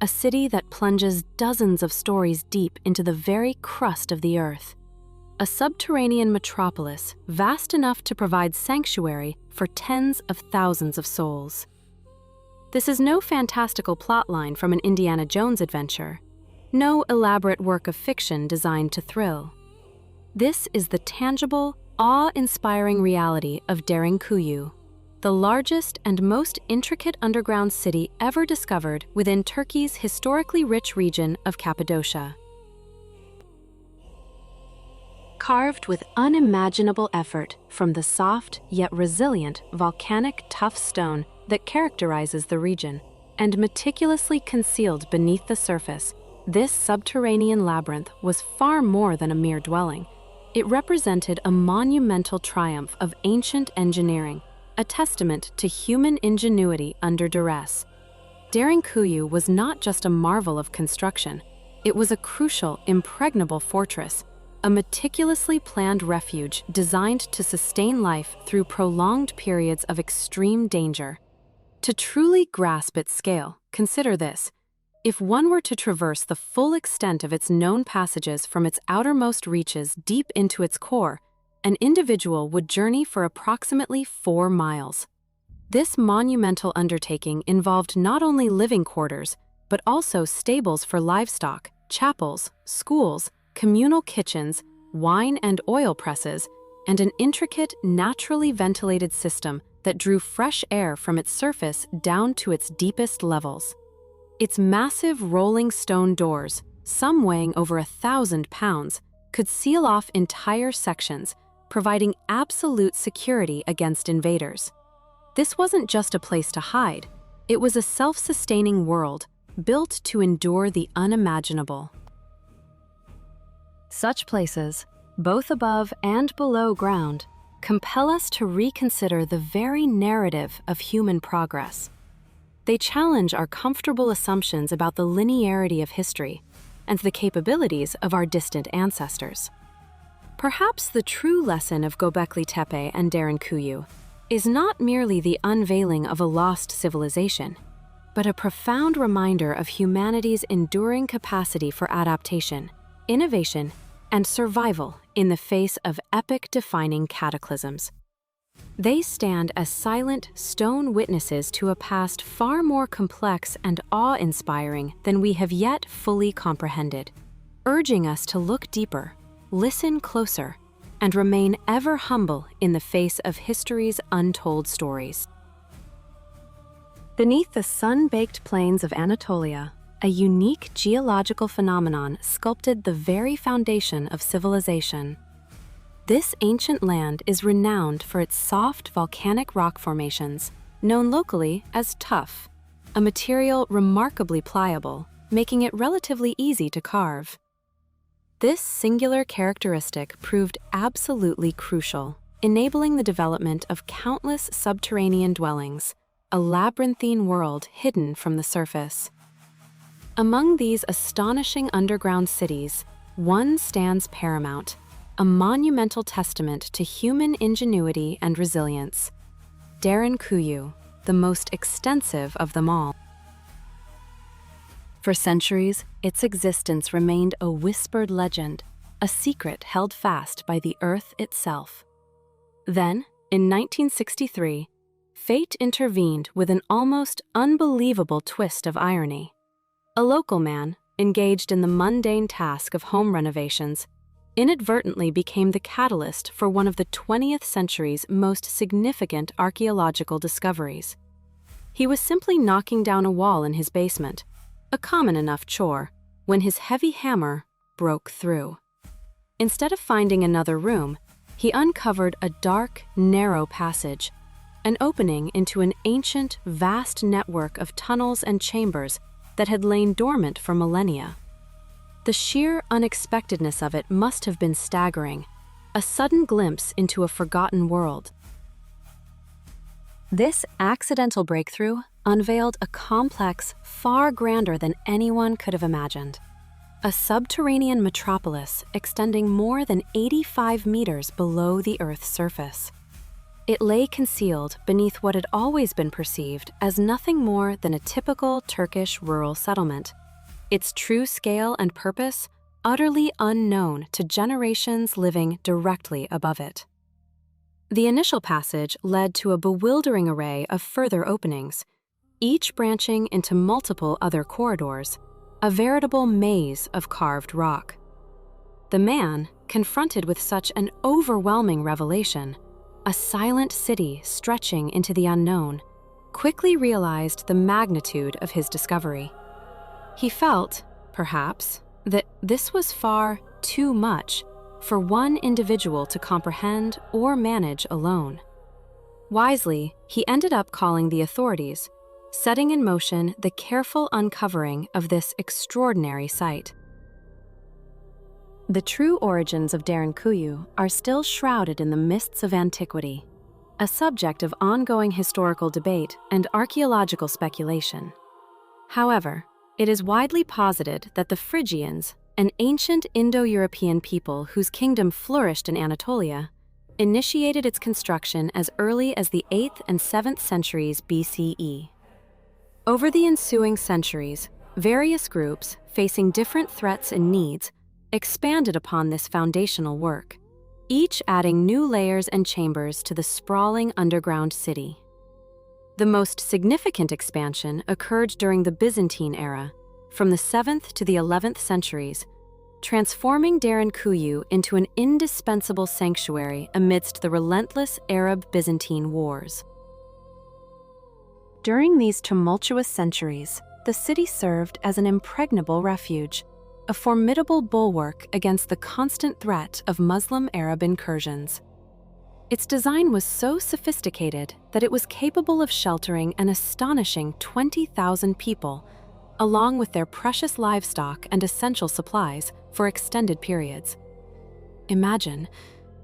A city that plunges dozens of stories deep into the very crust of the earth. A subterranean metropolis vast enough to provide sanctuary for tens of thousands of souls. This is no fantastical plotline from an Indiana Jones adventure, no elaborate work of fiction designed to thrill. This is the tangible, awe-inspiring reality of Derinkuyu, the largest and most intricate underground city ever discovered within Turkey's historically rich region of Cappadocia. Carved with unimaginable effort from the soft yet resilient volcanic tough stone that characterizes the region, and meticulously concealed beneath the surface, this subterranean labyrinth was far more than a mere dwelling. It represented a monumental triumph of ancient engineering, a testament to human ingenuity under duress. Derinkuyu was not just a marvel of construction, it was a crucial, impregnable fortress, a meticulously planned refuge designed to sustain life through prolonged periods of extreme danger. To truly grasp its scale, consider this. If one were to traverse the full extent of its known passages from its outermost reaches deep into its core, an individual would journey for approximately 4 miles. This monumental undertaking involved not only living quarters, but also stables for livestock, chapels, schools, communal kitchens, wine and oil presses, and an intricate, naturally ventilated system that drew fresh air from its surface down to its deepest levels. Its massive rolling stone doors, some weighing over 1,000 pounds, could seal off entire sections, providing absolute security against invaders. This wasn't just a place to hide, it was a self-sustaining world, built to endure the unimaginable. Such places, both above and below ground, compel us to reconsider the very narrative of human progress. They challenge our comfortable assumptions about the linearity of history and the capabilities of our distant ancestors. Perhaps the true lesson of Göbekli Tepe and Derinkuyu is not merely the unveiling of a lost civilization, but a profound reminder of humanity's enduring capacity for adaptation, innovation, and survival in the face of epoch-defining cataclysms. They stand as silent, stone witnesses to a past far more complex and awe-inspiring than we have yet fully comprehended, urging us to look deeper, listen closer, and remain ever humble in the face of history's untold stories. Beneath the sun-baked plains of Anatolia, a unique geological phenomenon sculpted the very foundation of civilization. This ancient land is renowned for its soft volcanic rock formations, known locally as tuff, a material remarkably pliable, making it relatively easy to carve. This singular characteristic proved absolutely crucial, enabling the development of countless subterranean dwellings, a labyrinthine world hidden from the surface. Among these astonishing underground cities, one stands paramount, a monumental testament to human ingenuity and resilience: Derinkuyu, the most extensive of them all. For centuries, its existence remained a whispered legend, a secret held fast by the Earth itself. Then, in 1963, fate intervened with an almost unbelievable twist of irony. A local man, engaged in the mundane task of home renovations, inadvertently became the catalyst for one of the 20th century's most significant archaeological discoveries. He was simply knocking down a wall in his basement, a common enough chore, when his heavy hammer broke through. Instead of finding another room, he uncovered a dark, narrow passage, an opening into an ancient, vast network of tunnels and chambers that had lain dormant for millennia. The sheer unexpectedness of it must have been staggering, a sudden glimpse into a forgotten world. This accidental breakthrough unveiled a complex far grander than anyone could have imagined. A subterranean metropolis extending more than 85 meters below the Earth's surface. It lay concealed beneath what had always been perceived as nothing more than a typical Turkish rural settlement, its true scale and purpose utterly unknown to generations living directly above it. The initial passage led to a bewildering array of further openings, each branching into multiple other corridors, a veritable maze of carved rock. The man, confronted with such an overwhelming revelation, a silent city stretching into the unknown, quickly realized the magnitude of his discovery. He felt, perhaps, that this was far too much for one individual to comprehend or manage alone. Wisely, he ended up calling the authorities, setting in motion the careful uncovering of this extraordinary site. The true origins of Derinkuyu are still shrouded in the mists of antiquity, a subject of ongoing historical debate and archaeological speculation. However, it is widely posited that the Phrygians, an ancient Indo-European people whose kingdom flourished in Anatolia, initiated its construction as early as the 8th and 7th centuries BCE. Over the ensuing centuries, various groups, facing different threats and needs, expanded upon this foundational work, each adding new layers and chambers to the sprawling underground city. The most significant expansion occurred during the Byzantine era, from the 7th to the 11th centuries, transforming Derinkuyu into an indispensable sanctuary amidst the relentless Arab-Byzantine wars. During these tumultuous centuries, the city served as an impregnable refuge, a formidable bulwark against the constant threat of Muslim-Arab incursions. Its design was so sophisticated that it was capable of sheltering an astonishing 20,000 people, along with their precious livestock and essential supplies, for extended periods. Imagine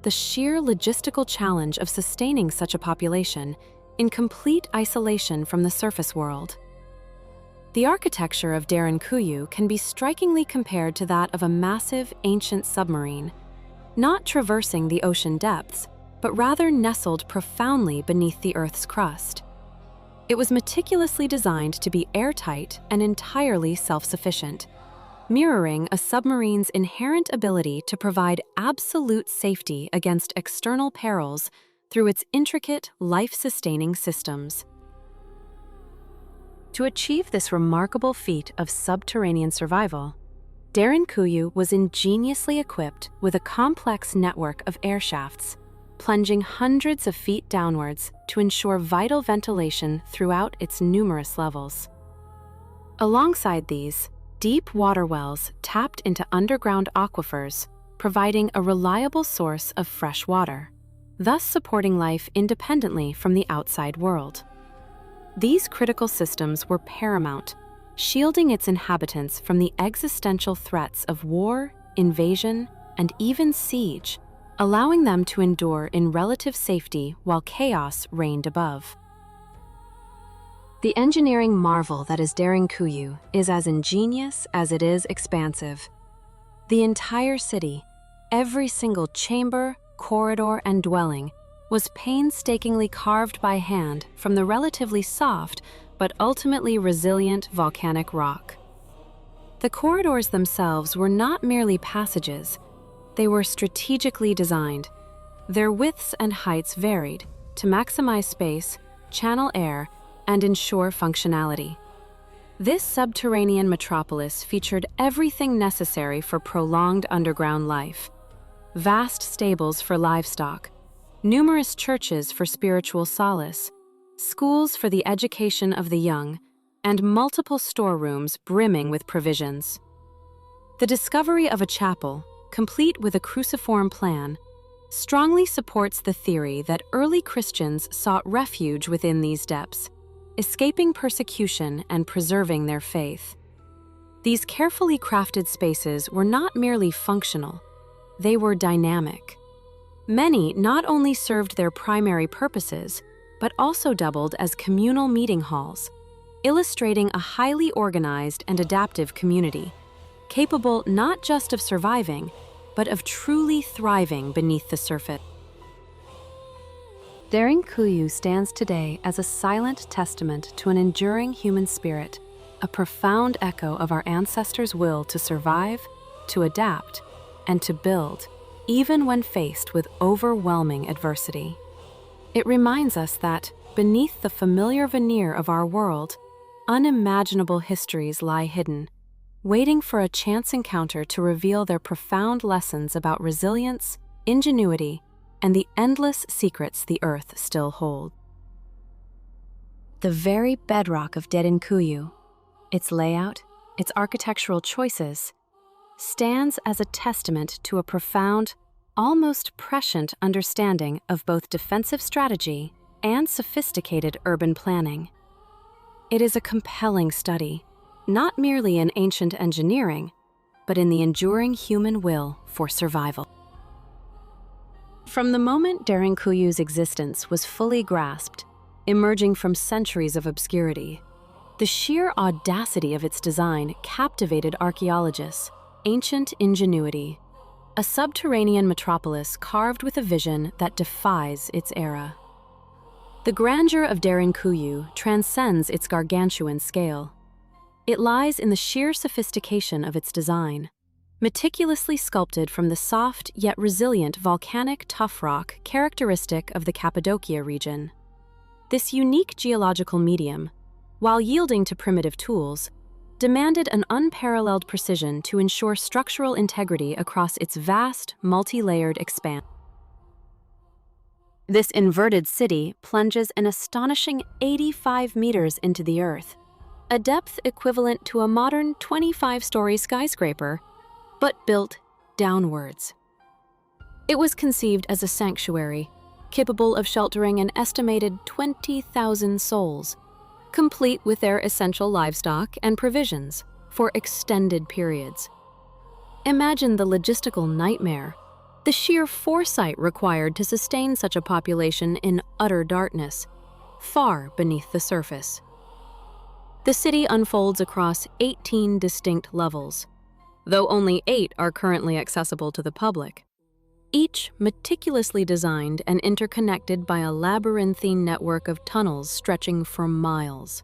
the sheer logistical challenge of sustaining such a population in complete isolation from the surface world. The architecture of Derinkuyu can be strikingly compared to that of a massive ancient submarine, not traversing the ocean depths, but rather nestled profoundly beneath the Earth's crust. It was meticulously designed to be airtight and entirely self-sufficient, mirroring a submarine's inherent ability to provide absolute safety against external perils through its intricate, life-sustaining systems. To achieve this remarkable feat of subterranean survival, Derinkuyu was ingeniously equipped with a complex network of air shafts, plunging hundreds of feet downwards to ensure vital ventilation throughout its numerous levels. Alongside these, deep water wells tapped into underground aquifers, providing a reliable source of fresh water, thus supporting life independently from the outside world. These critical systems were paramount, shielding its inhabitants from the existential threats of war, invasion, and even siege, allowing them to endure in relative safety while chaos reigned above. The engineering marvel that is Derinkuyu is as ingenious as it is expansive. The entire city, every single chamber, corridor, and dwelling, was painstakingly carved by hand from the relatively soft but ultimately resilient volcanic rock. The corridors themselves were not merely passages, they were strategically designed. Their widths and heights varied to maximize space, channel air, and ensure functionality. This subterranean metropolis featured everything necessary for prolonged underground life: vast stables for livestock, numerous churches for spiritual solace, schools for the education of the young, and multiple storerooms brimming with provisions. The discovery of a chapel, complete with a cruciform plan, strongly supports the theory that early Christians sought refuge within these depths, escaping persecution and preserving their faith. These carefully crafted spaces were not merely functional, they were dynamic. Many not only served their primary purposes, but also doubled as communal meeting halls, illustrating a highly organized and adaptive community, capable not just of surviving, but of truly thriving beneath the surface. Derinkuyu stands today as a silent testament to an enduring human spirit, a profound echo of our ancestors' will to survive, to adapt, and to build, even when faced with overwhelming adversity. It reminds us that, beneath the familiar veneer of our world, unimaginable histories lie hidden, waiting for a chance encounter to reveal their profound lessons about resilience, ingenuity, and the endless secrets the Earth still holds. The very bedrock of Derinkuyu, its layout, its architectural choices, stands as a testament to a profound, almost prescient understanding of both defensive strategy and sophisticated urban planning. It is a compelling study, not merely in ancient engineering, but in the enduring human will for survival. From the moment Derinkuyu's existence was fully grasped, emerging from centuries of obscurity, the sheer audacity of its design captivated archaeologists. Ancient ingenuity, a subterranean metropolis carved with a vision that defies its era. The grandeur of Derinkuyu transcends its gargantuan scale. It lies in the sheer sophistication of its design, meticulously sculpted from the soft yet resilient volcanic tuff rock characteristic of the Cappadocia region. This unique geological medium, while yielding to primitive tools, demanded an unparalleled precision to ensure structural integrity across its vast, multi-layered expanse. This inverted city plunges an astonishing 85 meters into the Earth, a depth equivalent to a modern 25-story skyscraper, but built downwards. It was conceived as a sanctuary, capable of sheltering an estimated 20,000 souls, complete with their essential livestock and provisions for extended periods. Imagine the logistical nightmare, the sheer foresight required to sustain such a population in utter darkness, far beneath the surface. The city unfolds across 18 distinct levels, though only 8 are currently accessible to the public, each meticulously designed and interconnected by a labyrinthine network of tunnels stretching for miles.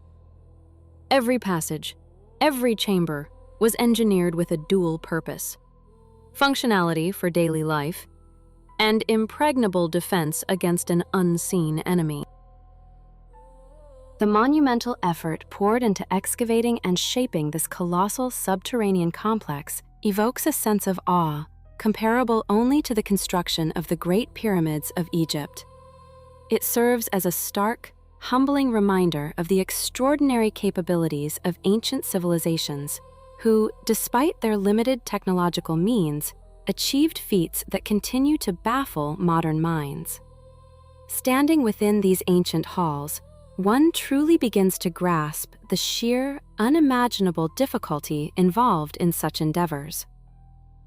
Every passage, every chamber, was engineered with a dual purpose: functionality for daily life and impregnable defense against an unseen enemy. The monumental effort poured into excavating and shaping this colossal subterranean complex evokes a sense of awe comparable only to the construction of the Great Pyramids of Egypt. It serves as a stark, humbling reminder of the extraordinary capabilities of ancient civilizations who, despite their limited technological means, achieved feats that continue to baffle modern minds. Standing within these ancient halls, one truly begins to grasp the sheer, unimaginable difficulty involved in such endeavors.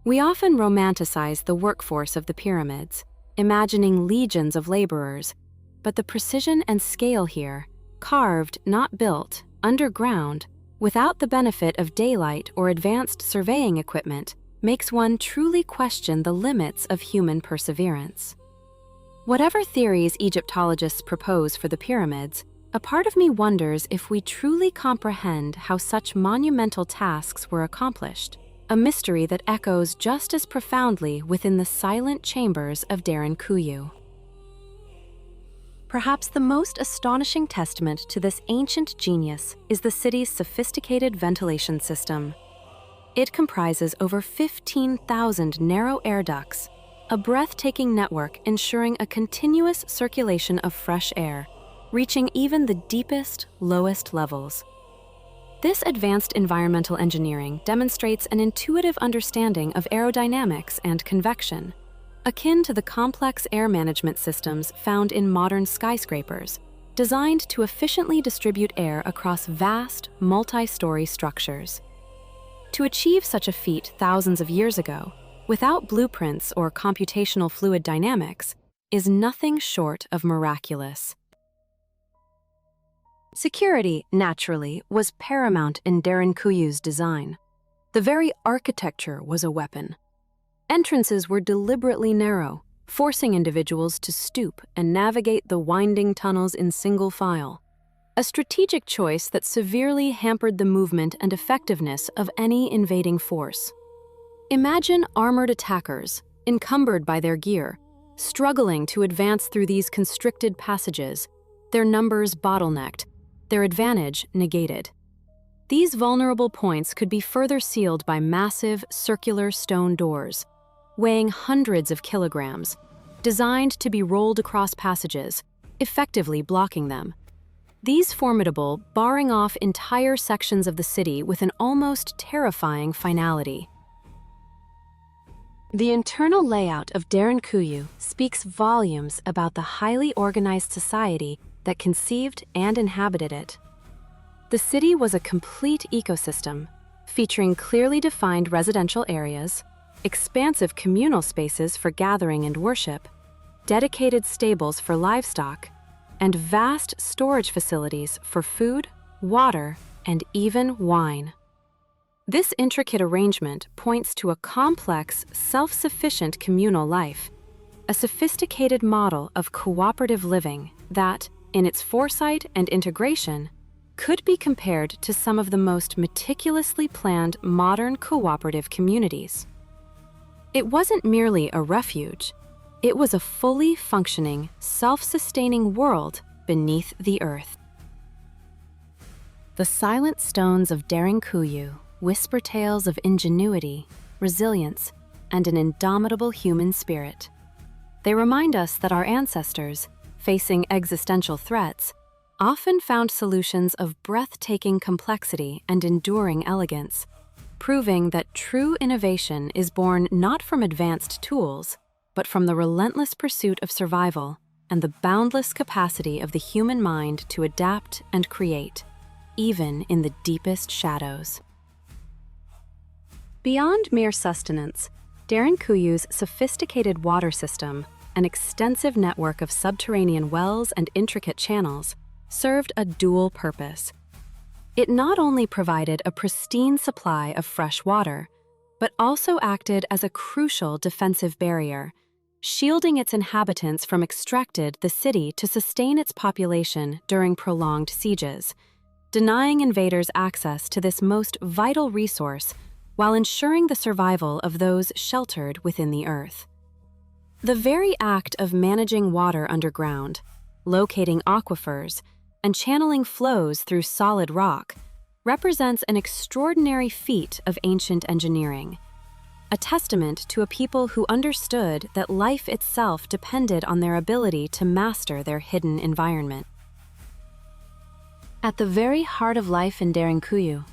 We often romanticize the workforce of the pyramids, imagining legions of laborers, but the precision and scale here, carved, not built, underground, without the benefit of daylight or advanced surveying equipment, makes one truly question the limits of human perseverance. Whatever theories Egyptologists propose for the pyramids, a part of me wonders if we truly comprehend how such monumental tasks were accomplished, a mystery that echoes just as profoundly within the silent chambers of Derinkuyu. Perhaps the most astonishing testament to this ancient genius is the city's sophisticated ventilation system. It comprises over 15,000 narrow air ducts, a breathtaking network ensuring a continuous circulation of fresh air, reaching even the deepest, lowest levels. This advanced environmental engineering demonstrates an intuitive understanding of aerodynamics and convection, akin to the complex air management systems found in modern skyscrapers, designed to efficiently distribute air across vast, multi-story structures. To achieve such a feat thousands of years ago, without blueprints or computational fluid dynamics, is nothing short of miraculous. Security, naturally, was paramount in Derinkuyu's design. The very architecture was a weapon. Entrances were deliberately narrow, forcing individuals to stoop and navigate the winding tunnels in single file, a strategic choice that severely hampered the movement and effectiveness of any invading force. Imagine armored attackers, encumbered by their gear, struggling to advance through these constricted passages, their numbers bottlenecked, their advantage negated. These vulnerable points could be further sealed by massive, circular stone doors, weighing hundreds of kilograms, designed to be rolled across passages, effectively blocking them. These formidable, barring off entire sections of the city with an almost terrifying finality. The internal layout of Derinkuyu speaks volumes about the highly organized society that conceived and inhabited it. The city was a complete ecosystem, featuring clearly defined residential areas, expansive communal spaces for gathering and worship, dedicated stables for livestock, and vast storage facilities for food, water, and even wine. This intricate arrangement points to a complex, self-sufficient communal life, a sophisticated model of cooperative living that, in its foresight and integration, could be compared to some of the most meticulously planned modern cooperative communities. It wasn't merely a refuge, it was a fully functioning, self-sustaining world beneath the earth. The silent stones of Derinkuyu whisper tales of ingenuity, resilience, and an indomitable human spirit. They remind us that our ancestors, facing existential threats, often found solutions of breathtaking complexity and enduring elegance, proving that true innovation is born not from advanced tools, but from the relentless pursuit of survival and the boundless capacity of the human mind to adapt and create, even in the deepest shadows. Beyond mere sustenance, Derinkuyu's sophisticated water system, an extensive network of subterranean wells and intricate channels, served a dual purpose. It not only provided a pristine supply of fresh water, but also acted as a crucial defensive barrier, shielding its inhabitants from extracted the city to sustain its population during prolonged sieges, denying invaders access to this most vital resource while ensuring the survival of those sheltered within the earth. The very act of managing water underground, locating aquifers, and channeling flows through solid rock represents an extraordinary feat of ancient engineering, a testament to a people who understood that life itself depended on their ability to master their hidden environment. At the very heart of life in Derinkuyu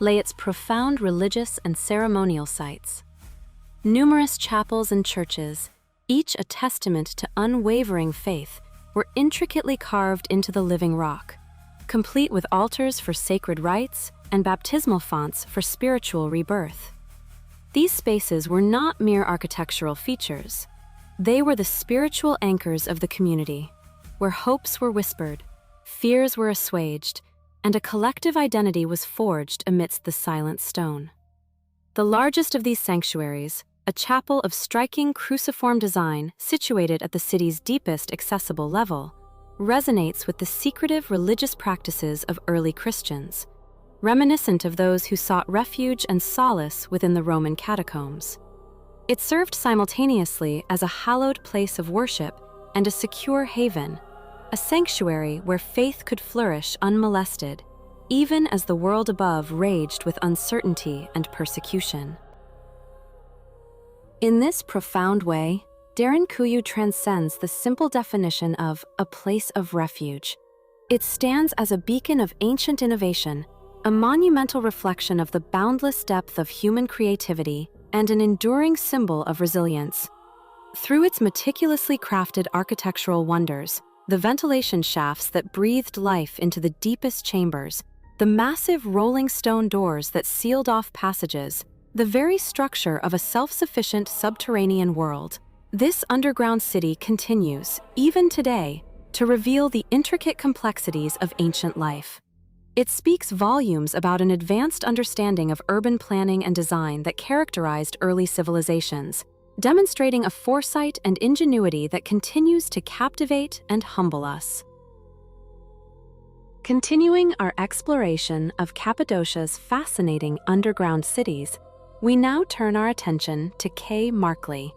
lay its profound religious and ceremonial sites. Numerous chapels and churches, each a testament to unwavering faith, were intricately carved into the living rock, complete with altars for sacred rites and baptismal fonts for spiritual rebirth. These spaces were not mere architectural features. They were the spiritual anchors of the community, where hopes were whispered, fears were assuaged, and a collective identity was forged amidst the silent stone. The largest of these sanctuaries, a chapel of striking cruciform design situated at the city's deepest accessible level, resonates with the secretive religious practices of early Christians, reminiscent of those who sought refuge and solace within the Roman catacombs. It served simultaneously as a hallowed place of worship and a secure haven, a sanctuary where faith could flourish unmolested, even as the world above raged with uncertainty and persecution. In this profound way, Derinkuyu transcends the simple definition of a place of refuge. It stands as a beacon of ancient innovation, a monumental reflection of the boundless depth of human creativity, and an enduring symbol of resilience. Through its meticulously crafted architectural wonders, the ventilation shafts that breathed life into the deepest chambers, the massive rolling stone doors that sealed off passages, the very structure of a self-sufficient subterranean world, this underground city continues, even today, to reveal the intricate complexities of ancient life. It speaks volumes about an advanced understanding of urban planning and design that characterized early civilizations, demonstrating a foresight and ingenuity that continues to captivate and humble us. Continuing our exploration of Cappadocia's fascinating underground cities, we now turn our attention to K. Markley,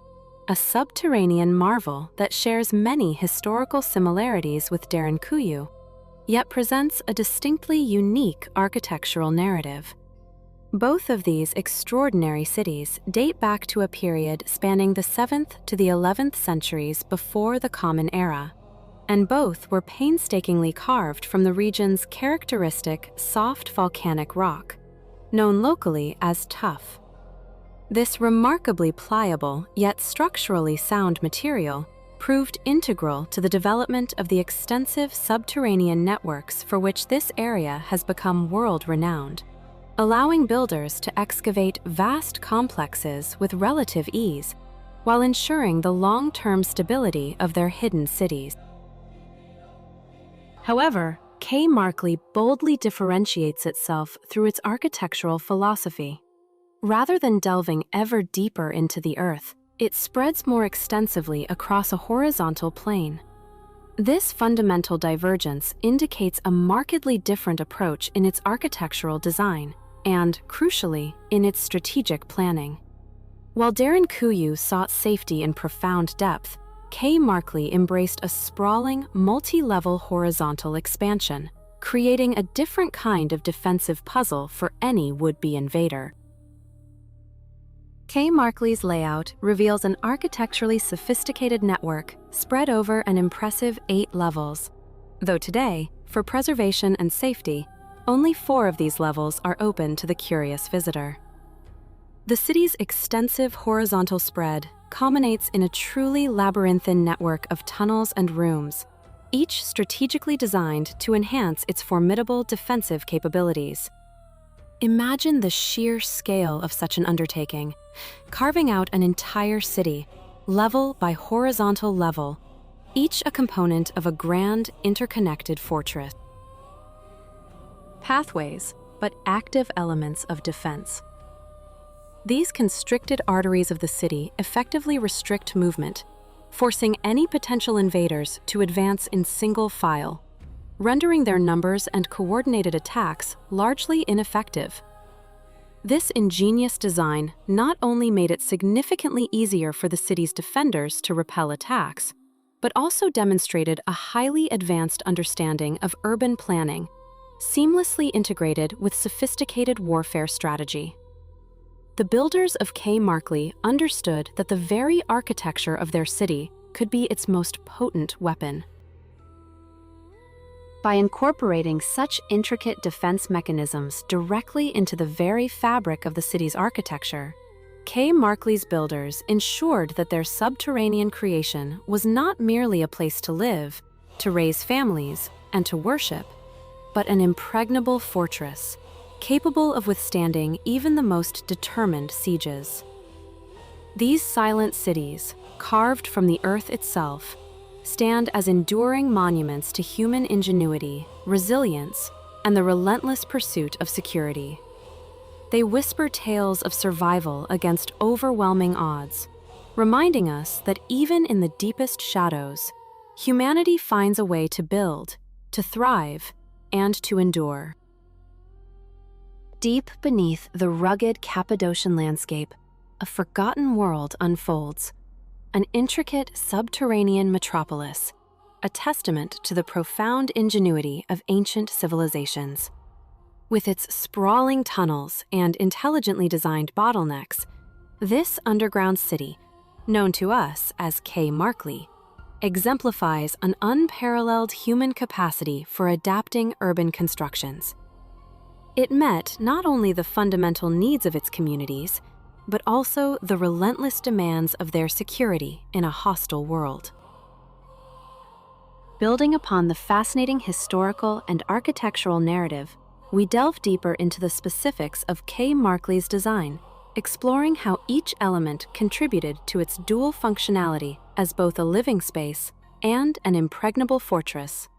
a subterranean marvel that shares many historical similarities with Derinkuyu, yet presents a distinctly unique architectural narrative. Both of these extraordinary cities date back to a period spanning the 7th to the 11th centuries before the Common Era, and both were painstakingly carved from the region's characteristic soft volcanic rock, known locally as tuff. This remarkably pliable yet structurally sound material proved integral to the development of the extensive subterranean networks for which this area has become world-renowned, allowing builders to excavate vast complexes with relative ease while ensuring the long-term stability of their hidden cities. However, K. Markley boldly differentiates itself through its architectural philosophy. Rather than delving ever deeper into the earth, it spreads more extensively across a horizontal plane. This fundamental divergence indicates a markedly different approach in its architectural design and, crucially, in its strategic planning. While Derinkuyu sought safety in profound depth, K. Markley embraced a sprawling, multi-level horizontal expansion, creating a different kind of defensive puzzle for any would-be invader. K. Markley's layout reveals an architecturally sophisticated network spread over an impressive 8 levels, though today, for preservation and safety, only 4 of these levels are open to the curious visitor. The city's extensive horizontal spread culminates in a truly labyrinthine network of tunnels and rooms, each strategically designed to enhance its formidable defensive capabilities. Imagine the sheer scale of such an undertaking, carving out an entire city, level by horizontal level, each a component of a grand, interconnected fortress. Pathways, but active elements of defense. These constricted arteries of the city effectively restrict movement, forcing any potential invaders to advance in single file, rendering their numbers and coordinated attacks largely ineffective. This ingenious design not only made it significantly easier for the city's defenders to repel attacks, but also demonstrated a highly advanced understanding of urban planning, seamlessly integrated with sophisticated warfare strategy. The builders of K. Markley understood that the very architecture of their city could be its most potent weapon. By incorporating such intricate defense mechanisms directly into the very fabric of the city's architecture, K. Markley's builders ensured that their subterranean creation was not merely a place to live, to raise families, and to worship, but an impregnable fortress, capable of withstanding even the most determined sieges. These silent cities, carved from the earth itself, stand as enduring monuments to human ingenuity, resilience, and the relentless pursuit of security. They whisper tales of survival against overwhelming odds, reminding us that even in the deepest shadows, humanity finds a way to build, to thrive, and to endure. Deep beneath the rugged Cappadocian landscape, a forgotten world unfolds, an intricate subterranean metropolis, a testament to the profound ingenuity of ancient civilizations. With its sprawling tunnels and intelligently designed bottlenecks, this underground city, known to us as K. Markley, exemplifies an unparalleled human capacity for adapting urban constructions. It met not only the fundamental needs of its communities, but also the relentless demands of their security in a hostile world. Building upon the fascinating historical and architectural narrative, we delve deeper into the specifics of K. Markley's design, exploring how each element contributed to its dual functionality as both a living space and an impregnable fortress.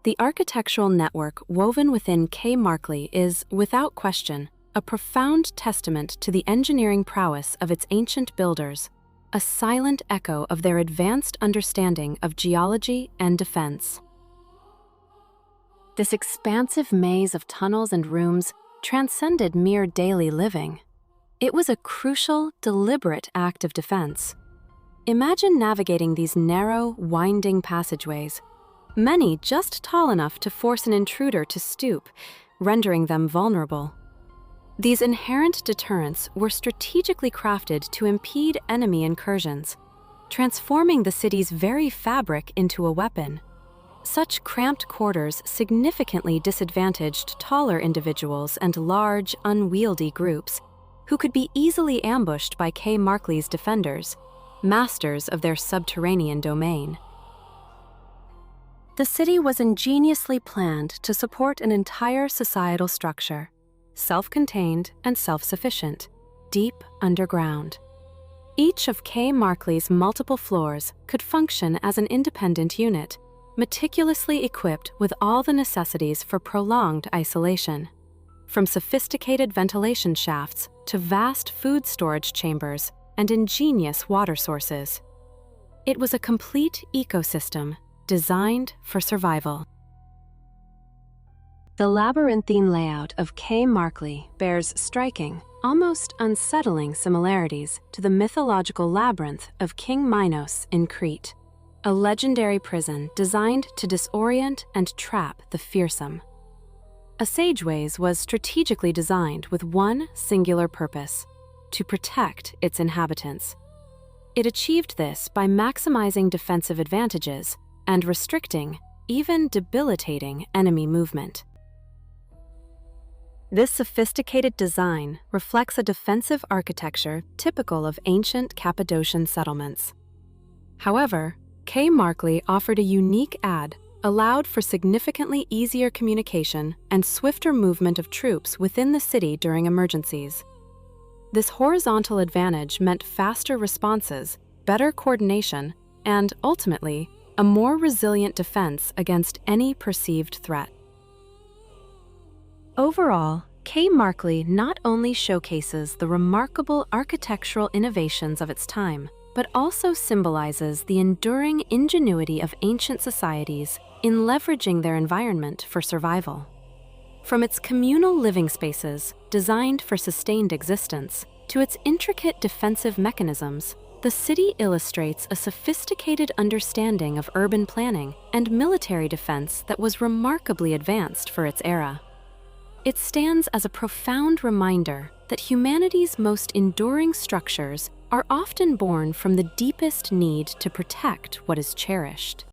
The architectural network woven within K. Markley is, without question, a profound testament to the engineering prowess of its ancient builders, a silent echo of their advanced understanding of geology and defense. This expansive maze of tunnels and rooms transcended mere daily living. It was a crucial, deliberate act of defense. Imagine navigating these narrow, winding passageways, many just tall enough to force an intruder to stoop, rendering them vulnerable. These inherent deterrents were strategically crafted to impede enemy incursions, transforming the city's very fabric into a weapon. Such cramped quarters significantly disadvantaged taller individuals and large, unwieldy groups, who could be easily ambushed by K. Markley's defenders, masters of their subterranean domain. The city was ingeniously planned to support an entire societal structure, self-contained and self-sufficient, deep underground. Each of K. Markley's multiple floors could function as an independent unit, meticulously equipped with all the necessities for prolonged isolation. From sophisticated ventilation shafts to vast food storage chambers and ingenious water sources. It was a complete ecosystem designed for survival. The labyrinthine layout of K. Markley bears striking, almost unsettling similarities to the mythological labyrinth of King Minos in Crete, a legendary prison designed to disorient and trap the fearsome. A sageways was strategically designed with one singular purpose: to protect its inhabitants. It achieved this by maximizing defensive advantages and restricting, even debilitating, enemy movement. This sophisticated design reflects a defensive architecture typical of ancient Cappadocian settlements. However, K. Markley offered a unique allowed for significantly easier communication and swifter movement of troops within the city during emergencies. This horizontal advantage meant faster responses, better coordination, and, ultimately, a more resilient defense against any perceived threat. Overall, K. Markley not only showcases the remarkable architectural innovations of its time, but also symbolizes the enduring ingenuity of ancient societies in leveraging their environment for survival. From its communal living spaces, designed for sustained existence, to its intricate defensive mechanisms, the city illustrates a sophisticated understanding of urban planning and military defense that was remarkably advanced for its era. It stands as a profound reminder that humanity's most enduring structures are often born from the deepest need to protect what is cherished.